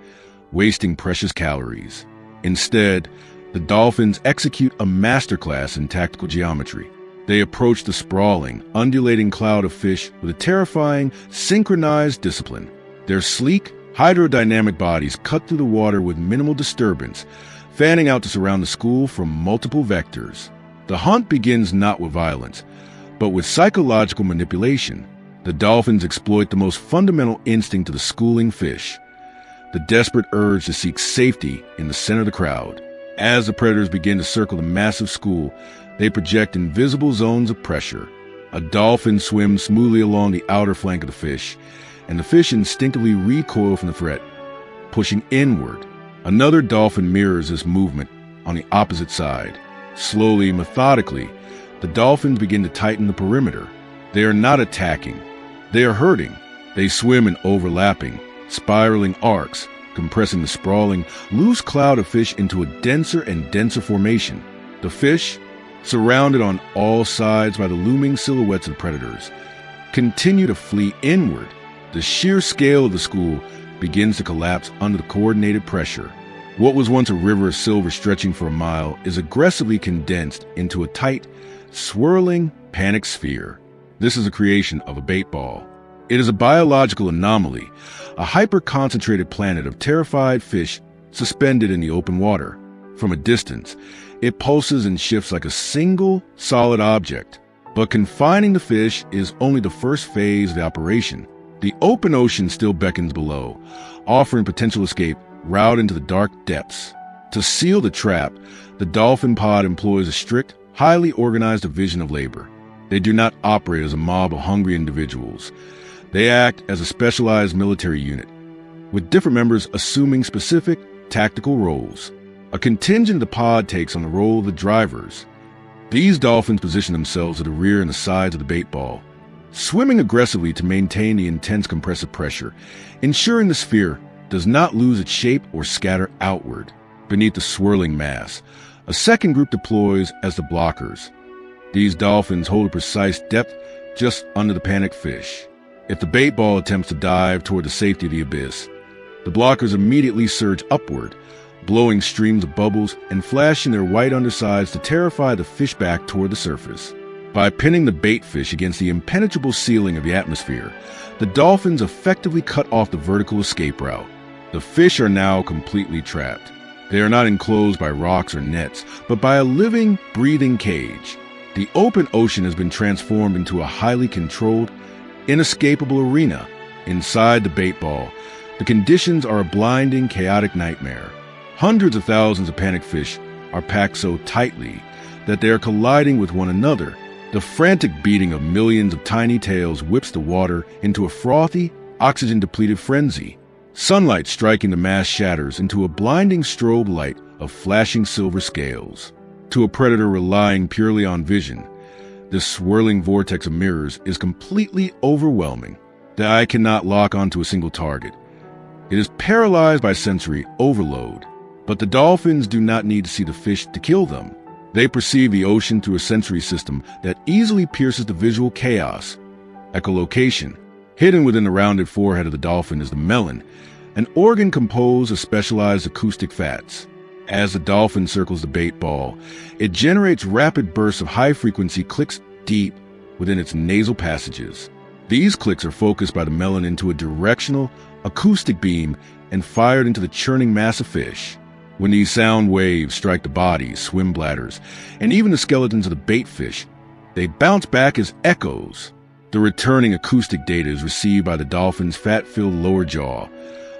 wasting precious calories. Instead, the dolphins execute a masterclass in tactical geometry. They approach the sprawling, undulating cloud of fish with a terrifying, synchronized discipline. Their sleek, hydrodynamic bodies cut through the water with minimal disturbance, fanning out to surround the school from multiple vectors. The hunt begins not with violence, but with psychological manipulation. The dolphins exploit the most fundamental instinct of the schooling fish, the desperate urge to seek safety in the center of the crowd. As the predators begin to circle the massive school, they project invisible zones of pressure. A dolphin swims smoothly along the outer flank of the fish, and the fish instinctively recoil from the threat, pushing inward. Another dolphin mirrors this movement on the opposite side. Slowly, methodically, the dolphins begin to tighten the perimeter. They are not attacking. They are herding. They swim in overlapping, spiraling arcs, compressing the sprawling, loose cloud of fish into a denser and denser formation. The fish, surrounded on all sides by the looming silhouettes of predators, continue to flee inward. The sheer scale of the school begins to collapse under the coordinated pressure. What was once a river of silver stretching for a mile is aggressively condensed into a tight, swirling, panic sphere. This is a creation of a bait ball. It is a biological anomaly, a hyper-concentrated planet of terrified fish suspended in the open water. From a distance, it pulses and shifts like a single, solid object. But confining the fish is only the first phase of the operation. The open ocean still beckons below, offering potential escape route into the dark depths. To seal the trap, the dolphin pod employs a strict, highly organized division of labor. They do not operate as a mob of hungry individuals. They act as a specialized military unit, with different members assuming specific tactical roles. A contingent of the pod takes on the role of the drivers. These dolphins position themselves at the rear and the sides of the bait ball, swimming aggressively to maintain the intense compressive pressure, ensuring the sphere does not lose its shape or scatter outward. Beneath the swirling mass, a second group deploys as the blockers. These dolphins hold a precise depth just under the panicked fish. If the bait ball attempts to dive toward the safety of the abyss, the blockers immediately surge upward, blowing streams of bubbles and flashing their white undersides to terrify the fish back toward the surface. By pinning the bait fish against the impenetrable ceiling of the atmosphere, the dolphins effectively cut off the vertical escape route. The fish are now completely trapped. They are not enclosed by rocks or nets, but by a living, breathing cage. The open ocean has been transformed into a highly controlled, inescapable arena. Inside the bait ball, the conditions are a blinding, chaotic nightmare. Hundreds of thousands of panicked fish are packed so tightly that they are colliding with one another. The frantic beating of millions of tiny tails whips the water into a frothy, oxygen-depleted frenzy. Sunlight striking the mass shatters into a blinding strobe light of flashing silver scales. To a predator relying purely on vision, this swirling vortex of mirrors is completely overwhelming. The eye cannot lock onto a single target. It is paralyzed by sensory overload. But the dolphins do not need to see the fish to kill them. They perceive the ocean through a sensory system that easily pierces the visual chaos. Echolocation. Hidden within the rounded forehead of the dolphin is the melon, an organ composed of specialized acoustic fats. As the dolphin circles the bait ball, it generates rapid bursts of high-frequency clicks deep within its nasal passages. These clicks are focused by the melon into a directional, acoustic beam and fired into the churning mass of fish. When these sound waves strike the bodies, swim bladders, and even the skeletons of the bait fish, They bounce back as echoes. The returning acoustic data is received by the dolphin's fat-filled lower jaw,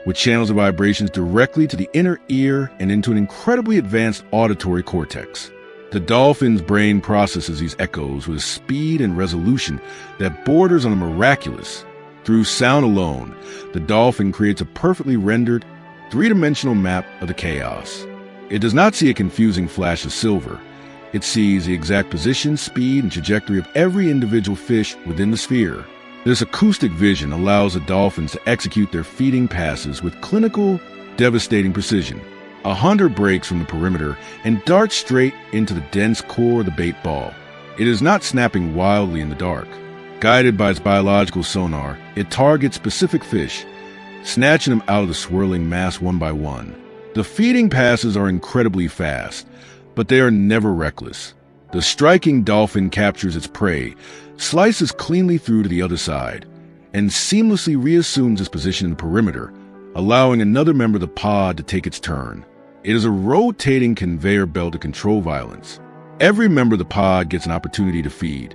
which channels the vibrations directly to the inner ear and into an incredibly advanced auditory cortex. The dolphin's brain processes these echoes with a speed and resolution that borders on the miraculous. Through sound alone, the dolphin creates a perfectly rendered, three-dimensional map of the chaos. It does not see a confusing flash of silver. It sees the exact position, speed, and trajectory of every individual fish within the sphere. This acoustic vision allows the dolphins to execute their feeding passes with clinical, devastating precision. A hunter breaks from the perimeter and darts straight into the dense core of the bait ball. It is not snapping wildly in the dark. Guided by its biological sonar, it targets specific fish, snatching them out of the swirling mass one by one. The feeding passes are incredibly fast, but they are never reckless. The striking dolphin captures its prey, slices cleanly through to the other side, and seamlessly reassumes its position in the perimeter, allowing another member of the pod to take its turn. It is a rotating conveyor belt to control violence. Every member of the pod gets an opportunity to feed,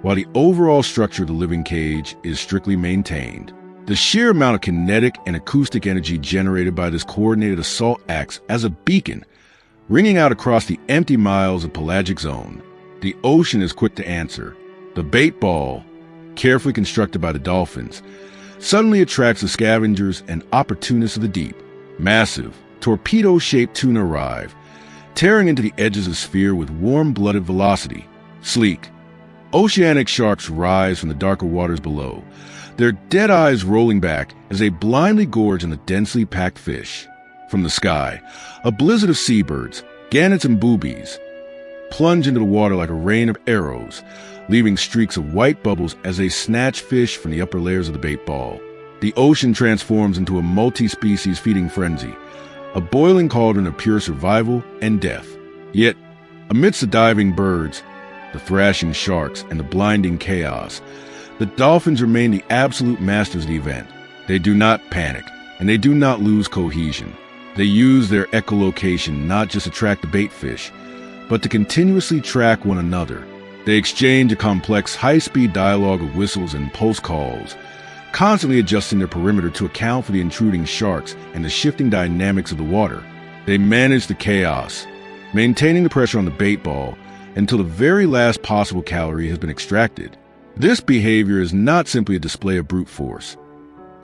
while the overall structure of the living cage is strictly maintained. The sheer amount of kinetic and acoustic energy generated by this coordinated assault acts as a beacon, ringing out across the empty miles of pelagic zone. The ocean is quick to answer. The bait ball, carefully constructed by the dolphins, suddenly attracts the scavengers and opportunists of the deep. Massive, torpedo-shaped tuna arrive, tearing into the edges of the sphere with warm-blooded velocity. Sleek, oceanic sharks rise from the darker waters below, their dead eyes rolling back as they blindly gorge on the densely packed fish. From the sky, a blizzard of seabirds, gannets and boobies, plunge into the water like a rain of arrows, leaving streaks of white bubbles as they snatch fish from the upper layers of the bait ball. The ocean transforms into a multi-species feeding frenzy, a boiling cauldron of pure survival and death. Yet, amidst the diving birds, the thrashing sharks, and the blinding chaos, the dolphins remain the absolute masters of the event. They do not panic, and they do not lose cohesion. They use their echolocation not just to track the bait fish, but to continuously track one another. They exchange a complex, high-speed dialogue of whistles and pulse calls, constantly adjusting their perimeter to account for the intruding sharks and the shifting dynamics of the water. They manage the chaos, maintaining the pressure on the bait ball until the very last possible calorie has been extracted. This behavior is not simply a display of brute force.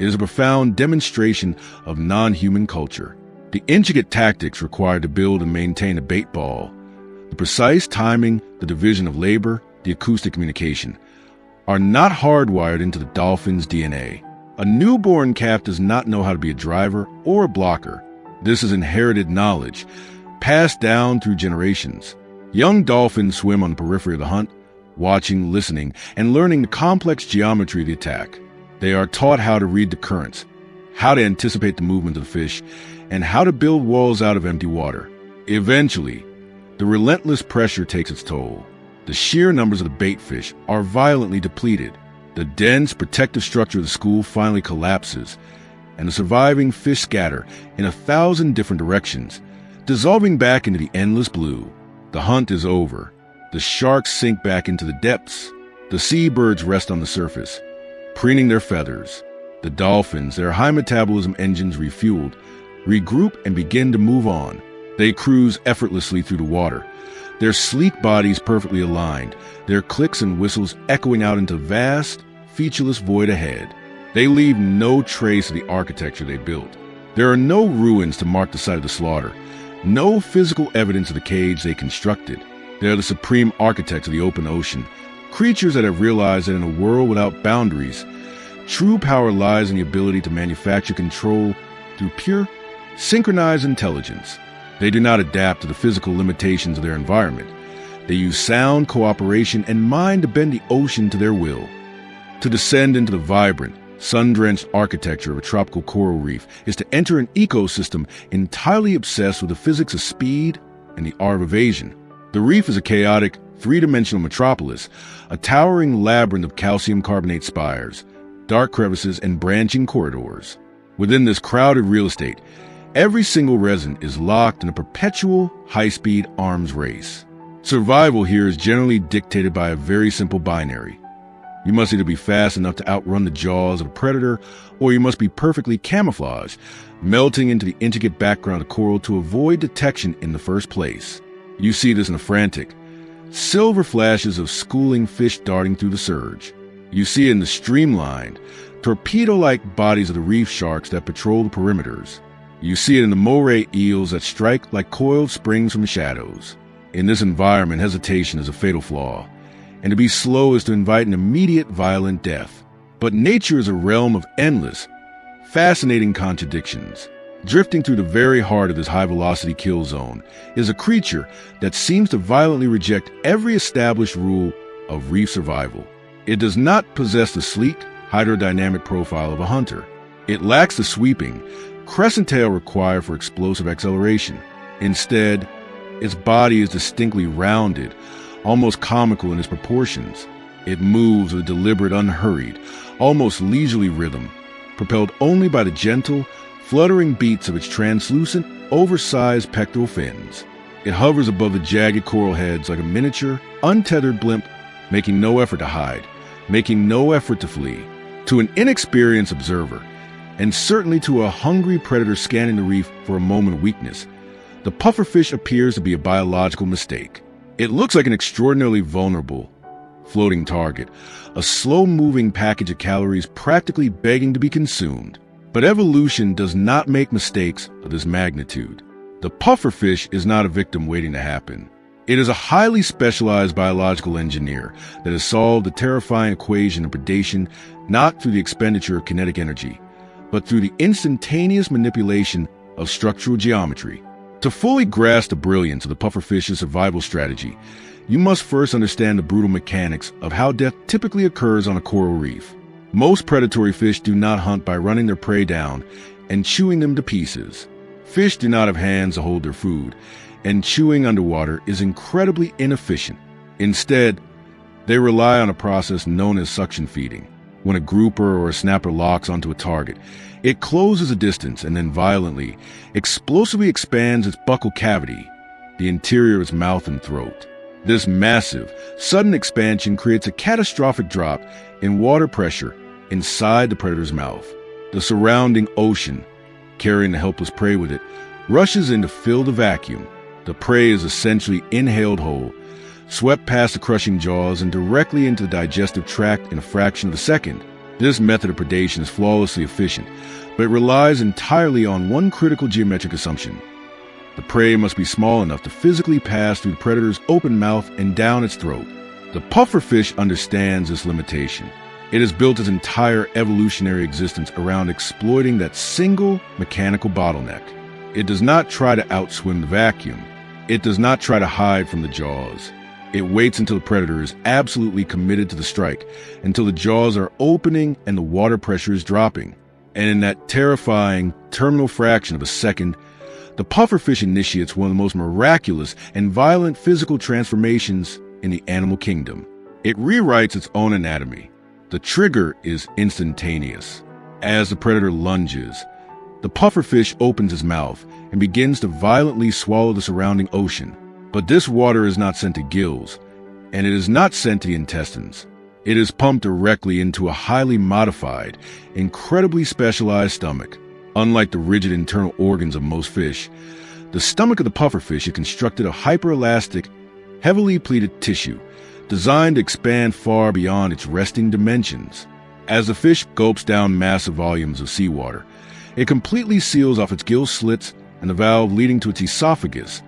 It is a profound demonstration of non-human culture. The intricate tactics required to build and maintain a bait ball, the precise timing, the division of labor, the acoustic communication, are not hardwired into the dolphin's DNA. A newborn calf does not know how to be a driver or a blocker. This is inherited knowledge, passed down through generations. Young dolphins swim on the periphery of the hunt, watching, listening, and learning the complex geometry of the attack. They are taught how to read the currents, how to anticipate the movement of the fish, and how to build walls out of empty water. Eventually, the relentless pressure takes its toll. The sheer numbers of the bait fish are violently depleted. The dense, protective structure of the school finally collapses, and the surviving fish scatter in 1,000 different directions, dissolving back into the endless blue. The hunt is over. The sharks sink back into the depths. The seabirds rest on the surface, preening their feathers. The dolphins, their high metabolism engines refueled, regroup and begin to move on. They cruise effortlessly through the water, their sleek bodies perfectly aligned, their clicks and whistles echoing out into vast, featureless void ahead. They leave no trace of the architecture they built. There are no ruins to mark the site of the slaughter, no physical evidence of the cage they constructed. They are the supreme architects of the open ocean, creatures that have realized that in a world without boundaries, true power lies in the ability to manufacture control through pure, synchronized intelligence. They do not adapt to the physical limitations of their environment. They use sound, cooperation, and mind to bend the ocean to their will. To descend into the vibrant, sun-drenched architecture of a tropical coral reef is to enter an ecosystem entirely obsessed with the physics of speed and the art of evasion. The reef is a chaotic, three-dimensional metropolis, a towering labyrinth of calcium carbonate spires, dark crevices, and branching corridors. Within this crowded real estate, every single resident is locked in a perpetual, high-speed arms race. Survival here is generally dictated by a very simple binary. You must either be fast enough to outrun the jaws of a predator, or you must be perfectly camouflaged, melting into the intricate background of coral to avoid detection in the first place. You see this in the frantic, silver flashes of schooling fish darting through the surge. You see it in the streamlined, torpedo-like bodies of the reef sharks that patrol the perimeters. You see it in the moray eels that strike like coiled springs from the shadows. In this environment, hesitation is a fatal flaw, and to be slow is to invite an immediate violent death. But nature is a realm of endless, fascinating contradictions. Drifting through the very heart of this high-velocity kill zone is a creature that seems to violently reject every established rule of reef survival. It does not possess the sleek, hydrodynamic profile of a hunter. It lacks the sweeping, crescent tail required for explosive acceleration. Instead, its body is distinctly rounded, almost comical in its proportions. It moves with a deliberate, unhurried, almost leisurely rhythm, propelled only by the gentle, fluttering beats of its translucent, oversized pectoral fins. It hovers above the jagged coral heads like a miniature, untethered blimp, making no effort to hide, making no effort to flee. To an inexperienced observer, and certainly to a hungry predator scanning the reef for a moment of weakness, the pufferfish appears to be a biological mistake. It looks like an extraordinarily vulnerable, floating target, a slow-moving package of calories practically begging to be consumed. But evolution does not make mistakes of this magnitude. The pufferfish is not a victim waiting to happen. It is a highly specialized biological engineer that has solved the terrifying equation of predation not through the expenditure of kinetic energy, but through the instantaneous manipulation of structural geometry. To fully grasp the brilliance of the pufferfish's survival strategy, you must first understand the brutal mechanics of how death typically occurs on a coral reef. Most predatory fish do not hunt by running their prey down and chewing them to pieces. Fish do not have hands to hold their food, and chewing underwater is incredibly inefficient. Instead, they rely on a process known as suction feeding. When a grouper or a snapper locks onto a target, it closes a distance and then violently, explosively expands its buccal cavity, the interior of its mouth and throat. This massive, sudden expansion creates a catastrophic drop in water pressure inside the predator's mouth. The surrounding ocean, carrying the helpless prey with it, rushes in to fill the vacuum. The prey is essentially inhaled whole, swept past the crushing jaws and directly into the digestive tract in a fraction of a second. This method of predation is flawlessly efficient, but it relies entirely on one critical geometric assumption. The prey must be small enough to physically pass through the predator's open mouth and down its throat. The pufferfish understands this limitation. It has built its entire evolutionary existence around exploiting that single mechanical bottleneck. It does not try to outswim the vacuum. It does not try to hide from the jaws. It waits until the predator is absolutely committed to the strike, until the jaws are opening and the water pressure is dropping. And in that terrifying terminal fraction of a second, the pufferfish initiates one of the most miraculous and violent physical transformations in the animal kingdom. It rewrites its own anatomy. The trigger is instantaneous. As the predator lunges, the pufferfish opens its mouth and begins to violently swallow the surrounding ocean. But this water is not sent to gills, and it is not sent to the intestines. It is pumped directly into a highly modified, incredibly specialized stomach. Unlike the rigid internal organs of most fish, the stomach of the pufferfish is constructed of hyperelastic, heavily pleated tissue, designed to expand far beyond its resting dimensions. As the fish gulps down massive volumes of seawater, it completely seals off its gill slits and the valve leading to its esophagus,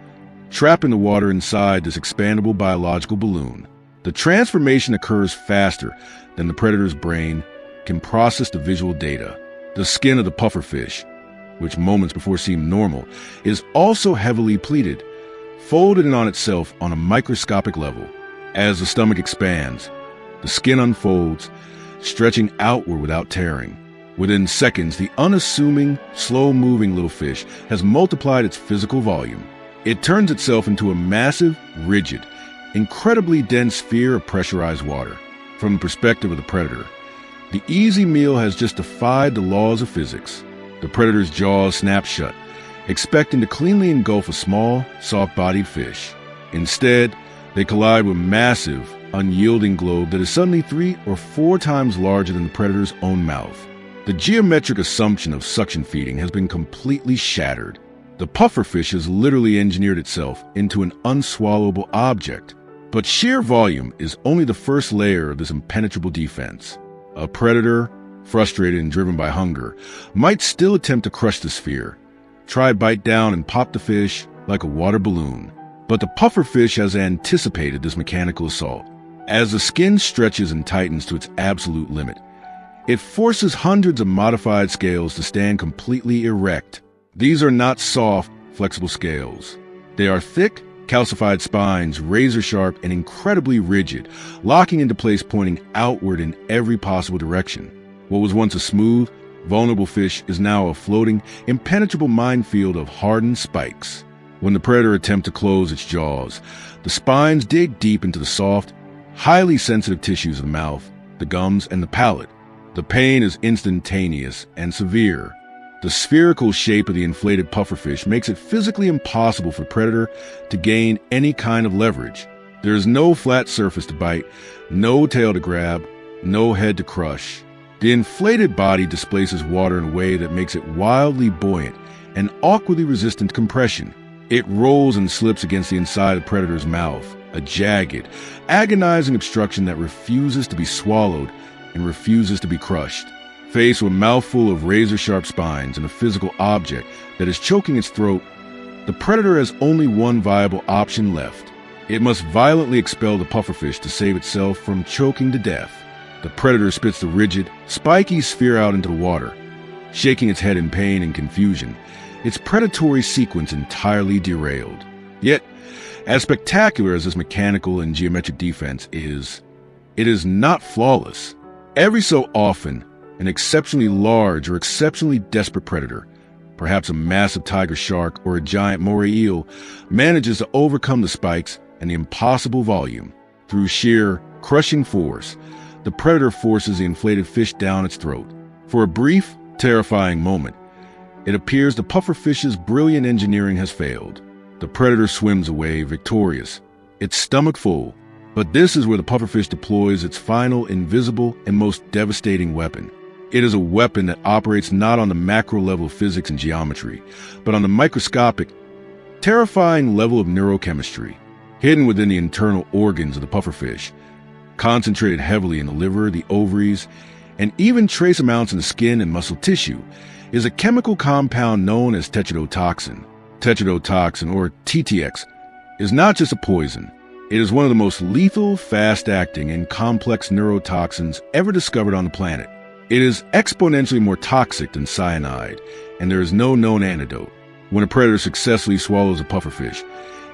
trapping the water inside this expandable biological balloon. The transformation occurs faster than the predator's brain can process the visual data. The skin of the pufferfish, which moments before seemed normal, is also heavily pleated, folded in on itself on a microscopic level. As the stomach expands, the skin unfolds, stretching outward without tearing. Within seconds, the unassuming, slow-moving little fish has multiplied its physical volume. It turns itself into a massive, rigid, incredibly dense sphere of pressurized water. From the perspective of the predator, the easy meal has just defied the laws of physics. The predator's jaws snap shut, expecting to cleanly engulf a small, soft-bodied fish. Instead, They collide with massive, unyielding globe that is suddenly 3 or 4 times larger than the predator's own mouth. The geometric assumption of suction feeding has been completely shattered. The pufferfish has literally engineered itself into an unswallowable object. But sheer volume is only the first layer of this impenetrable defense. A predator, frustrated and driven by hunger, might still attempt to crush the sphere, try bite down and pop the fish like a water balloon. But the pufferfish has anticipated this mechanical assault. As the skin stretches and tightens to its absolute limit, it forces hundreds of modified scales to stand completely erect. These are not soft, flexible scales. They are thick, calcified spines, razor-sharp and incredibly rigid, locking into place pointing outward in every possible direction. What was once a smooth, vulnerable fish is now a floating, impenetrable minefield of hardened spikes. When the predator attempts to close its jaws, the spines dig deep into the soft, highly sensitive tissues of the mouth, the gums, and the palate. The pain is instantaneous and severe. The spherical shape of the inflated pufferfish makes it physically impossible for the predator to gain any kind of leverage. There is no flat surface to bite, no tail to grab, no head to crush. The inflated body displaces water in a way that makes it wildly buoyant and awkwardly resistant to compression. It rolls and slips against the inside of the predator's mouth, a jagged, agonizing obstruction that refuses to be swallowed and refuses to be crushed. Faced with a mouthful of razor-sharp spines and a physical object that is choking its throat, the predator has only one viable option left. It must violently expel the pufferfish to save itself from choking to death. The predator spits the rigid, spiky sphere out into the water, shaking its head in pain and confusion, its predatory sequence entirely derailed. Yet, as spectacular as this mechanical and geometric defense is, it is not flawless. Every so often, an exceptionally large or exceptionally desperate predator, perhaps a massive tiger shark or a giant moray eel, manages to overcome the spikes and the impossible volume. Through sheer, crushing force, the predator forces the inflated fish down its throat. For a brief, terrifying moment, it appears the pufferfish's brilliant engineering has failed. The predator swims away victorious, its stomach full. But this is where the pufferfish deploys its final, invisible, and most devastating weapon. It is a weapon that operates not on the macro level of physics and geometry, but on the microscopic, terrifying level of neurochemistry. Hidden within the internal organs of the pufferfish, concentrated heavily in the liver, the ovaries, and even trace amounts in the skin and muscle tissue, is a chemical compound known as tetrodotoxin. Tetrodotoxin, or TTX, is not just a poison. It is one of the most lethal, fast-acting, and complex neurotoxins ever discovered on the planet. It is exponentially more toxic than cyanide, and there is no known antidote. When a predator successfully swallows a pufferfish,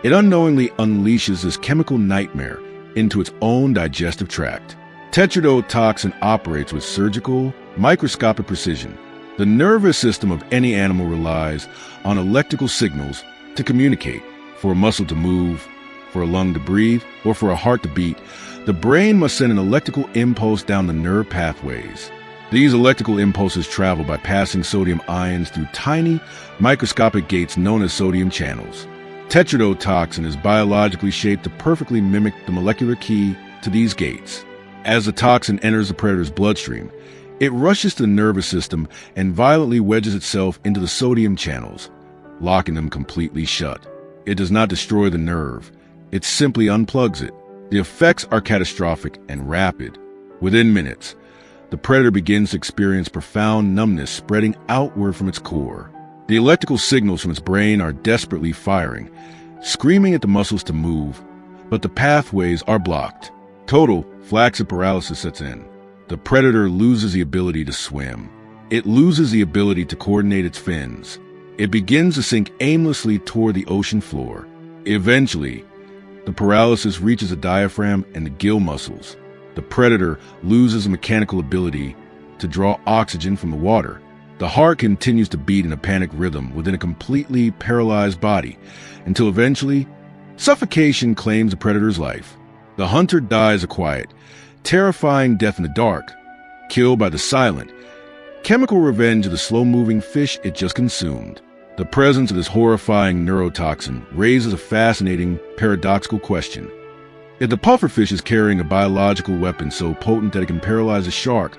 it unknowingly unleashes this chemical nightmare into its own digestive tract. Tetrodotoxin operates with surgical, microscopic precision. The nervous system of any animal relies on electrical signals to communicate. For a muscle to move, for a lung to breathe, or for a heart to beat, the brain must send an electrical impulse down the nerve pathways. These electrical impulses travel by passing sodium ions through tiny, microscopic gates known as sodium channels. Tetrodotoxin is biologically shaped to perfectly mimic the molecular key to these gates. As the toxin enters the predator's bloodstream, it rushes to the nervous system and violently wedges itself into the sodium channels, locking them completely shut. It does not destroy the nerve. It simply unplugs it. The effects are catastrophic and rapid. Within minutes, the predator begins to experience profound numbness spreading outward from its core. The electrical signals from its brain are desperately firing, screaming at the muscles to move, but the pathways are blocked. Total flaccid paralysis sets in. The predator loses the ability to swim. It loses the ability to coordinate its fins. It begins to sink aimlessly toward the ocean floor. Eventually, the paralysis reaches the diaphragm and the gill muscles. The predator loses the mechanical ability to draw oxygen from the water. The heart continues to beat in a panic rhythm within a completely paralyzed body until eventually, suffocation claims the predator's life. The hunter dies a quiet, terrifying death in the dark, killed by the silent, chemical revenge of the slow-moving fish it just consumed. The presence of this horrifying neurotoxin raises a fascinating, paradoxical question. If the pufferfish is carrying a biological weapon so potent that it can paralyze a shark,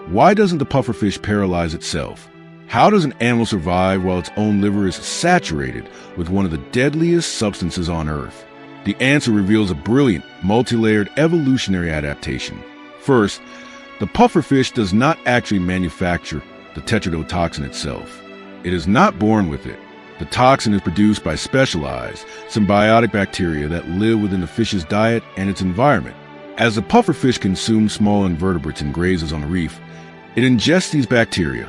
why doesn't the pufferfish paralyze itself? How does an animal survive while its own liver is saturated with one of the deadliest substances on Earth? The answer reveals a brilliant, multi-layered evolutionary adaptation. First, the pufferfish does not actually manufacture the tetrodotoxin itself. It is not born with it. The toxin is produced by specialized, symbiotic bacteria that live within the fish's diet and its environment. As the pufferfish consumes small invertebrates and grazes on the reef, it ingests these bacteria,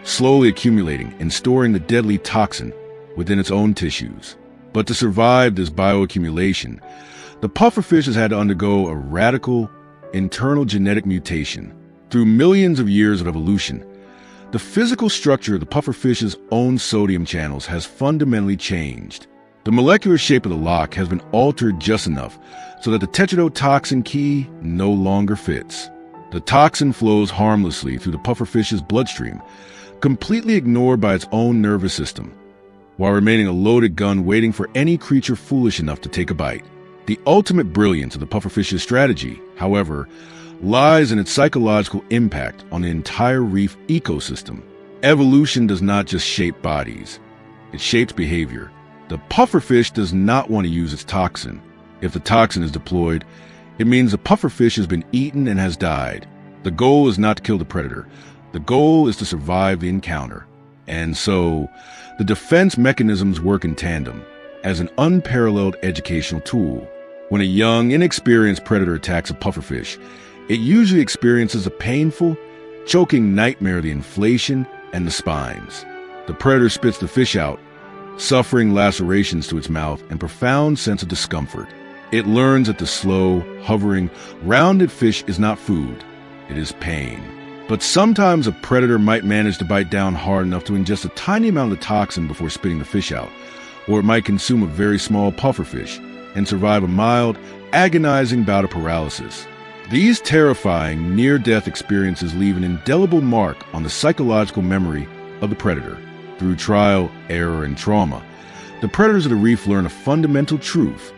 slowly accumulating and storing the deadly toxin within its own tissues. But to survive this bioaccumulation, the pufferfish has had to undergo a radical internal genetic mutation. Through millions of years of evolution, the physical structure of the pufferfish's own sodium channels has fundamentally changed. The molecular shape of the lock has been altered just enough so that the tetrodotoxin key no longer fits. The toxin flows harmlessly through the pufferfish's bloodstream, completely ignored by its own nervous system, while remaining a loaded gun waiting for any creature foolish enough to take a bite. The ultimate brilliance of the pufferfish's strategy, however, lies in its psychological impact on the entire reef ecosystem. Evolution does not just shape bodies, it shapes behavior. The pufferfish does not want to use its toxin. If the toxin is deployed, it means the pufferfish has been eaten and has died. The goal is not to kill the predator. The goal is to survive the encounter. And so, the defense mechanisms work in tandem as an unparalleled educational tool. When a young, inexperienced predator attacks a pufferfish, it usually experiences a painful, choking nightmare of the inflation and the spines. The predator spits the fish out, suffering lacerations to its mouth and profound sense of discomfort. It learns that the slow, hovering, rounded fish is not food, it is pain. But sometimes a predator might manage to bite down hard enough to ingest a tiny amount of the toxin before spitting the fish out, or it might consume a very small pufferfish and survive a mild, agonizing bout of paralysis. These terrifying, near-death experiences leave an indelible mark on the psychological memory of the predator. Through trial, error, and trauma, the predators of the reef learn a fundamental truth: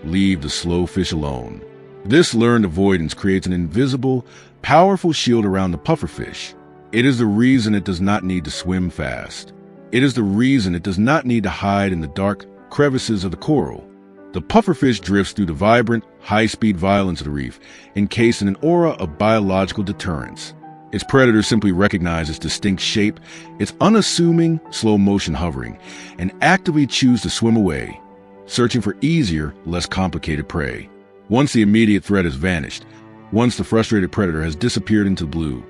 leave the slow fish alone. This learned avoidance creates an invisible, powerful shield around the pufferfish. It is the reason it does not need to swim fast. It is the reason it does not need to hide in the dark crevices of the coral. The pufferfish drifts through the vibrant, high-speed violence of the reef, encased in an aura of biological deterrence. Its predators simply recognize its distinct shape, its unassuming, slow-motion hovering, and actively choose to swim away, searching for easier, less complicated prey. Once the immediate threat has vanished, once the frustrated predator has disappeared into the blue,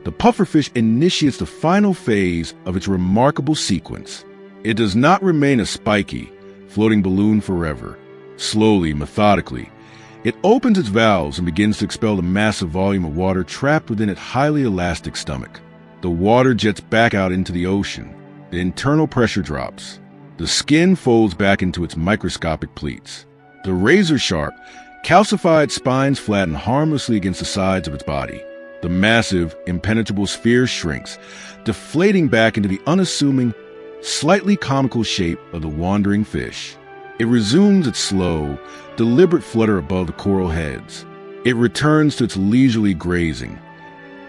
the pufferfish initiates the final phase of its remarkable sequence. It does not remain a spiky, floating balloon forever. Slowly, methodically, it opens its valves and begins to expel the massive volume of water trapped within its highly elastic stomach. The water jets back out into the ocean. The internal pressure drops. The skin folds back into its microscopic pleats. The razor-sharp, calcified spines flatten harmlessly against the sides of its body. The massive, impenetrable sphere shrinks, deflating back into the unassuming, slightly comical shape of the wandering fish. It resumes its slow, deliberate flutter above the coral heads. It returns to its leisurely grazing,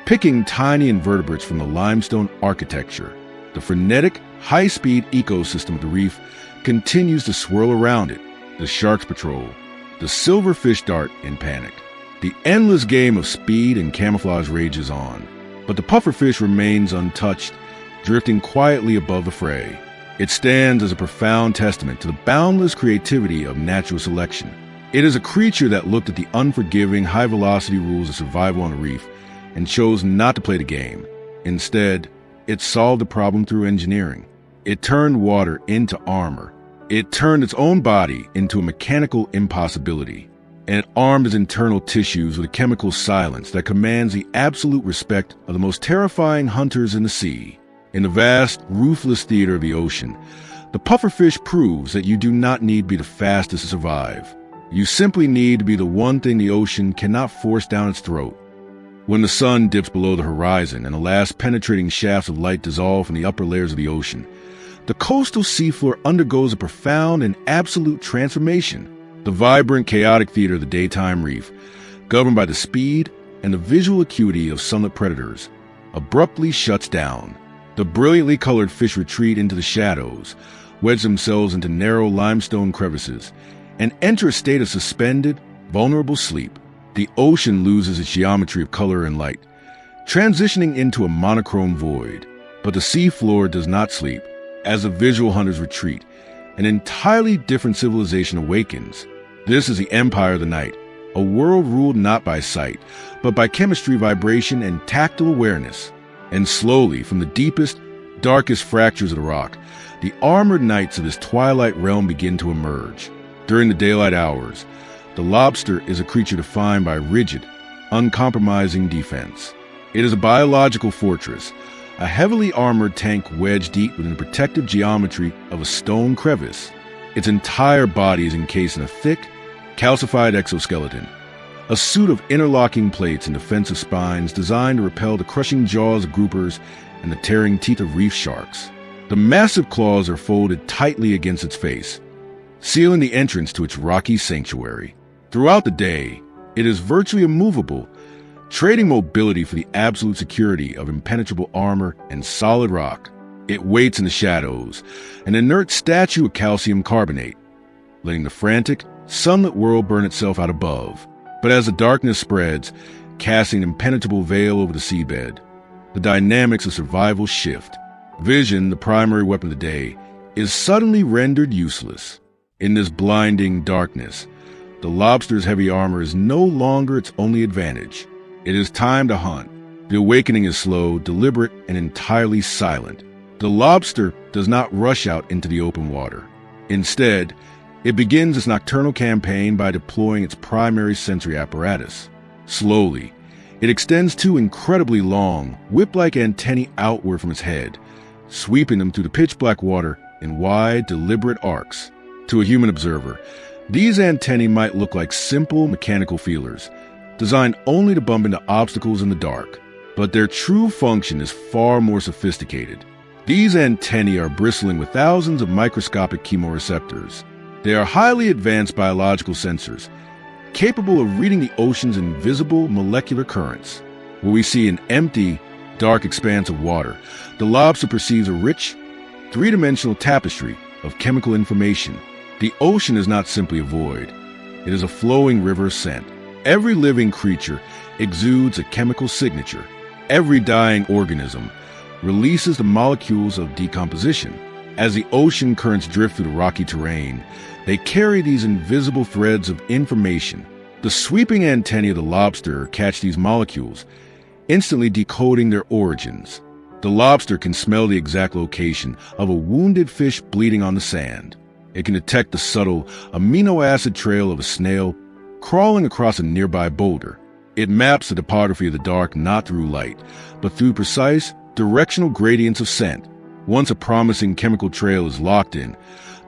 picking tiny invertebrates from the limestone architecture. The frenetic, high-speed ecosystem of the reef continues to swirl around it. The sharks patrol. The silverfish dart in panic. The endless game of speed and camouflage rages on. But the pufferfish remains untouched, drifting quietly above the fray. It stands as a profound testament to the boundless creativity of natural selection. It is a creature that looked at the unforgiving, high-velocity rules of survival on the reef and chose not to play the game. Instead, it solved the problem through engineering. It turned water into armor. It turned its own body into a mechanical impossibility. And it armed its internal tissues with a chemical silence that commands the absolute respect of the most terrifying hunters in the sea. In the vast, ruthless theater of the ocean, the pufferfish proves that you do not need to be the fastest to survive. You simply need to be the one thing the ocean cannot force down its throat. When the sun dips below the horizon and the last penetrating shafts of light dissolve from the upper layers of the ocean, the coastal seafloor undergoes a profound and absolute transformation. The vibrant, chaotic theater of the daytime reef, governed by the speed and the visual acuity of sunlit predators, abruptly shuts down. The brilliantly colored fish retreat into the shadows, wedge themselves into narrow limestone crevices, and enter a state of suspended, vulnerable sleep. The ocean loses its geometry of color and light, transitioning into a monochrome void. But the seafloor does not sleep. As the visual hunters retreat, an entirely different civilization awakens. This is the Empire of the Night, a world ruled not by sight, but by chemistry, vibration, and tactile awareness. And slowly, from the deepest, darkest fractures of the rock, the armored knights of this twilight realm begin to emerge. During the daylight hours, the lobster is a creature defined by rigid, uncompromising defense. It is a biological fortress, a heavily armored tank wedged deep within the protective geometry of a stone crevice. Its entire body is encased in a thick, calcified exoskeleton, a suit of interlocking plates and defensive spines designed to repel the crushing jaws of groupers and the tearing teeth of reef sharks. The massive claws are folded tightly against its face, sealing the entrance to its rocky sanctuary. Throughout the day, it is virtually immovable, trading mobility for the absolute security of impenetrable armor and solid rock. It waits in the shadows, an inert statue of calcium carbonate, letting the frantic, sunlit world burn itself out above. But as the darkness spreads, casting an impenetrable veil over the seabed, the dynamics of survival shift. Vision, the primary weapon of the day, is suddenly rendered useless. In this blinding darkness, the lobster's heavy armor is no longer its only advantage. It is time to hunt. The awakening is slow, deliberate, and entirely silent. The lobster does not rush out into the open water. Instead, it begins its nocturnal campaign by deploying its primary sensory apparatus. Slowly, it extends two incredibly long, whip-like antennae outward from its head, sweeping them through the pitch-black water in wide, deliberate arcs. To a human observer, these antennae might look like simple mechanical feelers, designed only to bump into obstacles in the dark. But their true function is far more sophisticated. These antennae are bristling with thousands of microscopic chemoreceptors. They are highly advanced biological sensors, capable of reading the ocean's invisible molecular currents. Where we see an empty, dark expanse of water, the lobster perceives a rich, three-dimensional tapestry of chemical information. The ocean is not simply a void. It is a flowing river of scent. Every living creature exudes a chemical signature. Every dying organism releases the molecules of decomposition. As the ocean currents drift through the rocky terrain, they carry these invisible threads of information. The sweeping antennae of the lobster catch these molecules, instantly decoding their origins. The lobster can smell the exact location of a wounded fish bleeding on the sand. It can detect the subtle amino acid trail of a snail crawling across a nearby boulder. It maps the topography of the dark not through light, but through precise, directional gradients of scent. Once a promising chemical trail is locked in,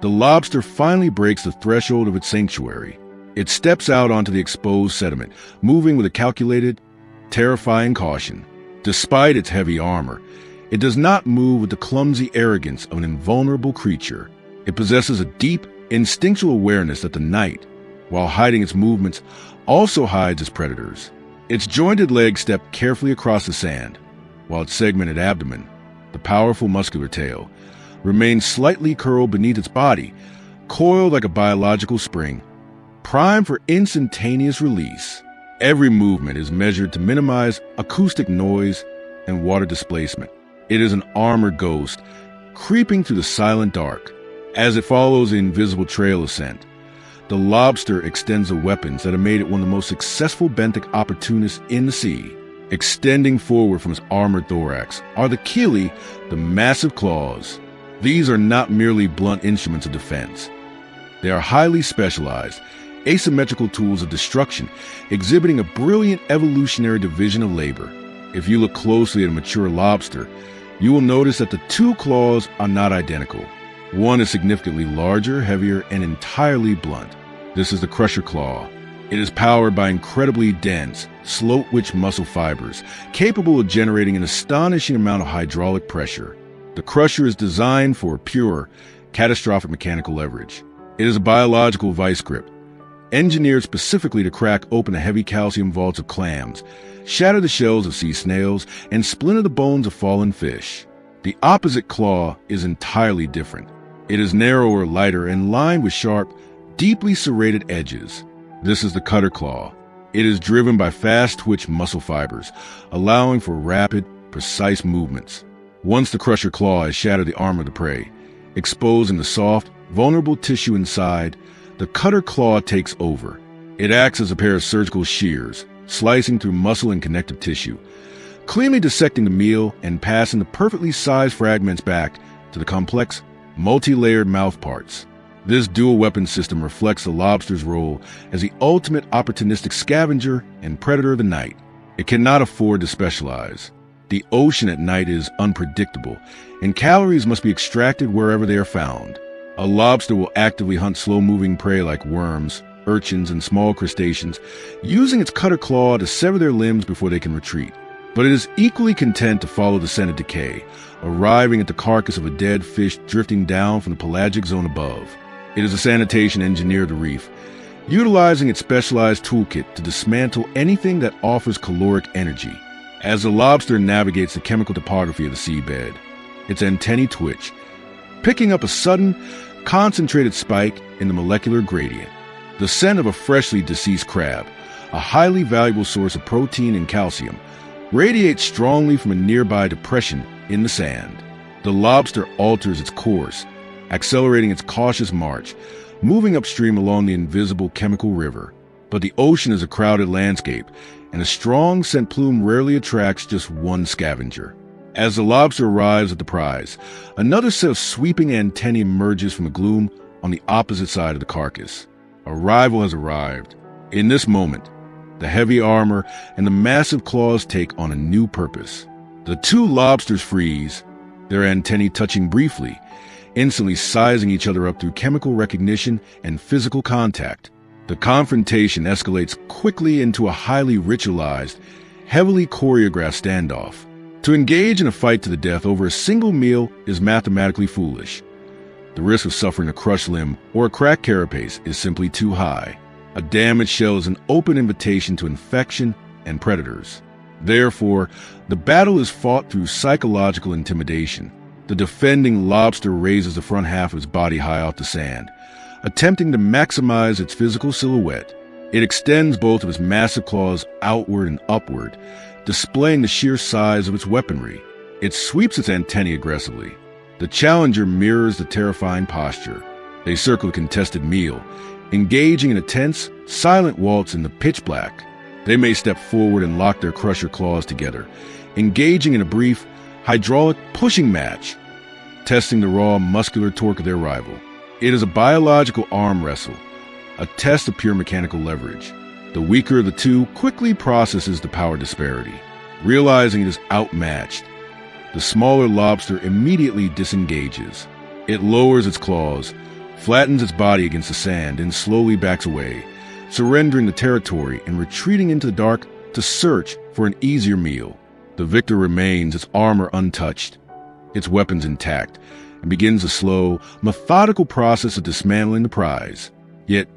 the lobster finally breaks the threshold of its sanctuary. It steps out onto the exposed sediment, moving with a calculated, terrifying caution. Despite its heavy armor, it does not move with the clumsy arrogance of an invulnerable creature. It possesses a deep, instinctual awareness that the night, while hiding its movements, also hides its predators. Its jointed legs step carefully across the sand, while its segmented abdomen, the powerful muscular tail, remains slightly curled beneath its body, coiled like a biological spring, primed for instantaneous release. Every movement is measured to minimize acoustic noise and water displacement. It is an armored ghost, creeping through the silent dark. As it follows the invisible trail of scent, the lobster extends the weapons that have made it one of the most successful benthic opportunists in the sea. Extending forward from its armored thorax are the chelae, the massive claws. These are not merely blunt instruments of defense. They are highly specialized, asymmetrical tools of destruction, exhibiting a brilliant evolutionary division of labor. If you look closely at a mature lobster, you will notice that the two claws are not identical. One is significantly larger, heavier, and entirely blunt. This is the crusher claw. It is powered by incredibly dense, slope-twitch muscle fibers, capable of generating an astonishing amount of hydraulic pressure. The crusher is designed for pure, catastrophic mechanical leverage. It is a biological vice grip, engineered specifically to crack open the heavy calcium vaults of clams, shatter the shells of sea snails, and splinter the bones of fallen fish. The opposite claw is entirely different. It is narrower, lighter, and lined with sharp, deeply serrated edges. This is the cutter claw. It is driven by fast-twitch muscle fibers, allowing for rapid, precise movements. Once the crusher claw has shattered the armor of the prey, exposing the soft, vulnerable tissue inside, the cutter claw takes over. It acts as a pair of surgical shears, slicing through muscle and connective tissue, cleanly dissecting the meal and passing the perfectly sized fragments back to the complex, multi-layered mouth parts. This dual weapon system reflects the lobster's role as the ultimate opportunistic scavenger and predator of the night. It cannot afford to specialize. The ocean at night is unpredictable, and calories must be extracted wherever they are found. A lobster will actively hunt slow-moving prey like worms, urchins, and small crustaceans, using its cutter claw to sever their limbs before they can retreat. But it is equally content to follow the scent of decay, arriving at the carcass of a dead fish drifting down from the pelagic zone above. It is a sanitation engineer of the reef, utilizing its specialized toolkit to dismantle anything that offers caloric energy. As the lobster navigates the chemical topography of the seabed, its antennae twitch, picking up a sudden, concentrated spike in the molecular gradient. The scent of a freshly deceased crab, a highly valuable source of protein and calcium, radiates strongly from a nearby depression in the sand. The lobster alters its course, accelerating its cautious march, moving upstream along the invisible chemical river. But the ocean is a crowded landscape, and a strong scent plume rarely attracts just one scavenger. As the lobster arrives at the prize, another set of sweeping antennae emerges from the gloom on the opposite side of the carcass. A rival has arrived. In this moment, the heavy armor and the massive claws take on a new purpose. The two lobsters freeze, their antennae touching briefly, instantly sizing each other up through chemical recognition and physical contact. The confrontation escalates quickly into a highly ritualized, heavily choreographed standoff. To engage in a fight to the death over a single meal is mathematically foolish. The risk of suffering a crushed limb or a cracked carapace is simply too high. A damaged shell is an open invitation to infection and predators. Therefore, the battle is fought through psychological intimidation. The defending lobster raises the front half of its body high off the sand, attempting to maximize its physical silhouette. It extends both of its massive claws outward and upward, displaying the sheer size of its weaponry. It sweeps its antennae aggressively. The challenger mirrors the terrifying posture. They circle the contested meal, engaging in a tense, silent waltz in the pitch black. They may step forward and lock their crusher claws together, engaging in a brief, hydraulic pushing match, testing the raw, muscular torque of their rival. It is a biological arm wrestle, a test of pure mechanical leverage. The weaker of the two quickly processes the power disparity. Realizing it is outmatched, the smaller lobster immediately disengages. It lowers its claws, flattens its body against the sand, and slowly backs away, surrendering the territory and retreating into the dark to search for an easier meal. The victor remains, its armor untouched, its weapons intact, and begins a slow, methodical process of dismantling the prize. Yet,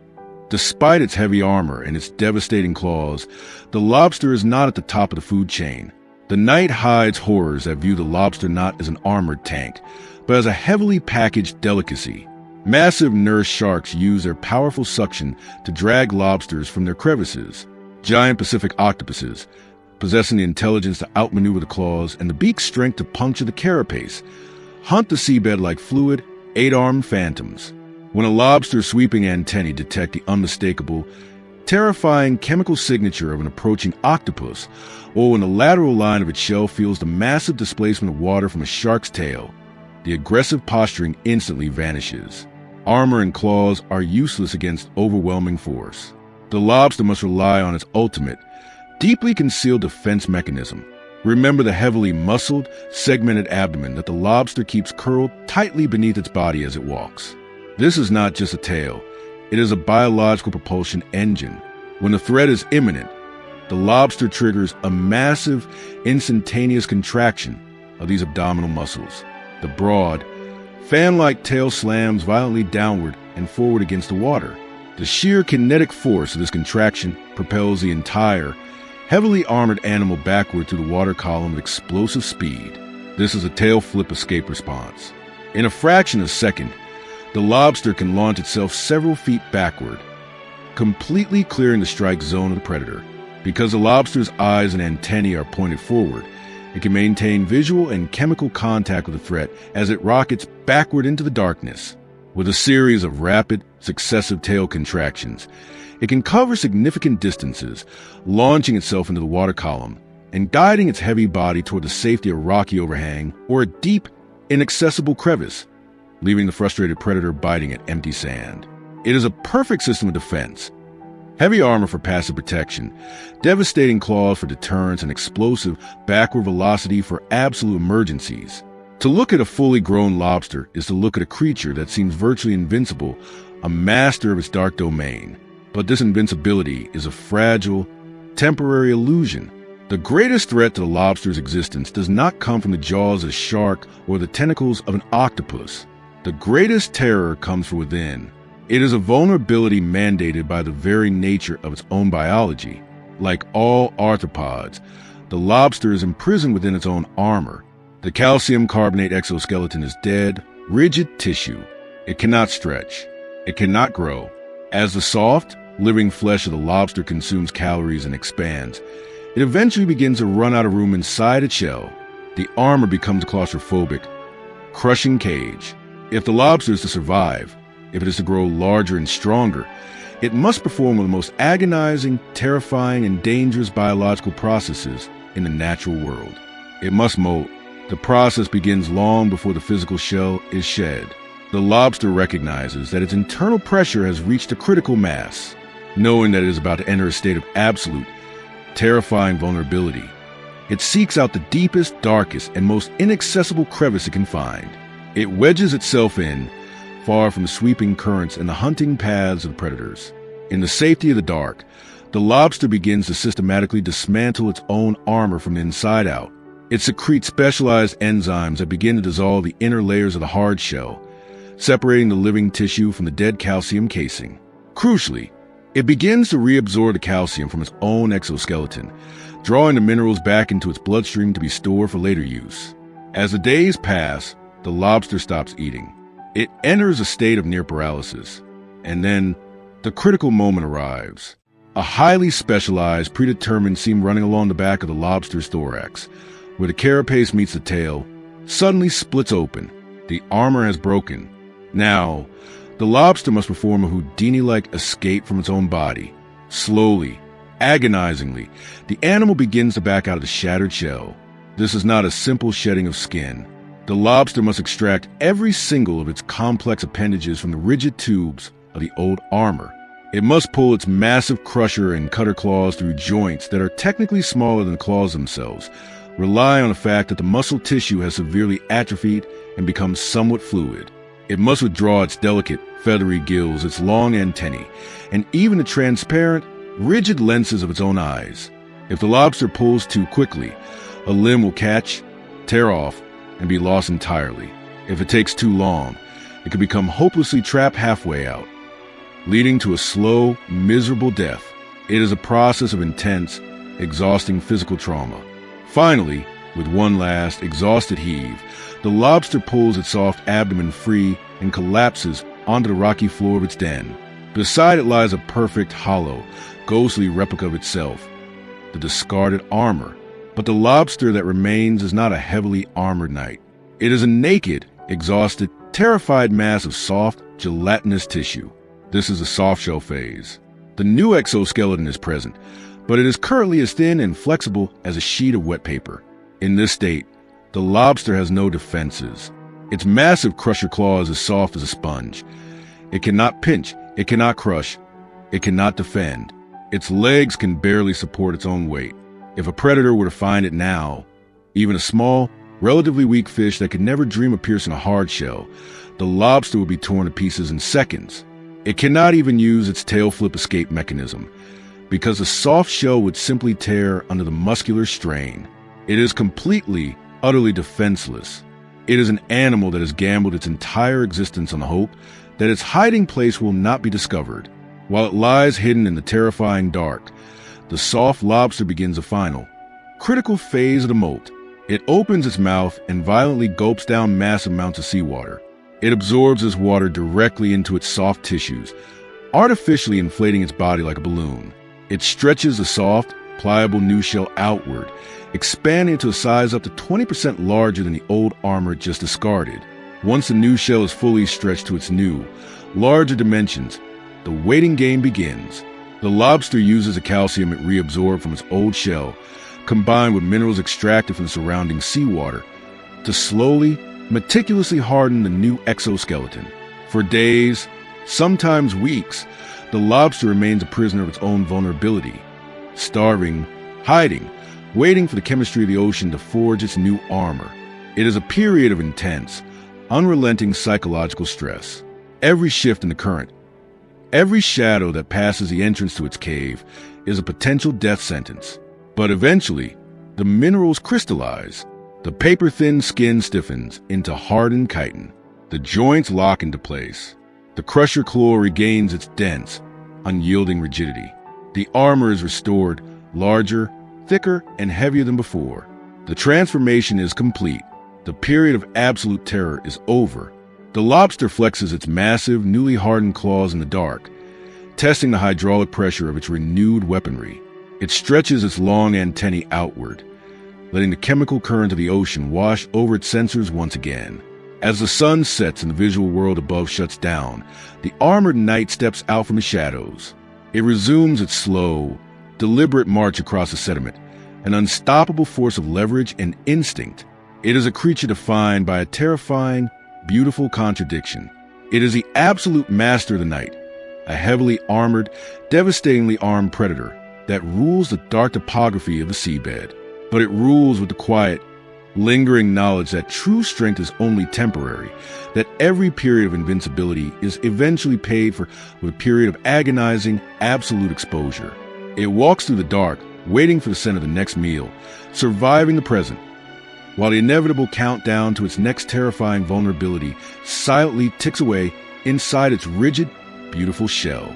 despite its heavy armor and its devastating claws, the lobster is not at the top of the food chain. The night hides horrors that view the lobster not as an armored tank, but as a heavily packaged delicacy. Massive nurse sharks use their powerful suction to drag lobsters from their crevices. Giant Pacific octopuses, possessing the intelligence to outmaneuver the claws and the beak's strength to puncture the carapace, hunt the seabed like fluid, 8-armed phantoms. When a lobster's sweeping antennae detect the unmistakable, terrifying chemical signature of an approaching octopus, or when the lateral line of its shell feels the massive displacement of water from a shark's tail, the aggressive posturing instantly vanishes. Armor and claws are useless against overwhelming force. The lobster must rely on its ultimate, deeply concealed defense mechanism. Remember the heavily muscled, segmented abdomen that the lobster keeps curled tightly beneath its body as it walks. This is not just a tail, it is a biological propulsion engine. When the threat is imminent, the lobster triggers a massive, instantaneous contraction of these abdominal muscles. The broad, fan-like tail slams violently downward and forward against the water, The sheer kinetic force of this contraction propels the entire, heavily armored animal backward through the water column at explosive speed. This is a tail flip escape response. In a fraction of a second, the lobster can launch itself several feet backward, completely clearing the strike zone of the predator. Because the lobster's eyes and antennae are pointed forward, it can maintain visual and chemical contact with the threat as it rockets backward into the darkness. With a series of rapid, successive tail contractions, it can cover significant distances, launching itself into the water column and guiding its heavy body toward the safety of a rocky overhang or a deep, inaccessible crevice, leaving the frustrated predator biting at empty sand. It is a perfect system of defense. Heavy armor for passive protection, devastating claws for deterrence, and explosive backward velocity for absolute emergencies. To look at a fully grown lobster is to look at a creature that seems virtually invincible, a master of its dark domain. But this invincibility is a fragile, temporary illusion. The greatest threat to the lobster's existence does not come from the jaws of a shark or the tentacles of an octopus. The greatest terror comes from within. It is a vulnerability mandated by the very nature of its own biology. Like all arthropods, the lobster is imprisoned within its own armor. The calcium carbonate exoskeleton is dead, rigid tissue. It cannot stretch. It cannot grow. As the soft, living flesh of the lobster consumes calories and expands, it eventually begins to run out of room inside its shell. The armor becomes a claustrophobic, crushing cage. If the lobster is to survive, if it is to grow larger and stronger, it must perform one of the most agonizing, terrifying, and dangerous biological processes in the natural world. It must molt. The process begins long before the physical shell is shed. The lobster recognizes that its internal pressure has reached a critical mass. Knowing that it is about to enter a state of absolute, terrifying vulnerability, it seeks out the deepest, darkest, and most inaccessible crevice it can find. It wedges itself in, far from the sweeping currents and the hunting paths of predators. In the safety of the dark, the lobster begins to systematically dismantle its own armor from the inside out. It secretes specialized enzymes that begin to dissolve the inner layers of the hard shell, separating the living tissue from the dead calcium casing. Crucially, it begins to reabsorb the calcium from its own exoskeleton, drawing the minerals back into its bloodstream to be stored for later use. As the days pass, the lobster stops eating. It enters a state of near paralysis, and then the critical moment arrives. A highly specialized, predetermined seam running along the back of the lobster's thorax, where the carapace meets the tail, suddenly splits open. The armor has broken. Now, the lobster must perform a Houdini-like escape from its own body. Slowly, agonizingly, the animal begins to back out of the shattered shell. This is not a simple shedding of skin. The lobster must extract every single of its complex appendages from the rigid tubes of the old armor. It must pull its massive crusher and cutter claws through joints that are technically smaller than the claws themselves, rely on the fact that the muscle tissue has severely atrophied and become somewhat fluid. It must withdraw its delicate, feathery gills, its long antennae, and even the transparent, rigid lenses of its own eyes. If the lobster pulls too quickly, a limb will catch, tear off, and be lost entirely. If it takes too long, it can become hopelessly trapped halfway out, leading to a slow, miserable death. It is a process of intense, exhausting physical trauma. Finally, with one last, exhausted heave, the lobster pulls its soft abdomen free and collapses onto the rocky floor of its den. Beside it lies a perfect, hollow, ghostly replica of itself, the discarded armor. But the lobster that remains is not a heavily armored knight. It is a naked, exhausted, terrified mass of soft, gelatinous tissue. This is the soft shell phase. The new exoskeleton is present, but it is currently as thin and flexible as a sheet of wet paper. In this state, the lobster has no defenses. Its massive crusher claw is as soft as a sponge. It cannot pinch, it cannot crush, it cannot defend. Its legs can barely support its own weight. If a predator were to find it now, even a small, relatively weak fish that could never dream of piercing a hard shell, the lobster would be torn to pieces in seconds. It cannot even use its tail flip escape mechanism, because the soft shell would simply tear under the muscular strain. It is completely, utterly defenseless. It is an animal that has gambled its entire existence on the hope that its hiding place will not be discovered. While it lies hidden in the terrifying dark, the soft lobster begins a final, critical phase of the molt. It opens its mouth and violently gulps down massive amounts of seawater. It absorbs this water directly into its soft tissues, artificially inflating its body like a balloon. It stretches the soft, pliable new shell outward, expanding to a size up to 20% larger than the old armor it just discarded. Once the new shell is fully stretched to its new, larger dimensions, the waiting game begins. The lobster uses the calcium it reabsorbed from its old shell, combined with minerals extracted from the surrounding seawater, to slowly, meticulously harden the new exoskeleton. For days, sometimes weeks, the lobster remains a prisoner of its own vulnerability, starving, hiding, waiting for the chemistry of the ocean to forge its new armor. It is a period of intense, unrelenting psychological stress. Every shift in the current, every shadow that passes the entrance to its cave is a potential death sentence. But eventually, the minerals crystallize. The paper-thin skin stiffens into hardened chitin. The joints lock into place. The crusher claw regains its dense, unyielding rigidity. The armor is restored, larger, thicker, and heavier than before. The transformation is complete. The period of absolute terror is over. The lobster flexes its massive, newly hardened claws in the dark, testing the hydraulic pressure of its renewed weaponry. It stretches its long antennae outward, letting the chemical current of the ocean wash over its sensors once again. As the sun sets and the visual world above shuts down, the armored knight steps out from the shadows. It resumes its slow, deliberate march across the sediment, an unstoppable force of leverage and instinct. It is a creature defined by a terrifying, beautiful contradiction. It is the absolute master of the night, a heavily armored, devastatingly armed predator that rules the dark topography of the seabed. But it rules with the quiet, lingering knowledge that true strength is only temporary, that every period of invincibility is eventually paid for with a period of agonizing, absolute exposure. It walks through the dark, waiting for the scent of the next meal, surviving the present, while the inevitable countdown to its next terrifying vulnerability silently ticks away inside its rigid, beautiful shell.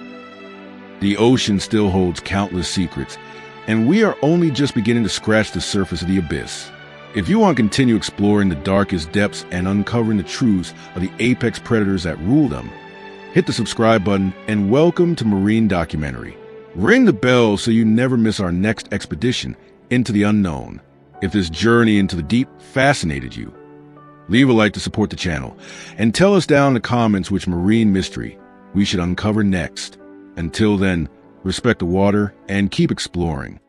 The ocean still holds countless secrets, and we are only just beginning to scratch the surface of the abyss. If you want to continue exploring the darkest depths and uncovering the truths of the apex predators that rule them, hit the subscribe button and welcome to Marine Documentary. Ring the bell so you never miss our next expedition into the unknown. If this journey into the deep fascinated you, leave a like to support the channel, and tell us down in the comments which marine mystery we should uncover next. Until then, respect the water and keep exploring.